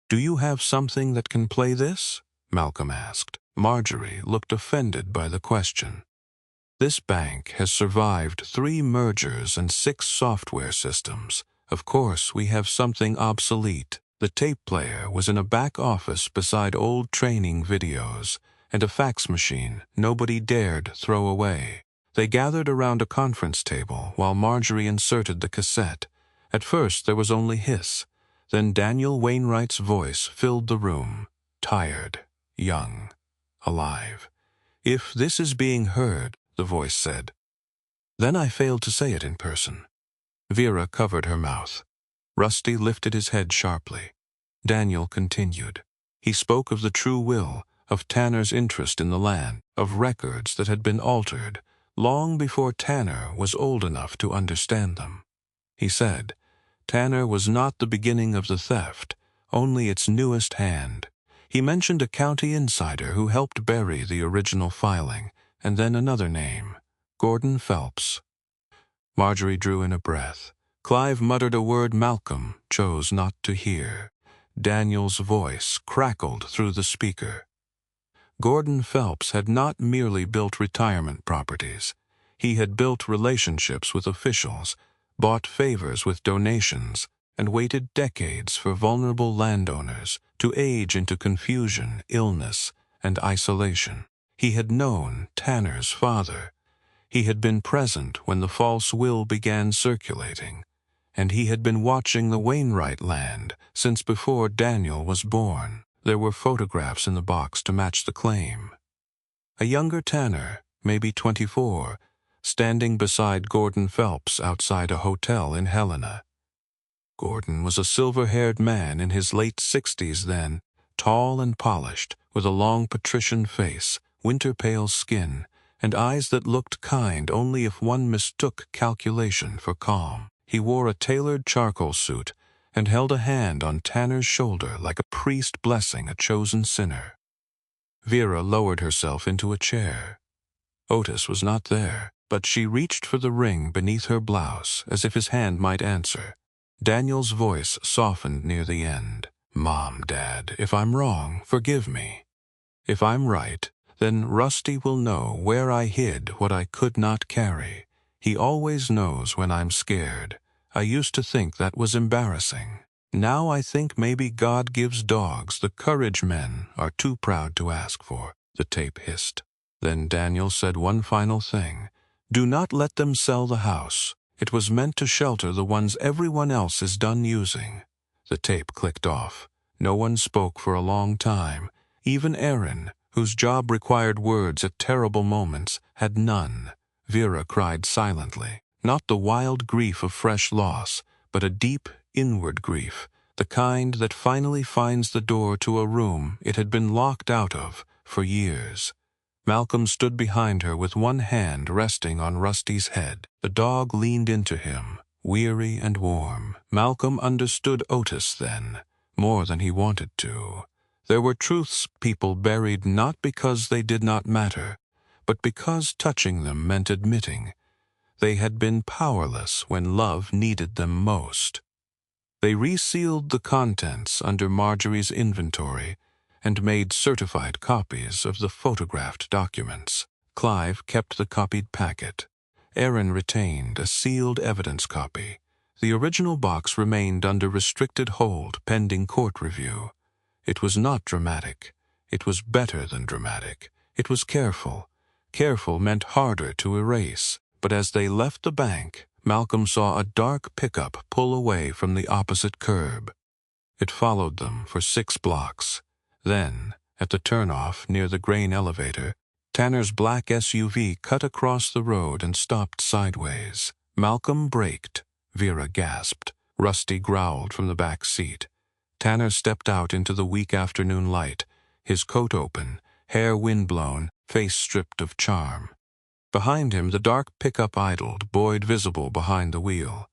"Do you have something that can play this?" Malcolm asked. Marjorie looked offended by the question. "This bank has survived 3 mergers and 6 software systems. Of course, we have something obsolete." The tape player was in a back office beside old training videos and a fax machine nobody dared throw away. They gathered around a conference table while Marjorie inserted the cassette. At first there was only hiss. Then Daniel Wainwright's voice filled the room, tired, young, alive. "If this is being heard," the voice said, "then I failed to say it in person." Vera covered her mouth. Rusty lifted his head sharply. Daniel continued. He spoke of the true will, of Tanner's interest in the land, of records that had been altered long before Tanner was old enough to understand them. He said. Tanner was not the beginning of the theft, only its newest hand. He mentioned a county insider who helped bury the original filing, and then another name, Gordon Phelps. Marjorie drew in a breath. Clive muttered a word Malcolm chose not to hear. Daniel's voice crackled through the speaker. Gordon Phelps had not merely built retirement properties. He had built relationships with officials, bought favors with donations, and waited decades for vulnerable landowners to age into confusion, illness, and isolation. He had known Tanner's father. He had been present when the false will began circulating, and he had been watching the Wainwright land since before Daniel was born. There were photographs in the box to match the claim. A younger Tanner, maybe 24, standing beside Gordon Phelps outside a hotel in Helena. Gordon was a silver-haired man in his late 60s then, tall and polished, with a long patrician face, winter-pale skin, and eyes that looked kind only if one mistook calculation for calm. He wore a tailored charcoal suit and held a hand on Tanner's shoulder like a priest blessing a chosen sinner. Vera lowered herself into a chair. Otis was not there, but she reached for the ring beneath her blouse as if his hand might answer. Daniel's voice softened near the end. "Mom, Dad, if I'm wrong, forgive me. If I'm right, then Rusty will know where I hid what I could not carry. He always knows when I'm scared. I used to think that was embarrassing. Now I think maybe God gives dogs the courage men are too proud to ask for," the tape hissed. Then Daniel said one final thing. "Do not let them sell the house. It was meant to shelter the ones everyone else is done using." The tape clicked off. No one spoke for a long time. Even Aaron, whose job required words at terrible moments, had none. Vera cried silently. Not the wild grief of fresh loss, but a deep, inward grief, the kind that finally finds the door to a room it had been locked out of for years. Malcolm stood behind her with one hand resting on Rusty's head. The dog leaned into him, weary and warm. Malcolm understood Otis then, more than he wanted to. There were truths people buried not because they did not matter, but because touching them meant admitting they had been powerless when love needed them most. They resealed the contents under Marjorie's inventory and made certified copies of the photographed documents. Clive kept the copied packet. Aaron retained a sealed evidence copy. The original box remained under restricted hold pending court review. It was not dramatic. It was better than dramatic. It was careful. Careful meant harder to erase. But as they left the bank, Malcolm saw a dark pickup pull away from the opposite curb. It followed them for 6 blocks. Then, at the turnoff near the grain elevator, Tanner's black SUV cut across the road and stopped sideways. Malcolm braked. Vera gasped. Rusty growled from the back seat. Tanner stepped out into the weak afternoon light, his coat open, hair windblown, face stripped of charm. Behind him, the dark pickup idled, Boyd visible behind the wheel.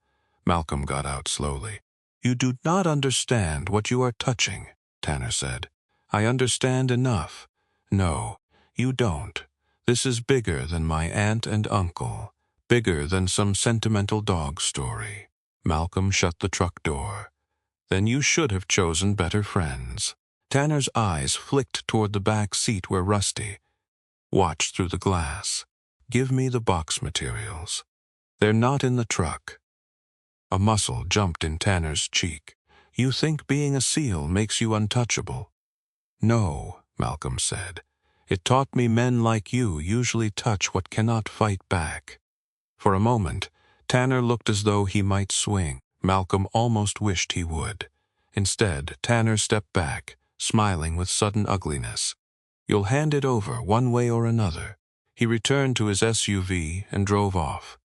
Malcolm got out slowly. "You do not understand what you are touching," Tanner said. "I understand enough." "No, you don't. This is bigger than my aunt and uncle, bigger than some sentimental dog story." Malcolm shut the truck door. "Then you should have chosen better friends." Tanner's eyes flicked toward the back seat where Rusty watched through the glass. "Give me the box materials. They're not in the truck." A muscle jumped in Tanner's cheek. "You think being a SEAL makes you untouchable?" "No," Malcolm said. "It taught me men like you usually touch what cannot fight back." For a moment, Tanner looked as though he might swing. Malcolm almost wished he would. Instead, Tanner stepped back, smiling with sudden ugliness. "You'll hand it over one way or another." He returned to his SUV and drove off.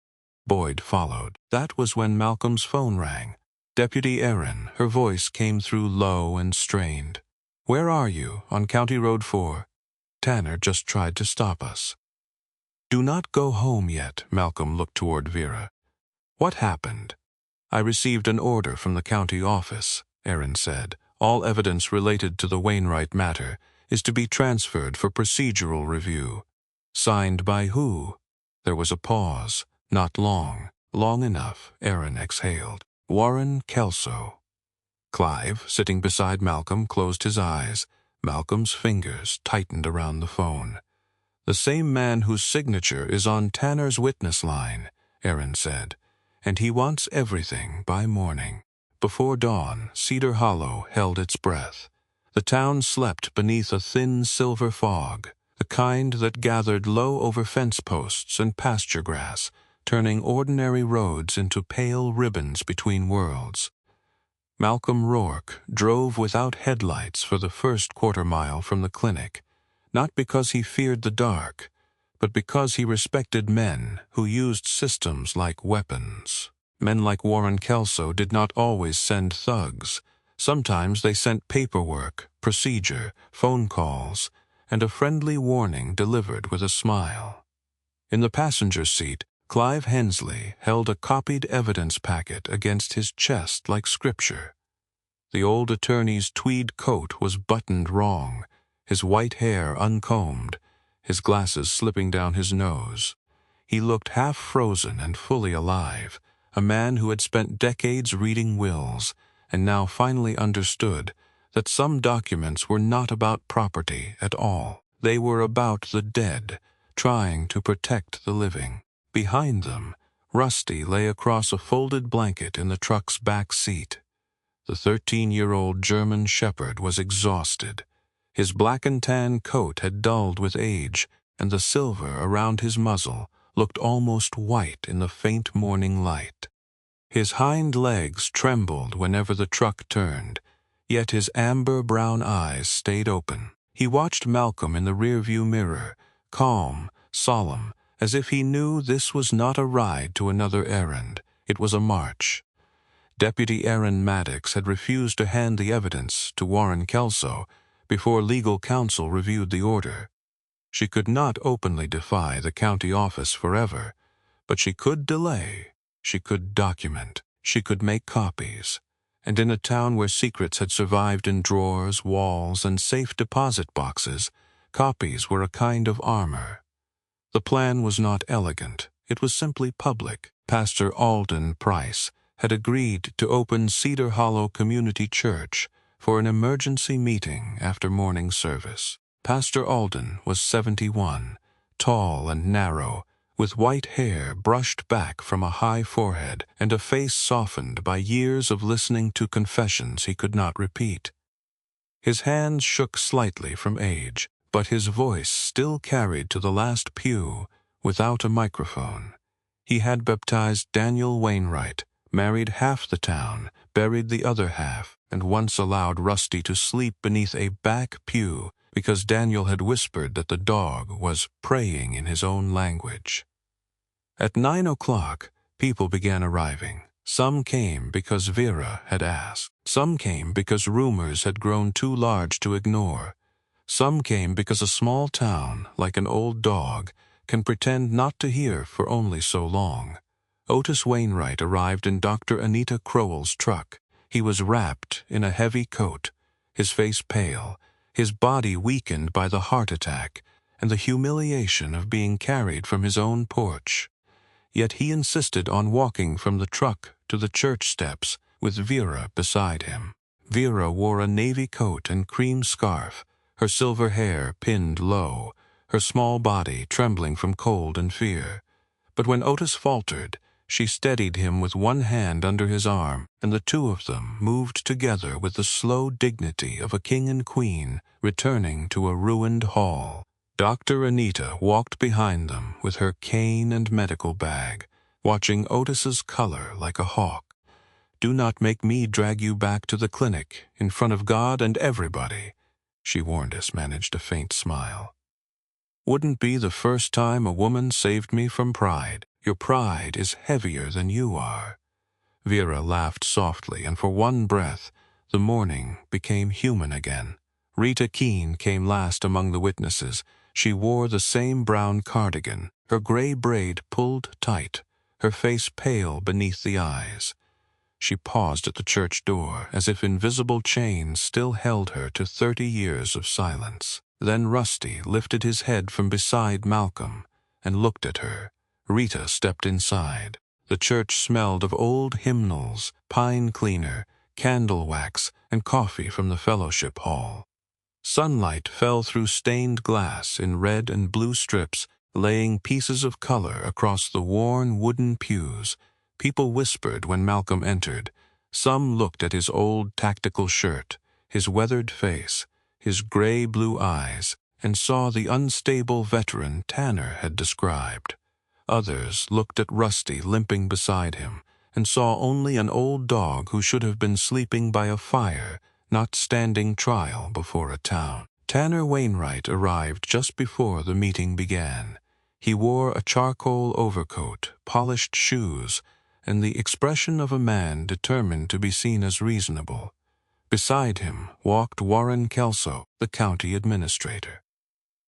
Boyd followed. That was when Malcolm's phone rang. Deputy Aaron, her voice came through low and strained. "Where are you? On County Road 4? Tanner just tried to stop us." "Do not go home yet," Malcolm looked toward Vera. "What happened?" "I received an order from the county office," Aaron said. "All evidence related to the Wainwright matter is to be transferred for procedural review." "Signed by who?" There was a pause. Not long. Long enough, Aaron exhaled. "Warren Kelso." Clive, sitting beside Malcolm, closed his eyes. Malcolm's fingers tightened around the phone. "The same man whose signature is on Tanner's witness line," Aaron said, "and he wants everything by morning." Before dawn, Cedar Hollow held its breath. The town slept beneath a thin silver fog, the kind that gathered low over fence posts and pasture grass, turning ordinary roads into pale ribbons between worlds. Malcolm Rourke drove without headlights for the first quarter-mile from the clinic, not because he feared the dark, but because he respected men who used systems like weapons. Men like Warren Kelso did not always send thugs. Sometimes they sent paperwork, procedure, phone calls, and a friendly warning delivered with a smile. In the passenger seat, Clive Hensley held a copied evidence packet against his chest like scripture. The old attorney's tweed coat was buttoned wrong, his white hair uncombed, his glasses slipping down his nose. He looked half-frozen and fully alive, a man who had spent decades reading wills and now finally understood that some documents were not about property at all. They were about the dead, trying to protect the living. Behind them, Rusty lay across a folded blanket in the truck's back seat. The 13-year-old German shepherd was exhausted. His black and tan coat had dulled with age, and the silver around his muzzle looked almost white in the faint morning light. His hind legs trembled whenever the truck turned, yet his amber-brown eyes stayed open. He watched Malcolm in the rearview mirror, calm, solemn, as if he knew this was not a ride to another errand. It was a march. Deputy Aaron Maddox had refused to hand the evidence to Warren Kelso before legal counsel reviewed the order. She could not openly defy the county office forever, but she could delay, she could document, she could make copies. And in a town where secrets had survived in drawers, walls, and safe deposit boxes, copies were a kind of armor. The plan was not elegant, it was simply public. Pastor Alden Price had agreed to open Cedar Hollow Community Church for an emergency meeting after morning service. Pastor Alden was 71, tall and narrow, with white hair brushed back from a high forehead and a face softened by years of listening to confessions he could not repeat. His hands shook slightly from age, but his voice still carried to the last pew without a microphone. He had baptized Daniel Wainwright, married half the town, buried the other half, and once allowed Rusty to sleep beneath a back pew because Daniel had whispered that the dog was praying in his own language. At 9 o'clock, people began arriving. Some came because Vera had asked. Some came because rumors had grown too large to ignore. Some came because a small town, like an old dog, can pretend not to hear for only so long. Otis Wainwright arrived in Dr. Anita Crowell's truck. He was wrapped in a heavy coat, his face pale, his body weakened by the heart attack and the humiliation of being carried from his own porch. Yet he insisted on walking from the truck to the church steps with Vera beside him. Vera wore a navy coat and cream scarf, her silver hair pinned low, her small body trembling from cold and fear. But when Otis faltered, she steadied him with one hand under his arm, and the two of them moved together with the slow dignity of a king and queen returning to a ruined hall. Dr. Anita walked behind them with her cane and medical bag, watching Otis's color like a hawk. "Do not make me drag you back to the clinic, in front of God and everybody," she warned us, managed a faint smile. "Wouldn't be the first time a woman saved me from pride. Your pride is heavier than you are." Vera laughed softly, and for one breath, the morning became human again. Rita Keene came last among the witnesses. She wore the same brown cardigan, her gray braid pulled tight, her face pale beneath the eyes. She paused at the church door, as if invisible chains still held her to 30 years of silence. Then Rusty lifted his head from beside Malcolm and looked at her. Rita stepped inside. The church smelled of old hymnals, pine cleaner, candle wax, and coffee from the fellowship hall. Sunlight fell through stained glass in red and blue strips, laying pieces of color across the worn wooden pews. People whispered when Malcolm entered. Some looked at his old tactical shirt, his weathered face, his gray-blue eyes, and saw the unstable veteran Tanner had described. Others looked at Rusty limping beside him and saw only an old dog who should have been sleeping by a fire, not standing trial before a town. Tanner Wainwright arrived just before the meeting began. He wore a charcoal overcoat, polished shoes, and the expression of a man determined to be seen as reasonable. Beside him walked Warren Kelso, the county administrator.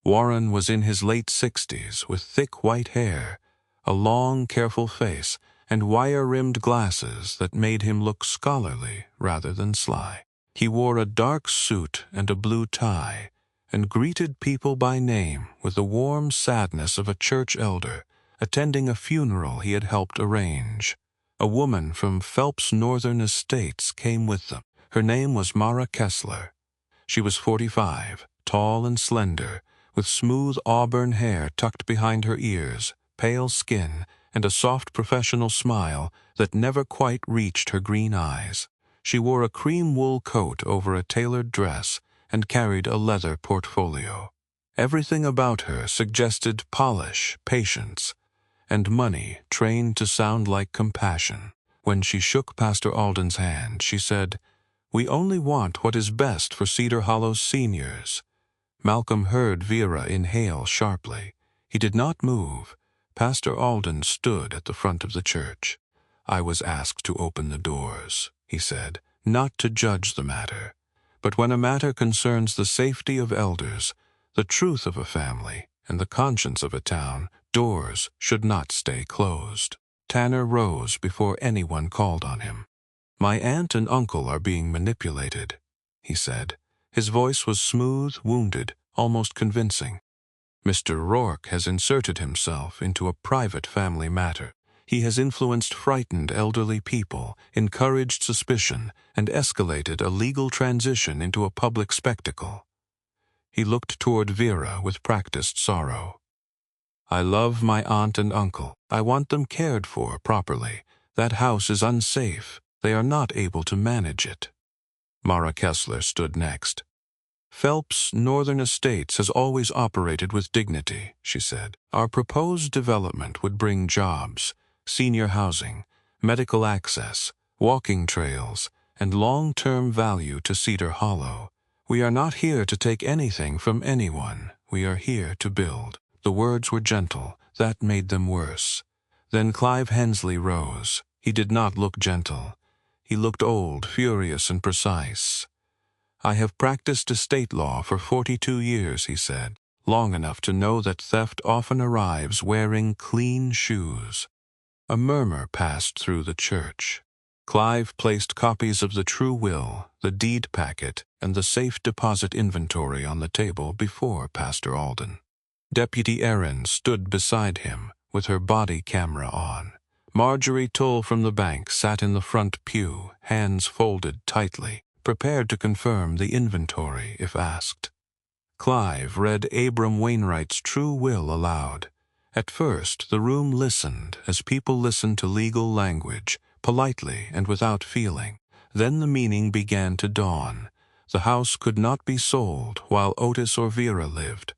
Warren was in his late 60s with thick white hair, a long, careful face, and wire-rimmed glasses that made him look scholarly rather than sly. He wore a dark suit and a blue tie, and greeted people by name with the warm sadness of a church elder attending a funeral he had helped arrange. A woman from Phelps Northern Estates came with them. Her name was Mara Kessler. She was 45, tall and slender, with smooth auburn hair tucked behind her ears, pale skin, and a soft professional smile that never quite reached her green eyes. She wore a cream wool coat over a tailored dress and carried a leather portfolio. Everything about her suggested polish, patience, and money trained to sound like compassion. When she shook Pastor Alden's hand, she said, "We only want what is best for Cedar Hollow's seniors." Malcolm heard Vera inhale sharply. He did not move. Pastor Alden stood at the front of the church. "I was asked to open the doors," he said, "not to judge the matter. But when a matter concerns the safety of elders, the truth of a family, and the conscience of a town, doors should not stay closed." Tanner rose before anyone called on him. "My aunt and uncle are being manipulated," he said. His voice was smooth, wounded, almost convincing. "Mr. Rourke has inserted himself into a private family matter. He has influenced frightened elderly people, encouraged suspicion, and escalated a legal transition into a public spectacle." He looked toward Vera with practiced sorrow. "I love my aunt and uncle. I want them cared for properly. That house is unsafe. They are not able to manage it." Mara Kessler stood next. "Phelps Northern Estates has always operated with dignity," she said. "Our proposed development would bring jobs, senior housing, medical access, walking trails, and long-term value to Cedar Hollow. We are not here to take anything from anyone. We are here to build." The words were gentle. That made them worse. Then Clive Hensley rose. He did not look gentle. He looked old, furious, and precise. "I have practiced estate law for 42 years, he said, long enough to know that theft often arrives wearing clean shoes. A murmur passed through the church. Clive placed copies of the true will, the deed packet, and the safe deposit inventory on the table before Pastor Alden. Deputy Erin stood beside him, with her body camera on. Marjorie Toll from the bank sat in the front pew, hands folded tightly, prepared to confirm the inventory if asked. Clive read Abram Wainwright's true will aloud. At first, the room listened as people listen to legal language, politely and without feeling. Then the meaning began to dawn. The house could not be sold while Otis or Vera lived.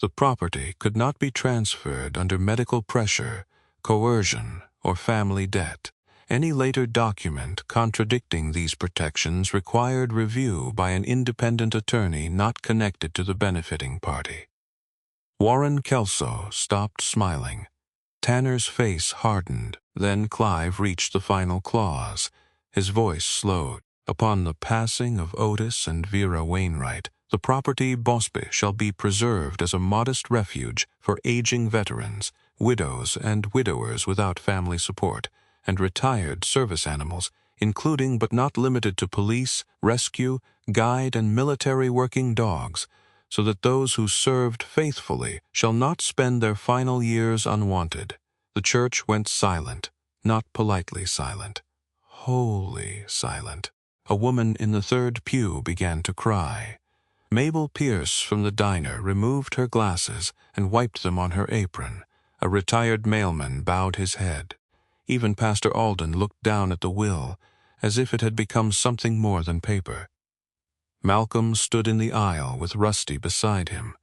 The property could not be transferred under medical pressure, coercion, or family debt. Any later document contradicting these protections required review by an independent attorney not connected to the benefiting party. Warren Kelso stopped smiling. Tanner's face hardened. Then Clive reached the final clause. His voice slowed. "Upon the passing of Otis and Vera Wainwright, the property Bosby shall be preserved as a modest refuge for aging veterans, widows and widowers without family support, and retired service animals including but not limited to police, rescue, guide, and military working dogs, so that those who served faithfully shall not spend their final years unwanted. The church went silent, not politely silent, wholly silent. A woman in the third pew began to cry. Mabel Pierce from the diner removed her glasses and wiped them on her apron. A retired mailman bowed his head. Even Pastor Alden looked down at the will, as if it had become something more than paper. Malcolm stood in the aisle with Rusty beside him,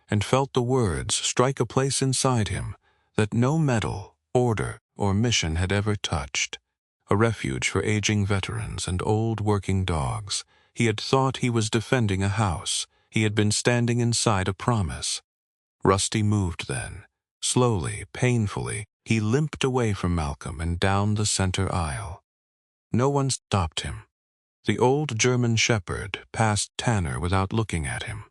and felt the words strike a place inside him that no medal, order, or mission had ever touched. A refuge for aging veterans and old working dogs. He had thought he was defending a house. He had been standing inside a promise. Rusty moved then. Slowly, painfully, he limped away from Malcolm and down the center aisle. No one stopped him. The old German shepherd passed Tanner without looking at him.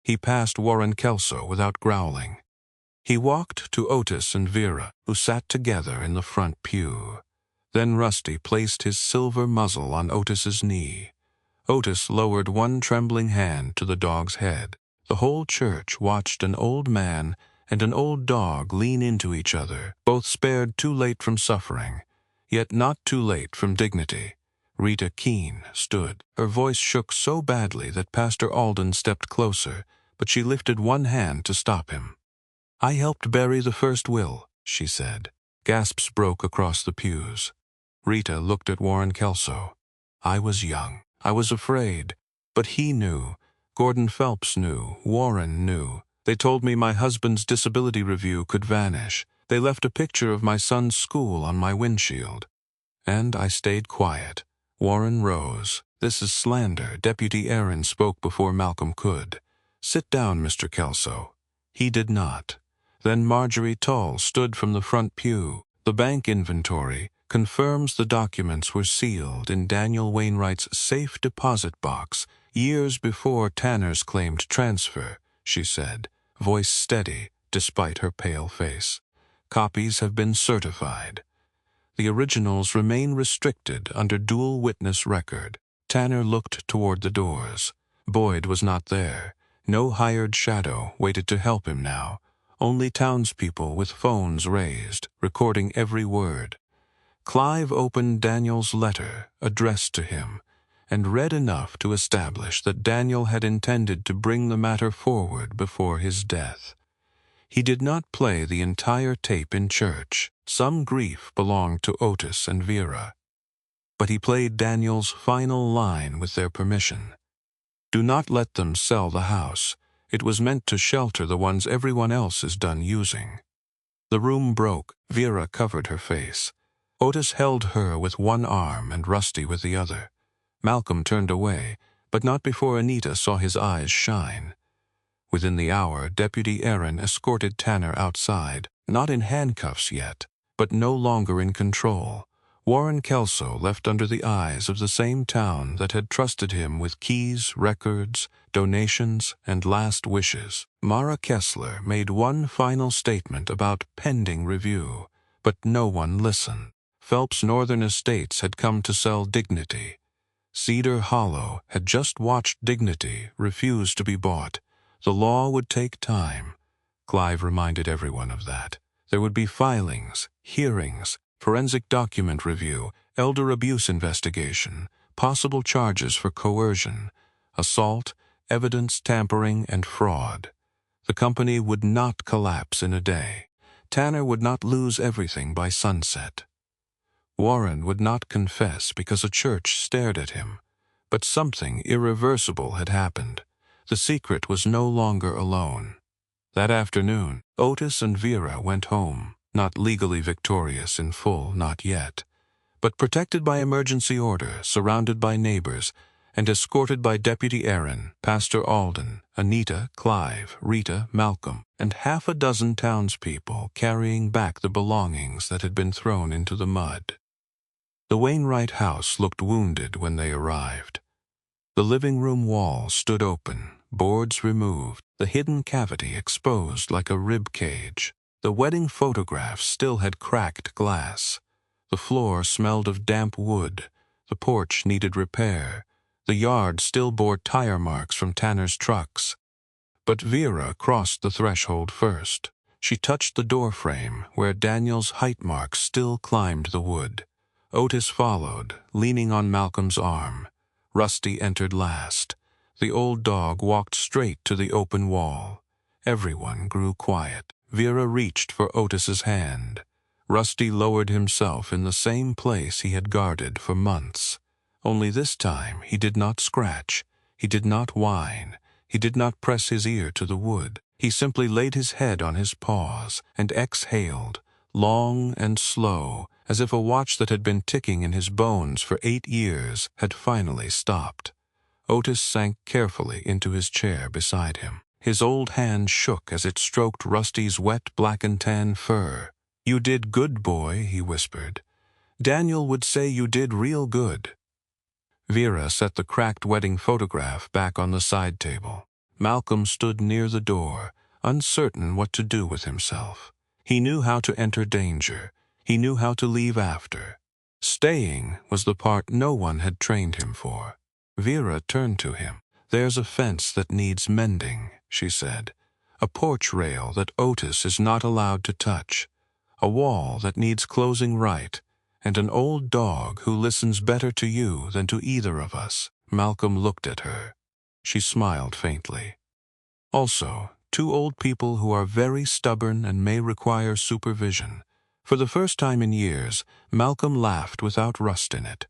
He passed Warren Kelso without growling. He walked to Otis and Vera, who sat together in the front pew. Then Rusty placed his silver muzzle on Otis's knee. Otis lowered one trembling hand to the dog's head. The whole church watched an old man and an old dog lean into each other, both spared too late from suffering, yet not too late from dignity. Rita Keene stood. Her voice shook so badly that Pastor Alden stepped closer, but she lifted one hand to stop him. "I helped bury the first will," she said. Gasps broke across the pews. Rita looked at Warren Kelso. "I was young. I was afraid. But he knew. Gordon Phelps knew. Warren knew. They told me my husband's disability review could vanish. They left a picture of my son's school on my windshield. And I stayed quiet." Warren rose. "This is slander." Deputy Aaron spoke before Malcolm could. "Sit down, Mr. Kelso." He did not. Then Marjorie Tull stood from the front pew. "The bank inventory confirms the documents were sealed in Daniel Wainwright's safe deposit box years before Tanner's claimed transfer," she said, voice steady despite her pale face. "Copies have been certified. The originals remain restricted under dual witness record." Tanner looked toward the doors. Boyd was not there. No hired shadow waited to help him now. Only townspeople with phones raised, recording every word. Clive opened Daniel's letter, addressed to him, and read enough to establish that Daniel had intended to bring the matter forward before his death. He did not play the entire tape in church. Some grief belonged to Otis and Vera. But he played Daniel's final line with their permission. "Do not let them sell the house. It was meant to shelter the ones everyone else is done using." The room broke. Vera covered her face. Otis held her with one arm and Rusty with the other. Malcolm turned away, but not before Anita saw his eyes shine. Within the hour, Deputy Aaron escorted Tanner outside, not in handcuffs yet, but no longer in control. Warren Kelso left under the eyes of the same town that had trusted him with keys, records, donations, and last wishes. Mara Kessler made one final statement about pending review, but no one listened. Phelps Northern Estates had come to sell Dignity. Cedar Hollow had just watched Dignity refuse to be bought. The law would take time. Clive reminded everyone of that. There would be filings, hearings, forensic document review, elder abuse investigation, possible charges for coercion, assault, evidence tampering, and fraud. The company would not collapse in a day. Tanner would not lose everything by sunset. Warren would not confess because a church stared at him. But something irreversible had happened. The secret was no longer alone. That afternoon, Otis and Vera went home, not legally victorious in full, not yet, but protected by emergency order, surrounded by neighbors, and escorted by Deputy Aaron, Pastor Alden, Anita, Clive, Rita, Malcolm, and half a dozen townspeople carrying back the belongings that had been thrown into the mud. The Wainwright house looked wounded when they arrived. The living room wall stood open, boards removed, the hidden cavity exposed like a rib cage. The wedding photographs still had cracked glass. The floor smelled of damp wood. The porch needed repair. The yard still bore tire marks from Tanner's trucks. But Vera crossed the threshold first. She touched the doorframe, where Daniel's height marks still climbed the wood. Otis followed, leaning on Malcolm's arm. Rusty entered last. The old dog walked straight to the open wall. Everyone grew quiet. Vera reached for Otis's hand. Rusty lowered himself in the same place he had guarded for months. Only this time he did not scratch. He did not whine. He did not press his ear to the wood. He simply laid his head on his paws and exhaled, long and slow, as if a watch that had been ticking in his bones for 8 years had finally stopped. Otis sank carefully into his chair beside him. His old hand shook as it stroked Rusty's wet black and tan fur. "You did good, boy," he whispered. "Daniel would say you did real good." Vera set the cracked wedding photograph back on the side table. Malcolm stood near the door, uncertain what to do with himself. He knew how to enter danger. He knew how to leave after. Staying was the part no one had trained him for. Vera turned to him. "There's a fence that needs mending," she said. "A porch rail that Otis is not allowed to touch. A wall that needs closing right, and an old dog who listens better to you than to either of us." Malcolm looked at her. She smiled faintly. "Also, 2 old people who are very stubborn and may require supervision." For the first time in years, Malcolm laughed without rust in it.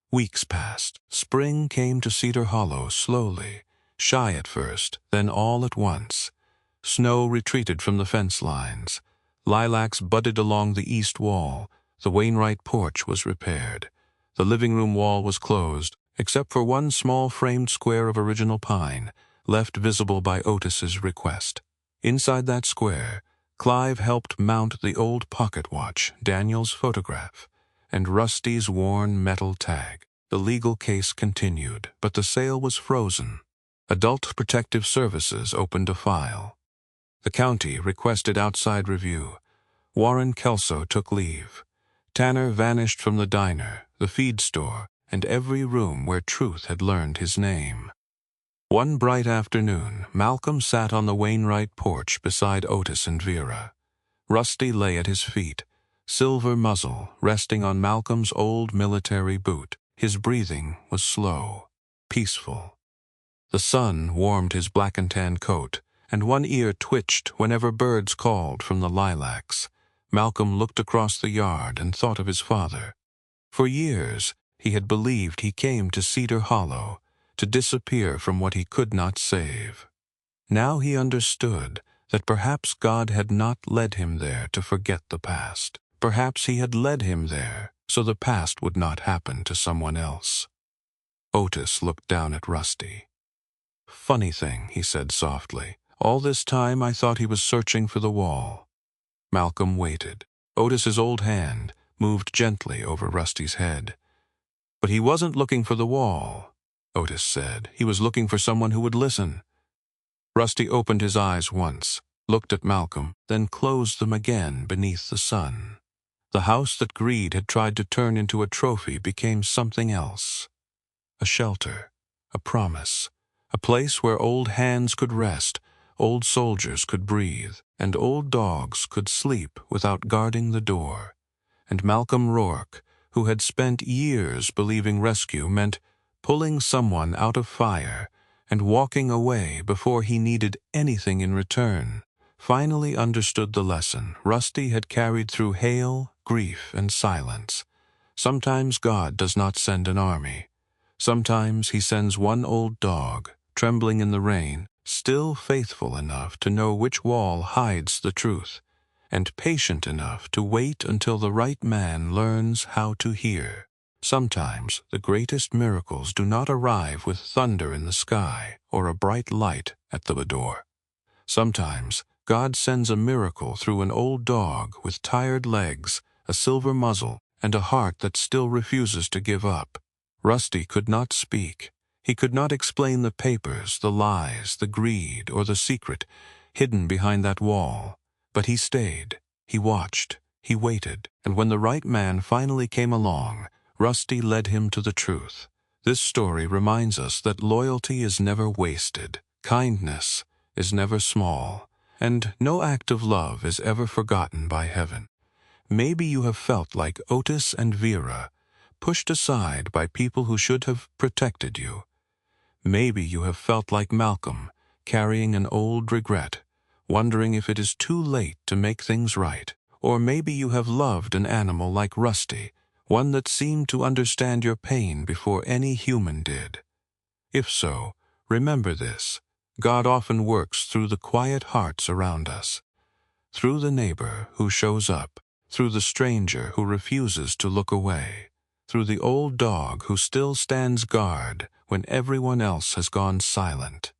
Weeks passed. Spring came to Cedar Hollow slowly, shy at first, then all at once. Snow retreated from the fence lines. Lilacs budded along the east wall. The Wainwright porch was repaired. The living room wall was closed, except for one small framed square of original pine, left visible by Otis's request. Inside that square, Clive helped mount the old pocket watch, Daniel's photograph, and Rusty's worn metal tag. The legal case continued, but the sale was frozen. Adult Protective Services opened a file. The county requested outside review. Warren Kelso took leave. Tanner vanished from the diner, the feed store, and every room where truth had learned his name. One bright afternoon, Malcolm sat on the Wainwright porch beside Otis and Vera. Rusty lay at his feet, silver muzzle resting on Malcolm's old military boot. His breathing was slow, peaceful. The sun warmed his black and tan coat, and one ear twitched whenever birds called from the lilacs. Malcolm looked across the yard and thought of his father. For years, he had believed he came to Cedar Hollow to disappear from what he could not save. Now he understood that perhaps God had not led him there to forget the past. Perhaps he had led him there so the past would not happen to someone else. Otis looked down at Rusty. "Funny thing," he said softly. "All this time I thought he was searching for the wall." Malcolm waited. Otis's old hand moved gently over Rusty's head. "But he wasn't looking for the wall," Otis said. "He was looking for someone who would listen." Rusty opened his eyes once, looked at Malcolm, then closed them again beneath the sun. The house that greed had tried to turn into a trophy became something else. A shelter, a promise, a place where old hands could rest, old soldiers could breathe, and old dogs could sleep without guarding the door. And Malcolm Rourke, who had spent years believing rescue meant pulling someone out of fire and walking away before he needed anything in return, finally understood the lesson Rusty had carried through hail, grief, and silence. Sometimes God does not send an army. Sometimes he sends one old dog, trembling in the rain, still faithful enough to know which wall hides the truth, and patient enough to wait until the right man learns how to hear. Sometimes the greatest miracles do not arrive with thunder in the sky or a bright light at the door. Sometimes God sends a miracle through an old dog with tired legs, a silver muzzle, and a heart that still refuses to give up. Rusty could not speak. He could not explain the papers, the lies, the greed, or the secret hidden behind that wall. But he stayed, he watched, he waited, and when the right man finally came along, Rusty led him to the truth. This story reminds us that loyalty is never wasted, kindness is never small, and no act of love is ever forgotten by heaven. Maybe you have felt like Otis and Vera, pushed aside by people who should have protected you. Maybe you have felt like Malcolm, carrying an old regret, wondering if it is too late to make things right. Or maybe you have loved an animal like Rusty, one that seemed to understand your pain before any human did. If so, remember this: God often works through the quiet hearts around us, through the neighbor who shows up, through the stranger who refuses to look away, through the old dog who still stands guard when everyone else has gone silent.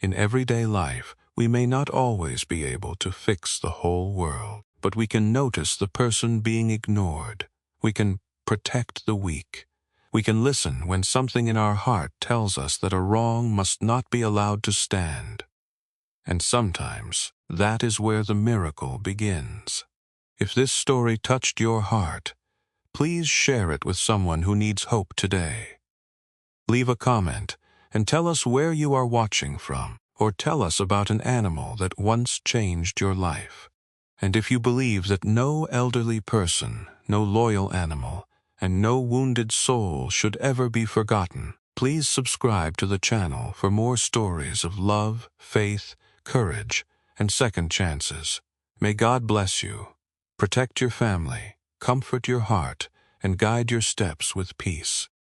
In everyday life, we may not always be able to fix the whole world, but we can notice the person being ignored. We can protect the weak. We can listen when something in our heart tells us that a wrong must not be allowed to stand. And sometimes, that is where the miracle begins. If this story touched your heart, please share it with someone who needs hope today. Leave a comment and tell us where you are watching from, or tell us about an animal that once changed your life. And if you believe that no elderly person, no loyal animal, and no wounded soul should ever be forgotten, please subscribe to the channel for more stories of love, faith, courage, and second chances. May God bless you, protect your family, comfort your heart, and guide your steps with peace.